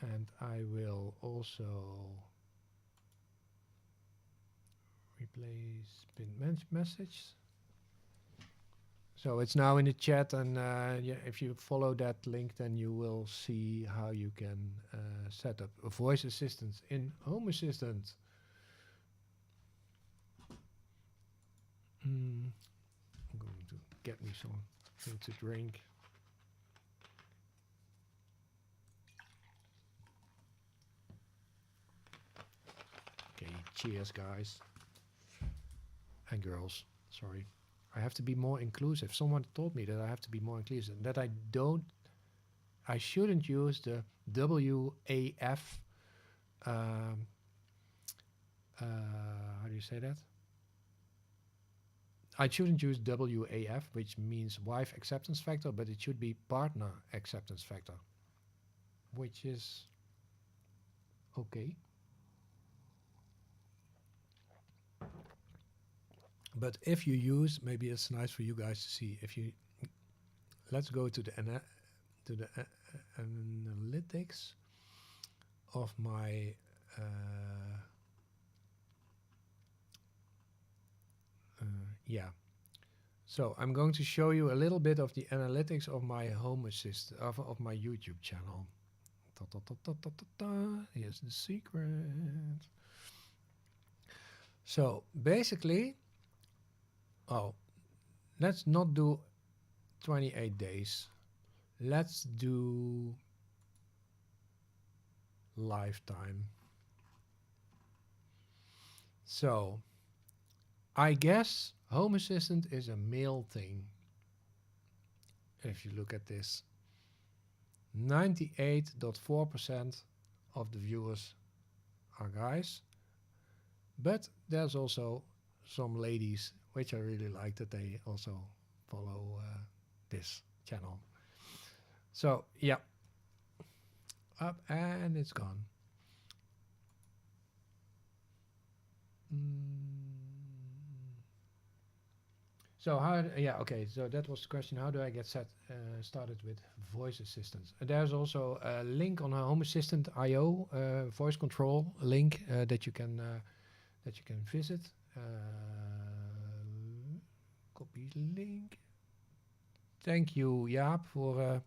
and I will also replace pinned message. So it's now in the chat, and yeah, if you follow that link, then you will see how you can set up a voice assistant in Home Assistant. I'm going to get me something to drink. Okay, cheers, guys and girls. Sorry. I have to be more inclusive. Someone told me that I have to be more inclusive, that I shouldn't use the WAF. How do you say that? I shouldn't use WAF, which means wife acceptance factor, but it should be partner acceptance factor, which is okay. But if you use, maybe it's nice for you guys to see. If you, let's go to the analytics of my yeah. So I'm going to show you a little bit of the analytics of my Home Assistant of my YouTube channel. Here's the secret. So basically, let's not do 28 days. Let's do lifetime. So I guess Home Assistant is a male thing. If you look at this, 98.4% of the viewers are guys, but there's also some ladies, which I really like that they also follow this channel. So yeah, up and it's gone. So how? Yeah, okay. So that was the question. How do I get started with voice assistants? There's also a link on a Home Assistant IO voice control link that you can visit. Copy link. Thank you, Jaap, for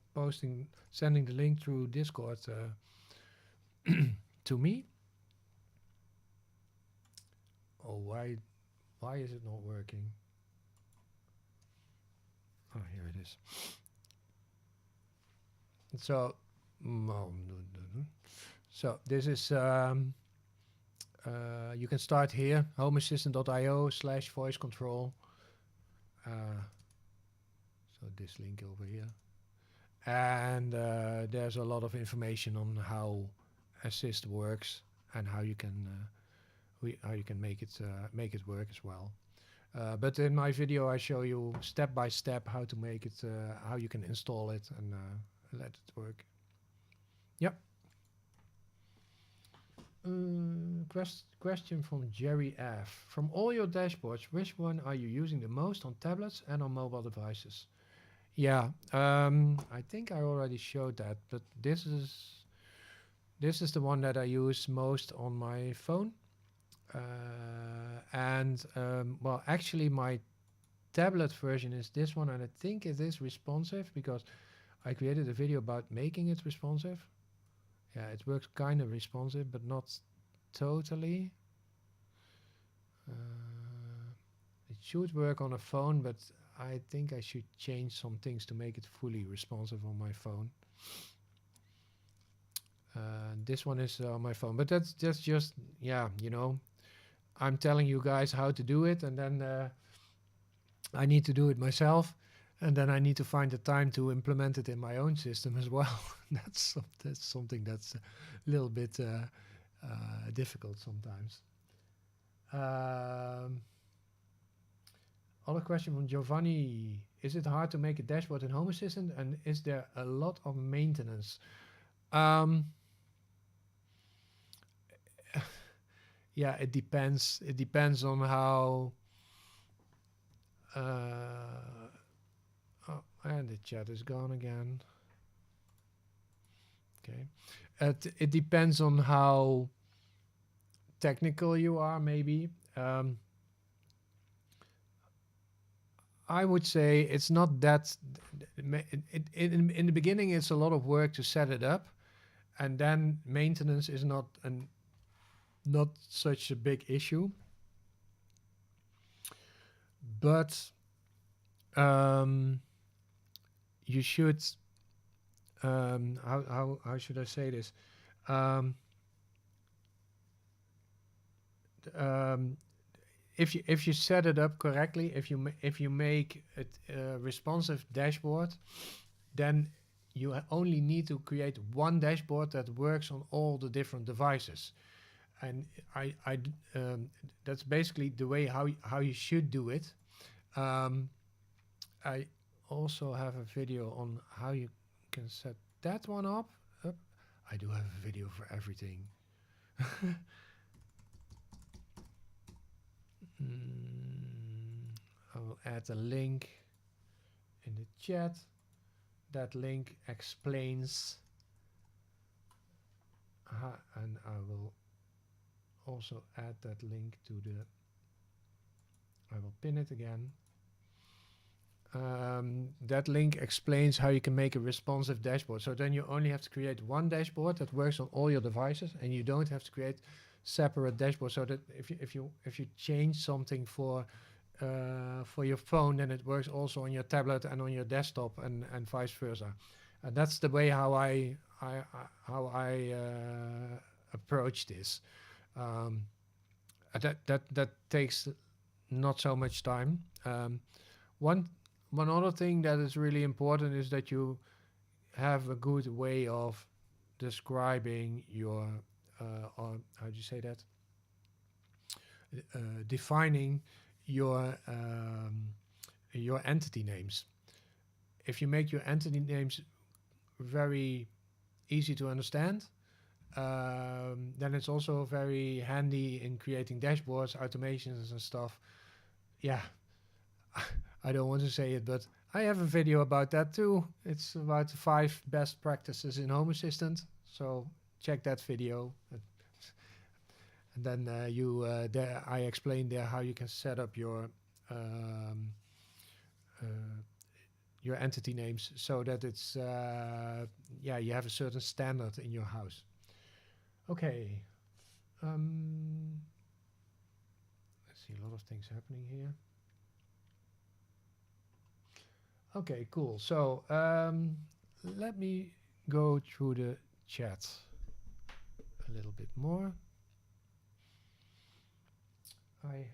sending the link through Discord to me. Oh, why is it not working? Oh, here it is. So, so this is you can start here, homeassistant.io/voice control. So this link over here, and there's a lot of information on how Assist works and how you can make it work as well. But in my video, I show you step by step how to make it, how you can install it and let it work. Yep. Question from Jerry F. From all your dashboards, which one are you using the most on tablets and on mobile devices? Yeah, I think I already showed that, but this is the one that I use most on my phone. Well, actually, my tablet version is this one, and I think it is responsive because I created a video about making it responsive. Yeah, it works kind of responsive, but not totally. It should work on a phone, but I think I should change some things to make it fully responsive on my phone. This one is on my phone, but that's just, yeah, you know, I'm telling you guys how to do it, and then I need to do it myself, and then I need to find the time to implement it in my own system as well. That's something that's a little bit difficult sometimes. Other question from Giovanni. Is it hard to make a dashboard in Home Assistant, and is there a lot of maintenance? Yeah, it depends. It depends on how... oh, and the chat is gone again. Okay. It depends on how technical you are, maybe. I would say it's not that... in the beginning, it's a lot of work to set it up, and then maintenance is not such a big issue. But you should... how should I say this? If you set it up correctly, if you make it a responsive dashboard, then you only need to create one dashboard that works on all the different devices. And that's basically the way how you should do it. I also have a video on how you can set that one up. I do have a video for everything. I will add a link in the chat. That link explains and I will also add that link to the... I will pin it again. That link explains how you can make a responsive dashboard. So then you only have to create one dashboard that works on all your devices, and you don't have to create separate dashboards. So that if you change something for your phone, then it works also on your tablet and on your desktop, and vice versa. And that's the way how I approach this. That takes not so much time. One other thing that is really important is that you have a good way of describing your, or how do you say that? Defining your entity names. If you make your entity names very easy to understand, then it's also very handy in creating dashboards, automations and stuff. Yeah, I don't want to say it, but I have a video about that too. It's about the 5 best practices in Home Assistant. So check that video. And then there I explained there how you can set up your entity names so that it's yeah, you have a certain standard in your house. Okay. Let's see, a lot of things happening here. Okay, cool. So let me go through the chat a little bit more. I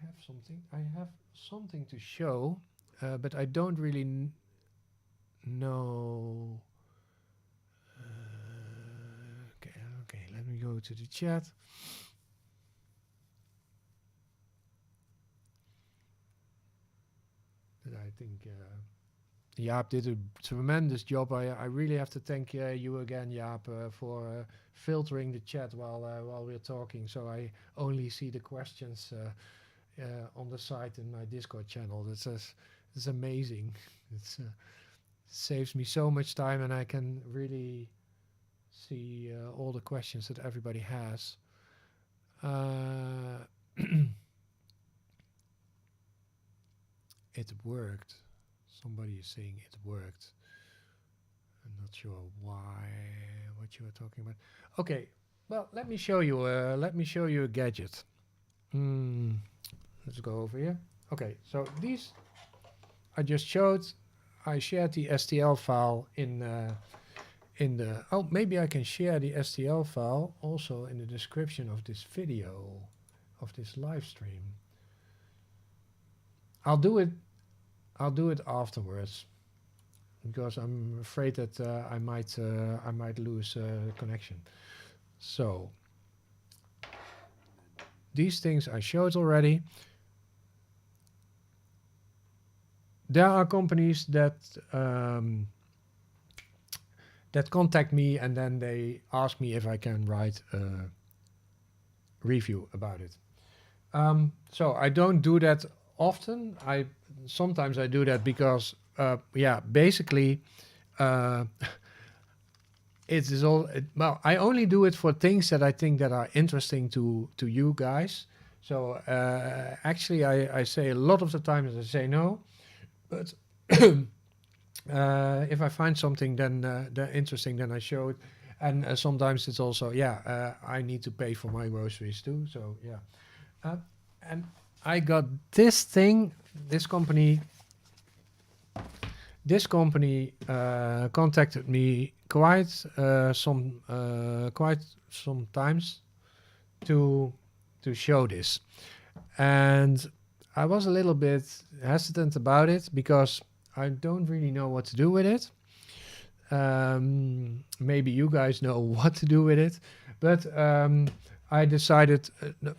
have something to show, but I don't really know. Okay, let me go to the chat. But I think, Jaap did a tremendous job. I really have to thank you again, Jaap, for filtering the chat while we're talking, so I only see the questions on the site in my Discord channel. It's amazing. It saves me so much time, and I can really see all the questions that everybody has. It worked. Somebody is saying it worked. I'm not sure what you are talking about. Okay, well, let me show you. Let me show you a gadget. Let's go over here. Okay, so these I just showed. I shared the STL file in the. Oh, maybe I can share the STL file also in the description of this video, of this live stream. I'll do it afterwards, because I'm afraid that I might lose connection. So these things I showed already. There are companies that that contact me, and then they ask me if I can write a review about it. So I don't do that often. Sometimes I do that because basically it is all well, I only do it for things that I think that are interesting to you guys. So actually I say a lot of the times I say no, but if I find something then interesting, then I show it. And sometimes it's also I need to pay for my groceries too, so and I got this thing. This company contacted me quite some times to show this, and I was a little bit hesitant about it because I don't really know what to do with it. Maybe you guys know what to do with it, but I decided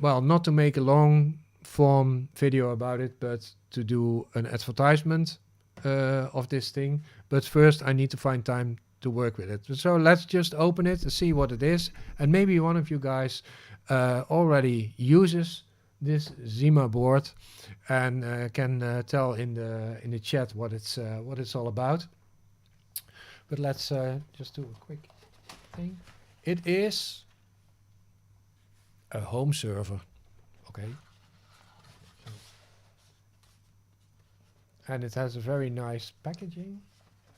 not to make a long form video about it, but to do an advertisement of this thing. But first I need to find time to work with it. So let's just open it to see what it is, and maybe one of you guys already uses this Zima board and can tell in the chat what it's all about. But let's just do a quick thing. It is a home server, okay? And it has a very nice packaging.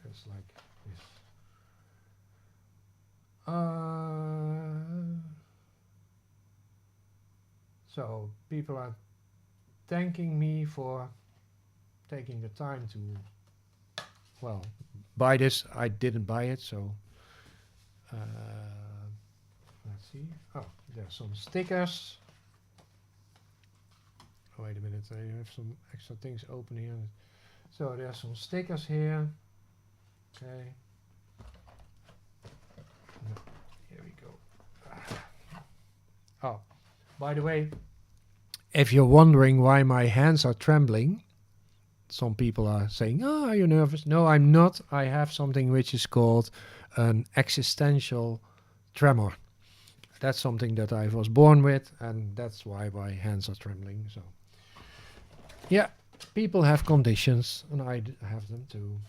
It's like this. So people are thanking me for taking the time to, well, buy this. I didn't buy it, so let's see. Oh, there's some stickers. Oh, wait a minute, I have some extra things open here. So there's some stickers here. Okay. No, here we go. Oh, by the way, if you're wondering why my hands are trembling, some people are saying, "Oh, are you nervous?" No, I'm not. I have something which is called an existential tremor. That's something that I was born with, and that's why my hands are trembling. So, yeah, people have conditions, and I have them too.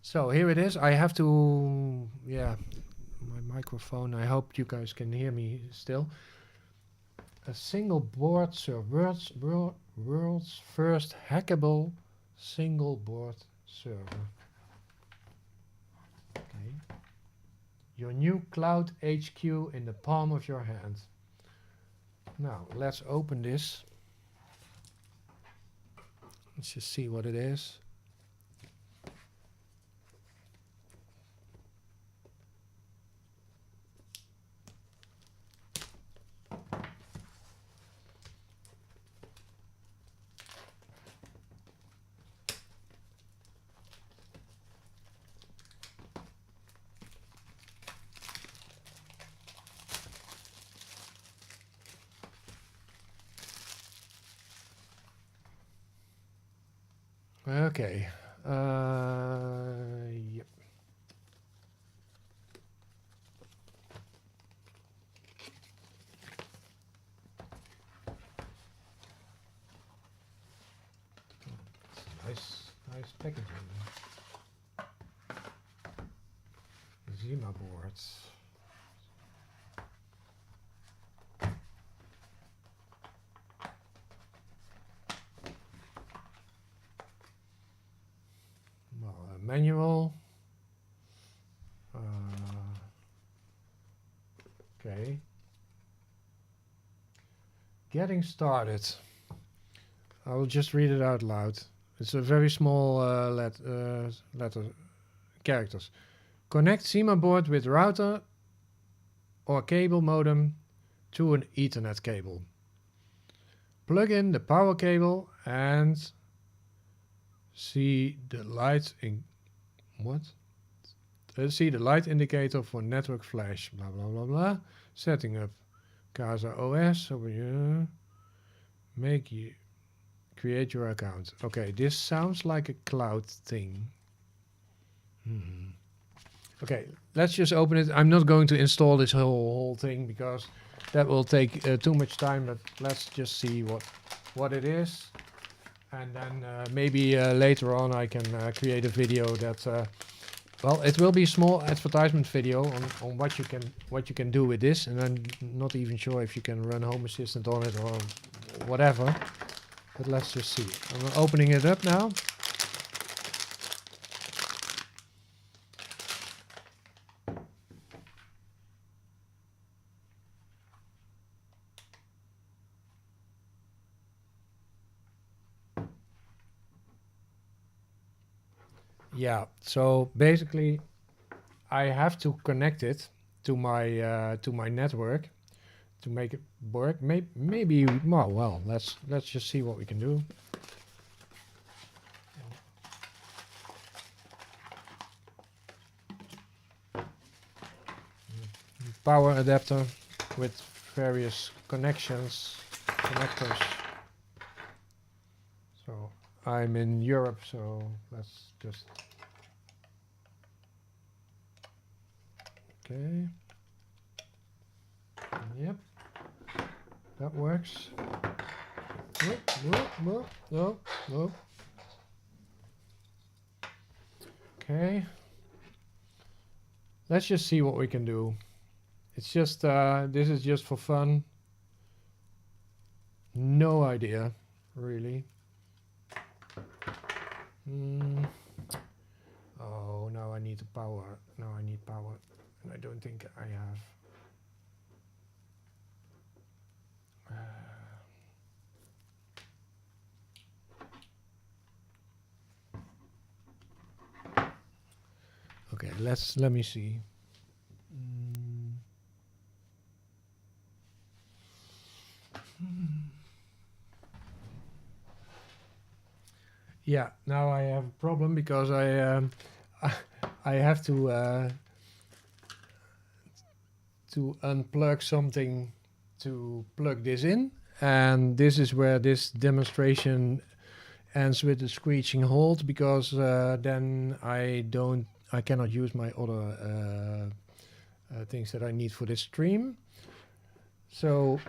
So here it is. I have to, my microphone. I hope you guys can hear me still. A single board server, world's first hackable single board server. Okay. Your new cloud HQ in the palm of your hand. Now let's open this. Let's just see what it is. Okay. Yep. Nice packaging. Zima boards. Well, a manual. Okay. Getting started. I will just read it out loud. It's a very small letter characters. Connect Zima board with router or cable modem to an Ethernet cable. Plug in the power cable and see the light in what? See the light indicator for network flash. Blah blah blah blah. Setting up Casa OS over here. Make you create your account. Okay, this sounds like a cloud thing. Okay, let's just open it. I'm not going to install this whole thing because that will take too much time. But let's just see what it is, and then maybe later on I can create a video that. Well, it will be a small advertisement video on what you can do with this, and I'm not even sure if you can run Home Assistant on it or whatever. But let's just see. I'm opening it up now. Yeah, so basically I have to connect it to my network to make it work. Maybe well, let's just see what we can do. Power adapter with various connectors. So I'm in Europe, so let's just okay. Yep, that works. No. Okay. Let's just see what we can do. It's just, this is just for fun. No idea, really. Oh, now I need the power. Now I need power. And I don't think I have. Okay, let me see. Yeah, now I have a problem because I have to unplug something to plug this in, and this is where this demonstration ends with a screeching halt because then I cannot use my other things that I need for this stream. So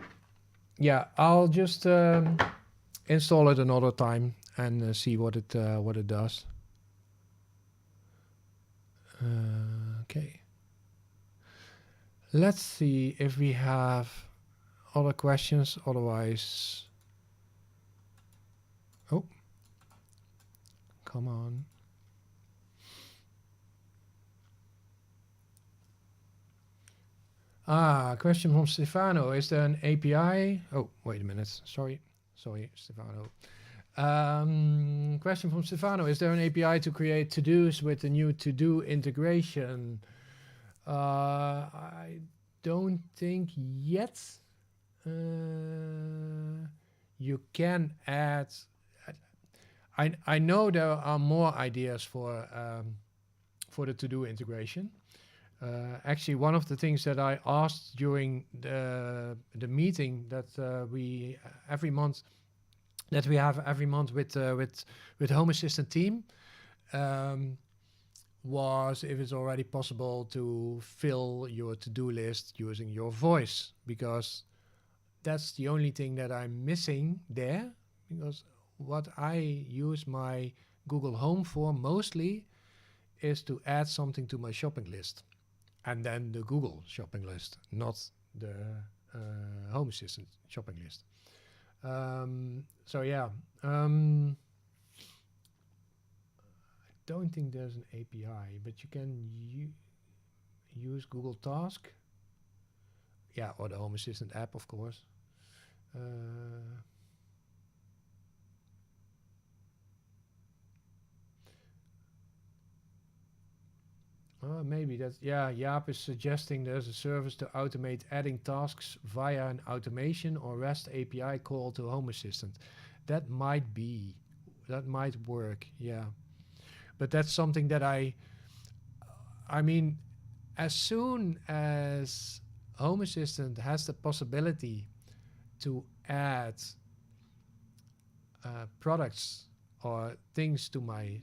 yeah, I'll just install it another time and see what it does. Okay. Let's see if we have other questions. Otherwise, oh, come on. Question from Stefano. Is there an API? Oh, wait a minute. Sorry, Stefano. Question from Stefano. Is there an API to create to-dos with the new to-do integration? I don't think yet. You can add. I know there are more ideas for the to-do integration. Actually, one of the things that I asked during the meeting that we every month that we have every month with Home Assistant team was if it's already possible to fill your to-do list using your voice, because that's the only thing that I'm missing there, because what I use my Google Home for mostly is to add something to my shopping list, and then the Google shopping list, not the Home Assistant shopping list. So yeah, I don't think there's an API, but you can use Google Task. Yeah, or the Home Assistant app, of course. Maybe that's, yeah, Jaap is suggesting there's a service to automate adding tasks via an automation or REST API call to Home Assistant. That might work, yeah. But that's something that I mean, as soon as Home Assistant has the possibility to add products or things to my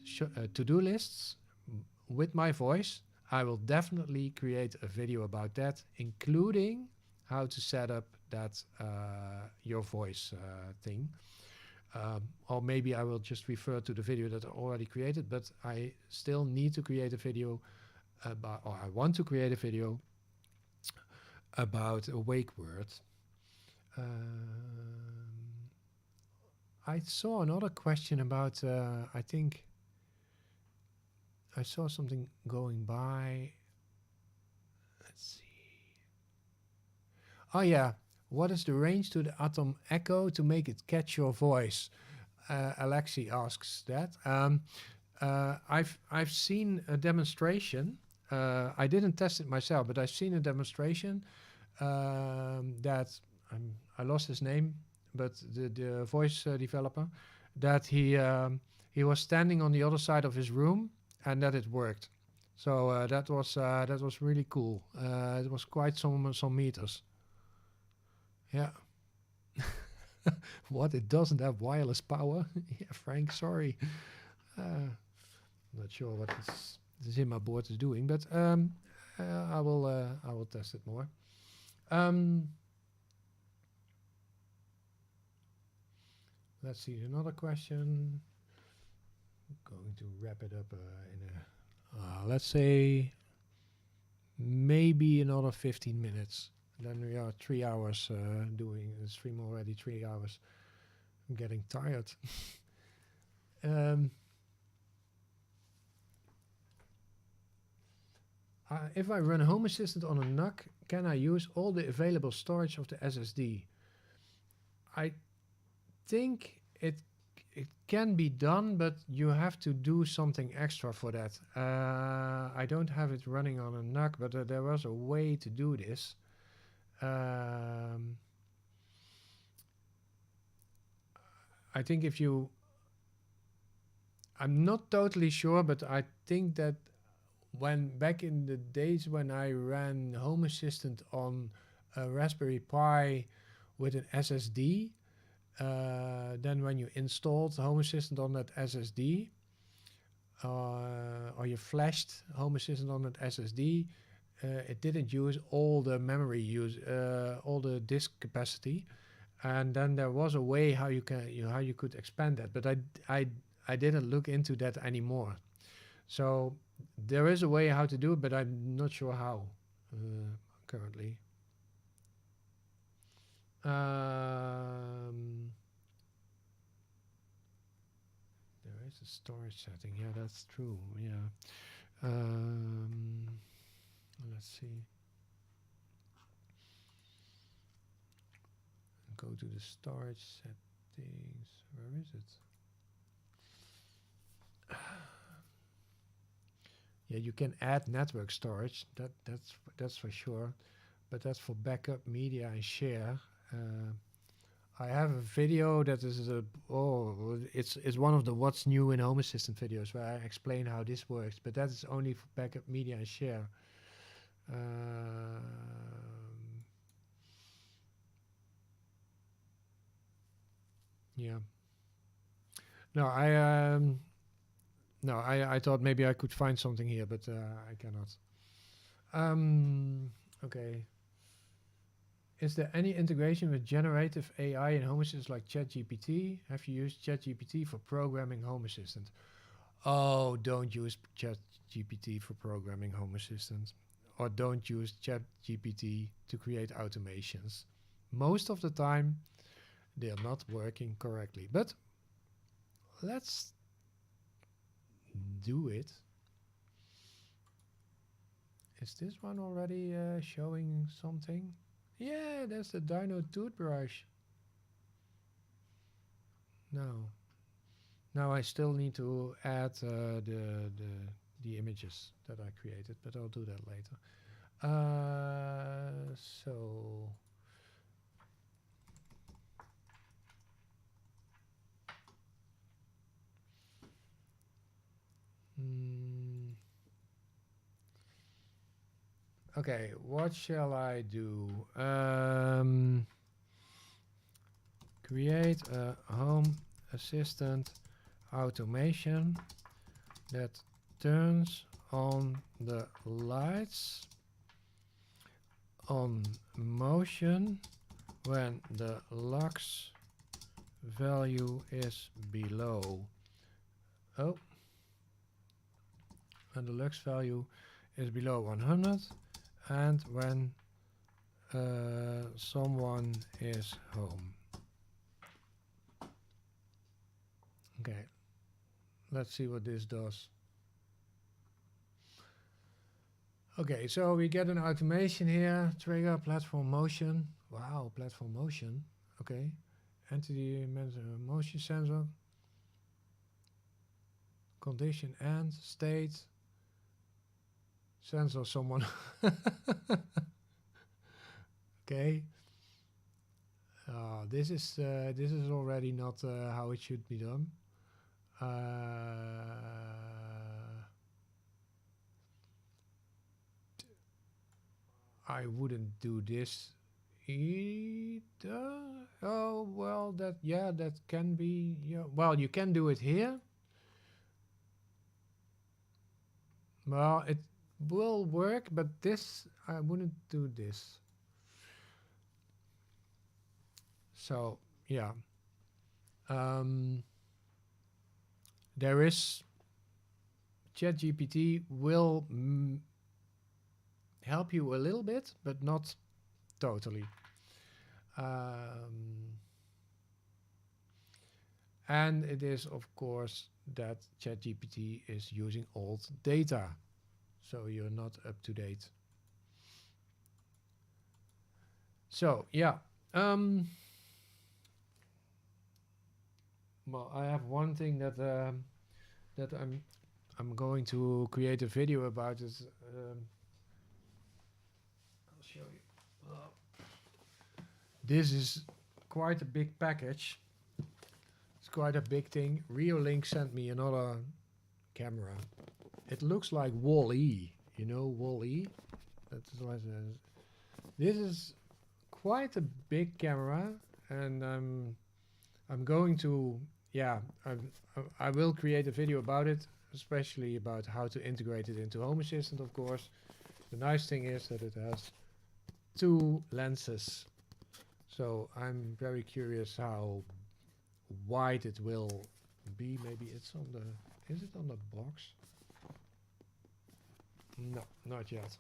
to-do lists with my voice, I will definitely create a video about that, including how to set up that your voice thing. Or maybe I will just refer to the video that I already created, but I still need to create a video about, or I want to create a video about a wake word. I saw another question about, I think I saw something going by. Let's see. Oh yeah, what is the range to the Atom Echo to make it catch your voice? Alexi asks that. I've seen a demonstration. I didn't test it myself, but I've seen a demonstration that I lost his name, but the voice developer, that he was standing on the other side of his room and that it worked. So that was really cool. It was quite some meters. Yeah. What? It doesn't have wireless power? Yeah, Frank, sorry. Not sure what this Zimmer board is doing, but I will test it more. Let's see, another question. I'm going to wrap it up in a, let's say, maybe another 15 minutes. Then we are 3 hours doing the stream already, 3 hours. I'm getting tired. If I run Home Assistant on a NUC, can I use all the available storage of the SSD? I think it can be done, but you have to do something extra for that. I don't have it running on a NUC, but there was a way to do this. I think if you... I'm not totally sure, but I think that when back in the days when I ran Home Assistant on a Raspberry Pi with an SSD, then when you installed Home Assistant on that SSD, or you flashed Home Assistant on that SSD, it didn't use all the memory all the disk capacity, and then there was a way how you could expand that, but I didn't look into that anymore. So there is a way how to do it, but I'm not sure how currently. There is a storage setting. Yeah, that's true. Yeah. Let's see. Go to the storage settings. Where is it? Yeah, you can add network storage. That's for sure, but that's for backup, media, and share. I have a video that is it's one of the what's new in Home Assistant videos where I explain how this works, but that is only for backup, media, and share. Yeah. No, I thought maybe I could find something here, but I cannot. Okay. Is there any integration with generative AI in Home Assistant like ChatGPT? Have you used ChatGPT for programming Home Assistant? Oh, don't use ChatGPT for programming Home Assistant. Or don't use ChatGPT to create automations. Most of the time, they are not working correctly. But let's do it. Is this one already showing something? Yeah, that's the Dino toothbrush. No. Now I still need to add the images that I created, but I'll do that later. So okay, what shall I do? Create a home assistant automation that turns on the lights on motion when the Luxe value is below. Oh, when the Luxe value is below 100 and when someone is home. Okay, let's see what this does. Okay, so we get an automation here, trigger platform motion. Wow, platform motion. Okay, entity motion sensor, condition and state, sensor someone. Okay, this is already not how it should be done. I wouldn't do this either. Oh well, that can be. Yeah, well, you can do it here. Well, it will work, but this I wouldn't do this. So yeah, there is ChatGPT will help you a little bit, but not totally. And it is, of course, that ChatGPT is using old data, so you're not up to date. So yeah, well, I have one thing that that I'm going to create a video about. Is I'll show you. This is quite a big package. It's quite a big thing. Reolink sent me another camera. It looks like Wall-E. You know Wall-E? That's what it is. This is quite a big camera, and I'm going to I will create a video about it, especially about how to integrate it into Home Assistant, of course. The nice thing is that it has 2 lenses. So I'm very curious how wide it will be. Maybe it's on the... Is it on the box? No, not yet.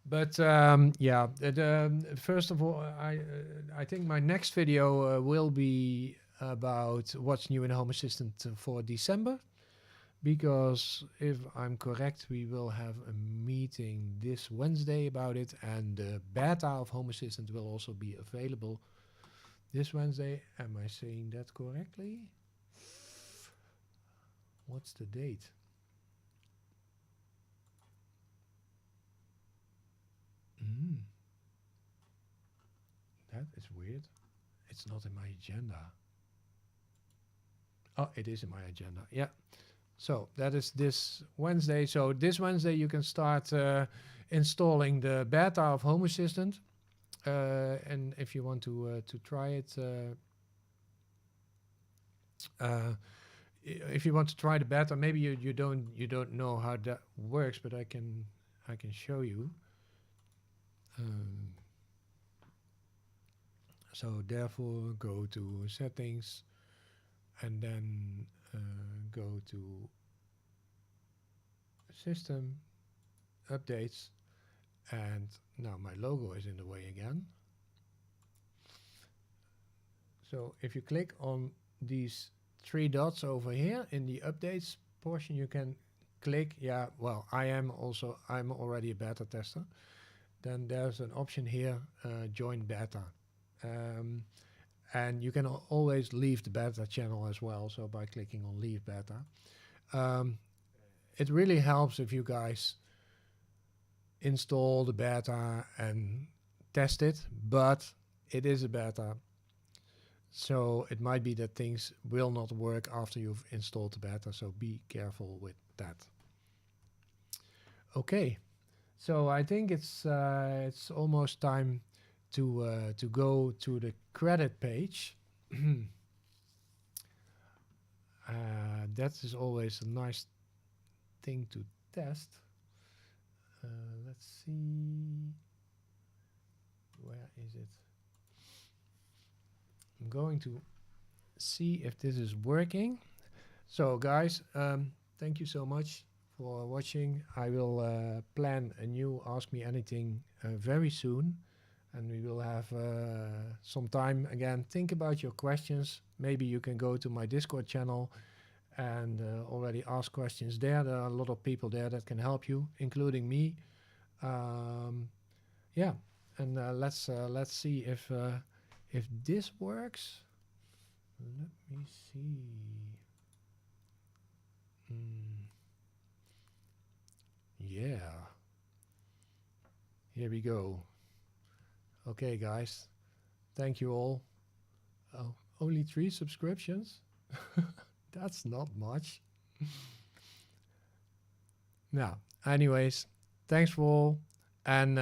But yeah, first of all, I think my next video will be about what's new in Home Assistant for December. Because if I'm correct, we will have a meeting this Wednesday about it, and the beta of Home Assistant will also be available this Wednesday. Am I saying that correctly? What's the date? That is weird. It's not in my agenda. Oh, it is in my agenda. Yeah. So that is this Wednesday. So this Wednesday you can start installing the beta of Home Assistant. And if you want to try it, If you want to try the beta, maybe you don't know how that works, but I can show you. So therefore, go to settings, and then go to system updates, and now my logo is in the way again. So if you click on these 3 dots over here in the updates portion, you can click, yeah, well, I'm already a beta tester. Then there's an option here, join beta. And you can always leave the beta channel as well, so by clicking on leave beta. It really helps if you guys install the beta and test it, but it is a beta. So it might be that things will not work after you've installed the beta, so be careful with that. Okay, so I think it's almost time to go to the credit page. That is always a nice thing to test. Let's see, where is it? I'm going to see if this is working. So guys, thank you so much for watching. I will plan a new Ask Me Anything very soon, and we will have some time again. Think about your questions. Maybe you can go to my Discord channel and already ask questions there. There are a lot of people there that can help you, including me. Yeah, and let's see if this works. Let me see. Yeah. Here we go. Okay, guys. Thank you all. Oh, only 3 subscriptions? That's not much. Now, anyways, thanks for all. And